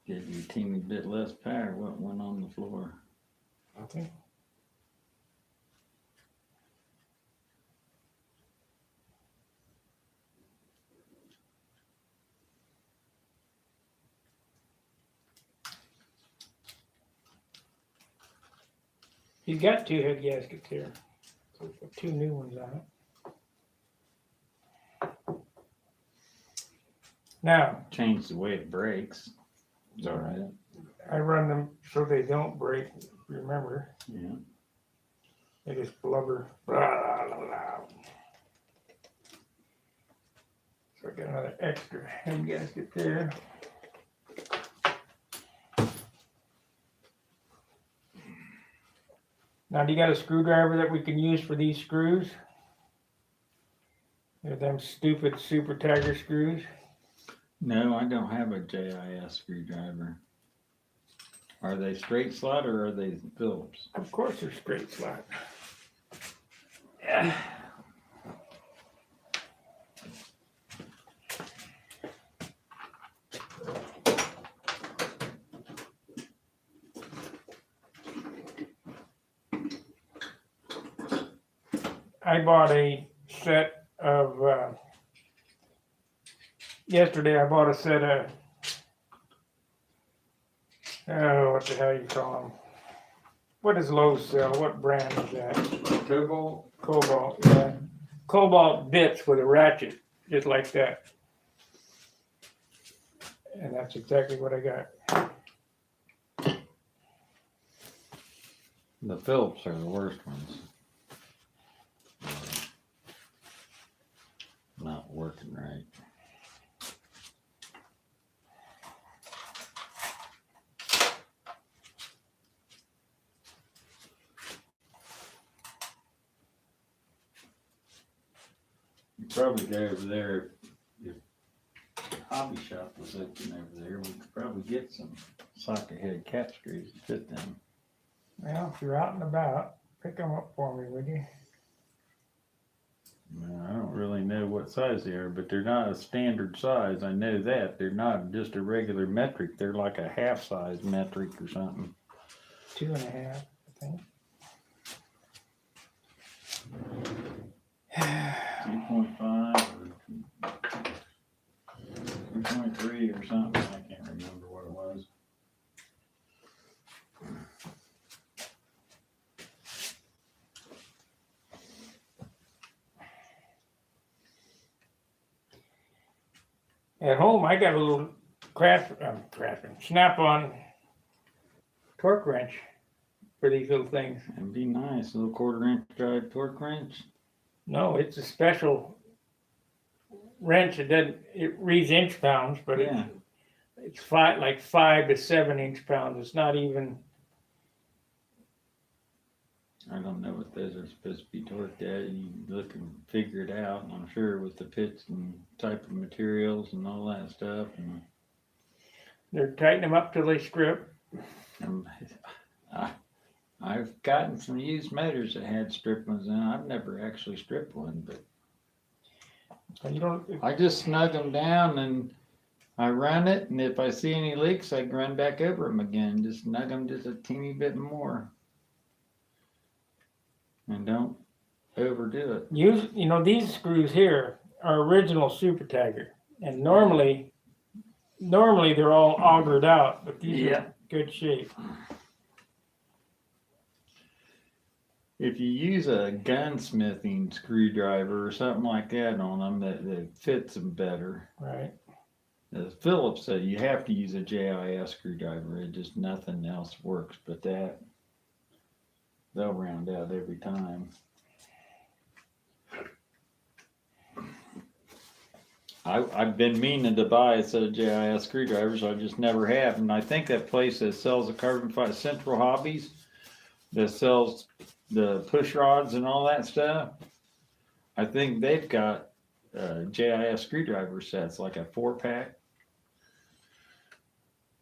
Give you a teeny bit less power what went on the floor. Okay. He's got 2 head gaskets here. So we put 2 new ones on it. Now, Change the way it breaks. Is that right? I run them so they don't break. Remember, Yeah. they just blubber. Blah, blah, blah. So I got another extra head gasket there. Now, do you got a screwdriver that we can use for these screws? They're them stupid Super Tiger screws. No, I don't have a JIS screwdriver. Are they straight slot or are they Phillips? Of course, they're straight slot. Yeah. I bought a set of, yesterday I bought a set of, what the hell you call them? What does Lowe's sell? What brand is that? Cobalt? Cobalt, yeah. Cobalt bits with a ratchet, just like that. And that's exactly what I got. The Phillips are the worst ones. Not working right. You probably go over there if hobby shop was open over there. We could probably get some socket head cap screws to fit them. Well, if you're out and about, pick them up for me, would you? Well, I don't really know what size they are, but they're not a standard size. I know that. They're not just a regular metric. They're like a half size metric or something. 2.5, I think. 2.5 or 2.3 or something. I can't remember what it was. At home, I got a little snap-on torque wrench for these little things. It'd be nice. A little 1/4 inch drive torque wrench. No, it's a special wrench. It reads inch pounds, but Yeah. it's 5 to 7 inch pounds. It's not even. I don't know what those are supposed to be torqued at. You look and figure it out, and I'm sure with the pitch and type of materials and all that stuff. And They're tightening them up till they strip. I've gotten some used motors that had strip ones in. I've never actually stripped one, but You don't. I just snug them down and I run it. And if I see any leaks, I can run back over them again. Just snug them just a teeny bit more. And don't overdo it. These screws here are original Super Tiger, and normally they're all augered out, but these are in good shape. If you use a gunsmithing screwdriver or something like that on them, that fits them better. Right. As Phillips said, you have to use a JIS screwdriver. It just nothing else works but that. They'll round out every time. I've been meaning to buy a set of JIS screwdrivers. I just never have. And I think that place that sells the carbon fiber, Central Hobbies, that sells the push rods and all that stuff, I think they've got JIS screwdriver sets, like a 4-pack.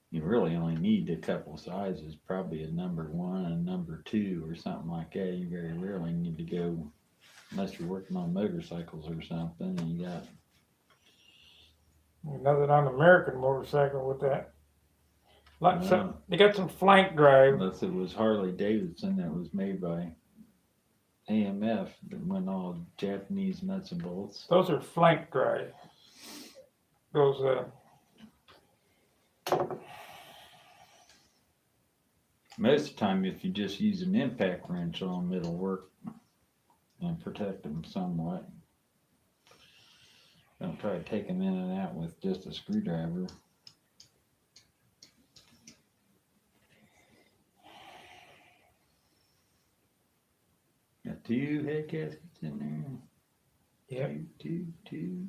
You really only need a couple sizes, probably a number 1 and number 2 or something like that. You very rarely need to go, unless you're working on motorcycles or something, and you got. Another on American motorcycle with that. Like some, No. they got some flank drive. Unless it was Harley Davidson that was made by AMF that went all Japanese nuts and bolts. Those are flank drive. Those Most of the time, if you just use an impact wrench on them, it'll work and protect them somewhat. Don't try to take them in and out with just a screwdriver. Got 2 head gaskets in there. yeah. Two.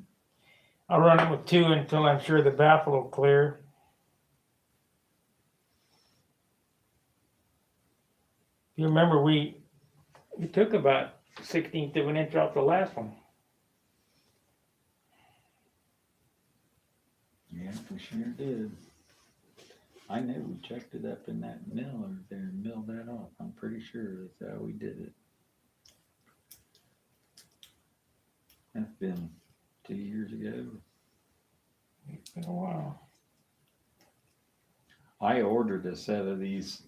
I'll run it with 2 until I'm sure the baffle will clear. You remember we took about 1/16 of an inch off the last one. Yeah, we sure did. I know we checked it up in that mill over there and milled that off. I'm pretty sure that's how we did it. That's been 2 years ago. It's been a while. I ordered a set of these.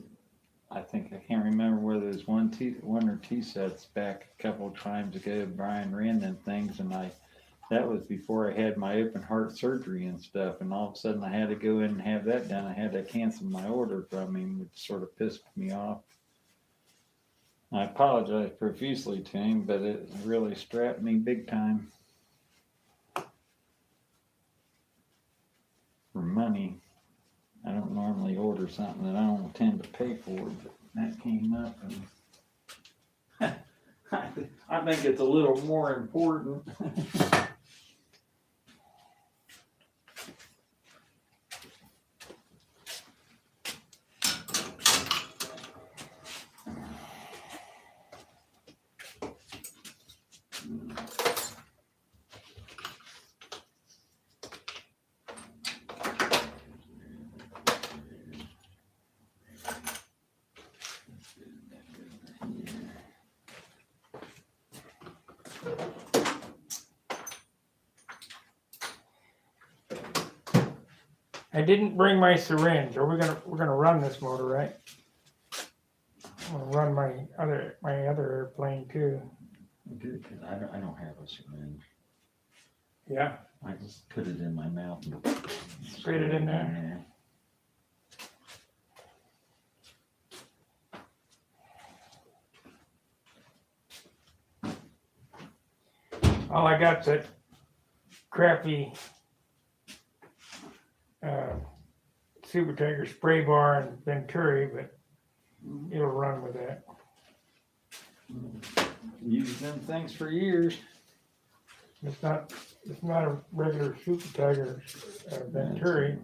I can't remember whether it was one or two sets back a couple of times ago. Brian ran them things, and that was before I had my open heart surgery and stuff. And all of a sudden, I had to go in and have that done. I had to cancel my order from him, which sort of pissed me off. I apologize profusely to him, but it really strapped me big time for money. I don't normally order something that I don't intend to pay for, but that came up, and I think it's a little more important. I didn't bring my syringe. We're gonna run this motor, right? I'm gonna run my other airplane too. Good, because I don't have a syringe. Yeah. I just put it in my mouth and Sprayed it in there. All I got's that crappy Super Tiger spray bar and Venturi, but it'll run with that. Used them things for years. It's not a regular Super Tiger Venturi.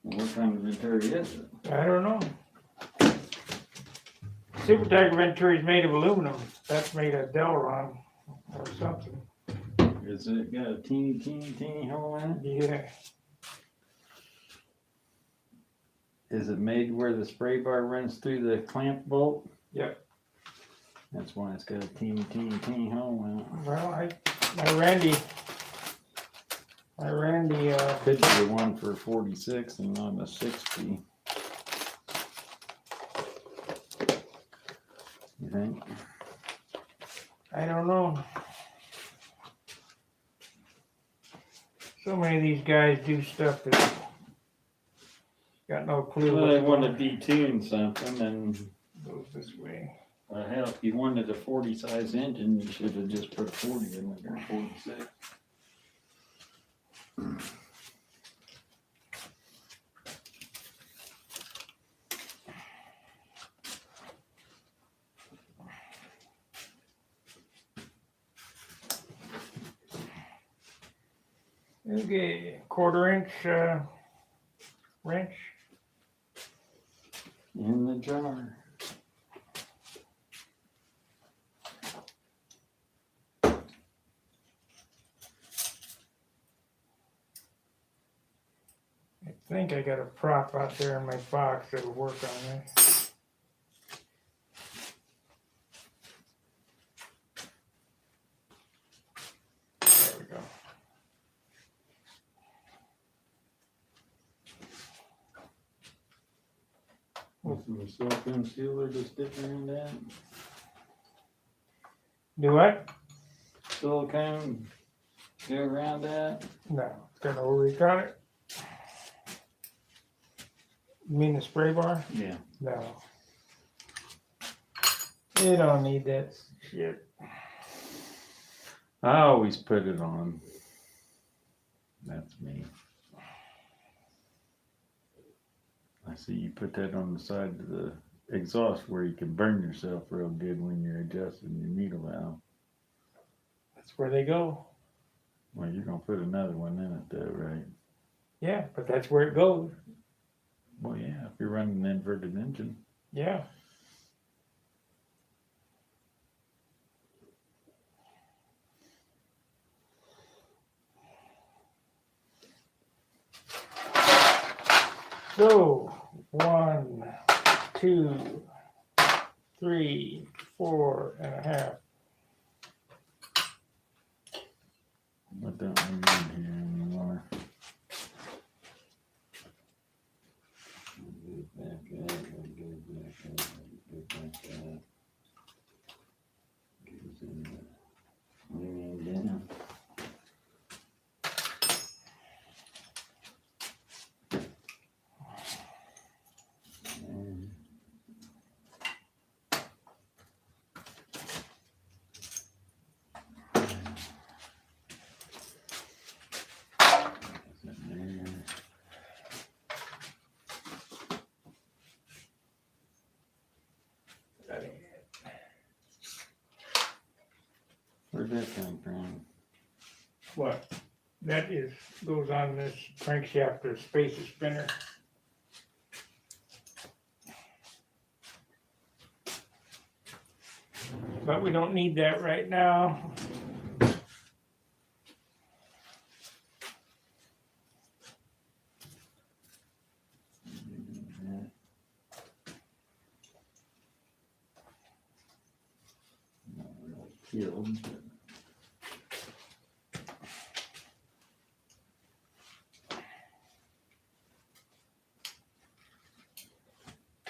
What kind of Venturi is it? I don't know. Super Tiger Venturi is made of aluminum. That's made of Delron or something. Is it got a teeny hole in it? Yeah. Is it made where the spray bar runs through the clamp bolt? Yep. That's why it's got a teeny hole in it. Well, my Randy. Could be the one for 46 and not a 60. You think? I don't know. So many of these guys do stuff that Got no clue. Well, they what's wanted going- to detune something and Goes this way. hell, if you wanted a 40 size engine, you should have just put 40 in it or 46. Okay, 1/4 inch wrench. In the jar. I think I got a prop out there in my box that'll work on this. There we go. With some silicone sealer to stick around that. Do what? Silicone, go around that. No, it's got no leak on it. You mean the spray bar? Yeah. No. You don't need that shit. I always put it on. That's me. I see you put that on the side of the exhaust where you can burn yourself real good when you're adjusting your needle valve. That's where they go. Well, you're gonna put another one in it though, right? Yeah, but that's where it goes. Well, yeah, if you're running an inverted engine. Yeah. So, 1, 2, 3, 4.5. I don't need here anymore. Back up, go back up, go back up. Goes in the wing down. And where'd that come from? What? That is, goes on this crankshaft, the spacer spinner. But we don't need that right now. Not really peeled, but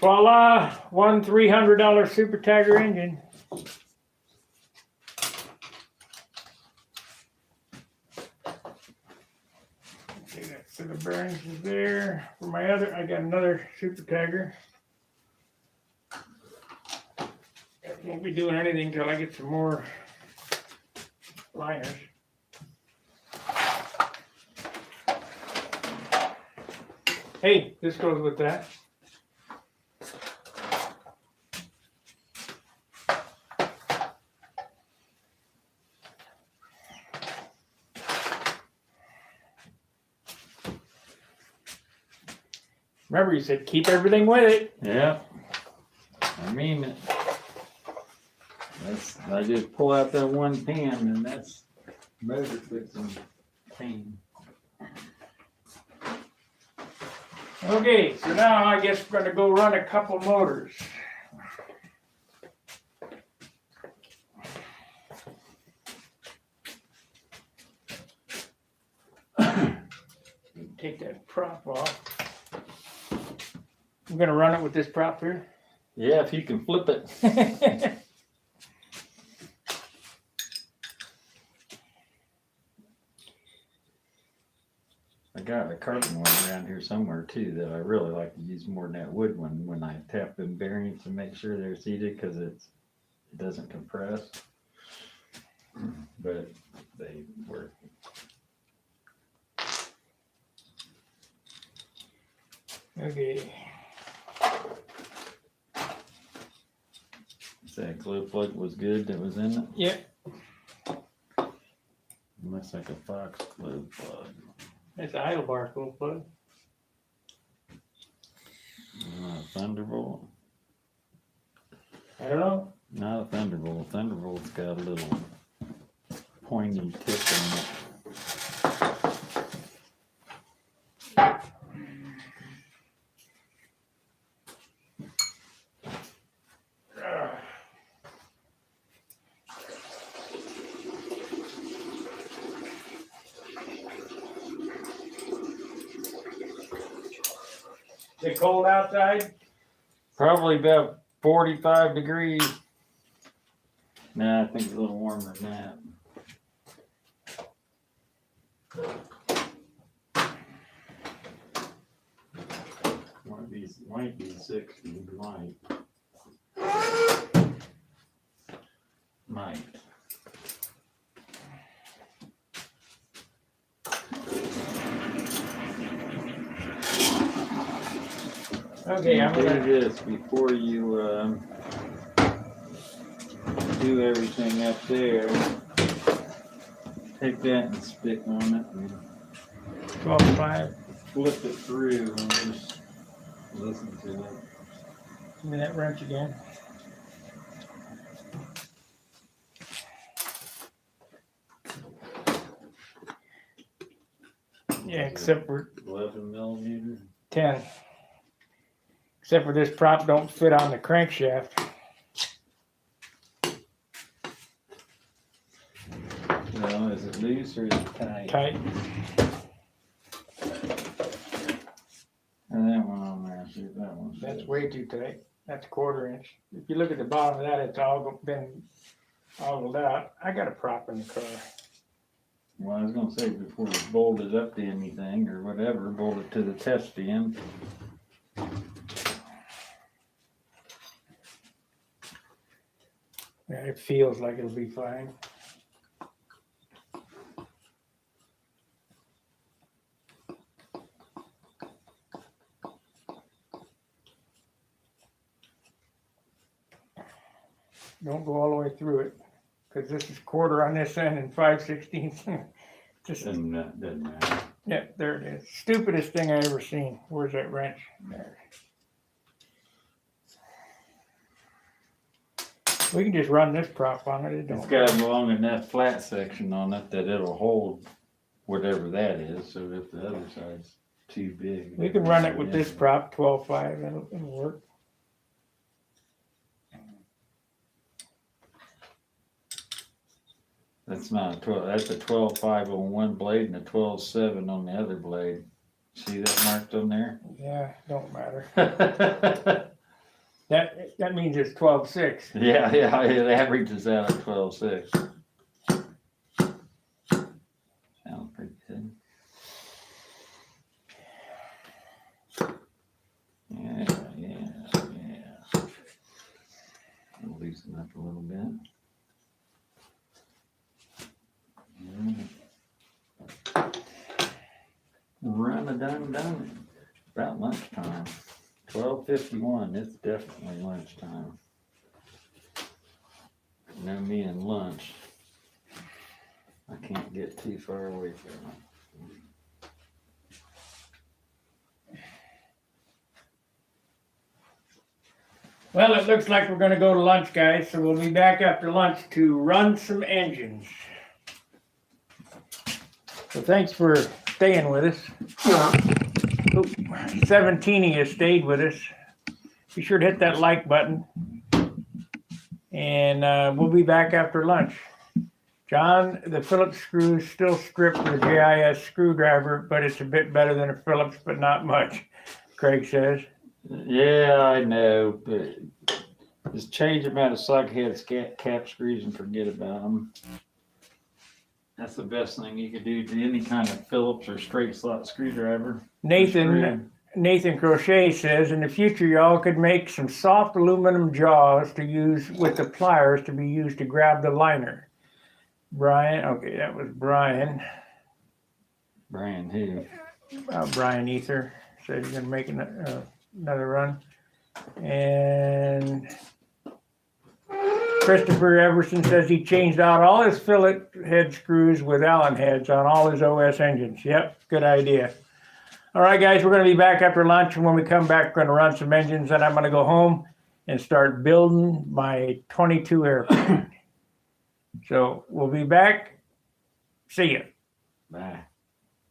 Voila, one $300 Super Tiger engine. Okay, that set of bearings is there. For my other, I got another Super Tiger. I won't be doing anything till I get some more liners. Hey, this goes with that. Remember, you said keep everything with it. yeah, I mean it. I just pull out that one pin and that's motor fixing pin. Okay, so now I guess we're gonna go run a couple motors. Take that prop off. I'm gonna run it with this prop here. Yeah, if you can flip it. I got a carbon one around here somewhere too that I really like to use more than that wood one when I tap them bearings to make sure they're seated because it doesn't compress. But they work. Okay. That glue plug was good that was in it? Yep. Looks like a Fox glue plug. That's a idle bar cool plug. Thunderbolt? I don't know. Not a Thunderbolt. Thunderbolt's got a little pointy tip on it. Is it cold outside? Probably about 45 degrees. Nah, I think it's a little warmer than that. Might be 60, might. Okay, I'm do gonna. this before you do everything up there. Take that and stick on it and 12.5. flip it through and just listen to it. Give me that wrench again. Yeah, except for 11 millimeter. 10. Except for this prop don't fit on the crankshaft. Well, is it loose or is it tight? Tight. And that one on there, see if that one's That's good. way too tight. That's a 1/4 inch. If you look at the bottom of that, it's all been ogled out. I got a prop in the car. Well, I was gonna say before it's bolted up to anything or whatever, bolt it to the test end. Yeah, it feels like it'll be fine. Don't go all the way through it, because this is 1/4 on this end and 5/16. Just, Doesn't matter. yeah, there it is. Stupidest thing I ever seen. Where's that wrench? There. We can just run this prop on it. It It's don't. got a long enough flat section on it that it'll hold whatever that is, so if the other side's too big. We can run it with this prop, 12.5. It'll work. That's not a 12, that's a 12.5 on one blade and a 12.7 on the other blade. See that marked on there? Yeah, don't matter. Yeah, That means it's 12.6. yeah, it averages out at 12.6. Sounds pretty good. Yeah. We'll loosen up a little bit. Run a done. About lunchtime. 12:51. It's definitely lunchtime. No me and lunch. I can't get too far away from it. Well, it looks like we're gonna go to lunch, guys, so we'll be back after lunch to run some engines. So thanks for staying with us. 17 of you stayed with us. Be sure to hit that like button. And we'll be back after lunch. John, the Phillips screw is still stripped with a JIS screwdriver, but it's a bit better than a Phillips, but not much, Craig says. Yeah, I know, but just change them out of socket head cap screws and forget about them. That's the best thing you could do to any kind of Phillips or straight slot screwdriver. Nathan Crochet says, in the future, y'all could make some soft aluminum jaws to use with the pliers to be used to grab the liner. Brian, okay, that was Brian. Brian who? Brian Ether said he's gonna make another run. And Christopher Everson says he changed out all his fillet head screws with Allen heads on all his OS engines. Yep, good idea. All right, guys, we're going to be back after lunch. And when we come back, we're going to run some engines. And I'm going to go home and start building my 22 airplane. So we'll be back. See ya. Bye.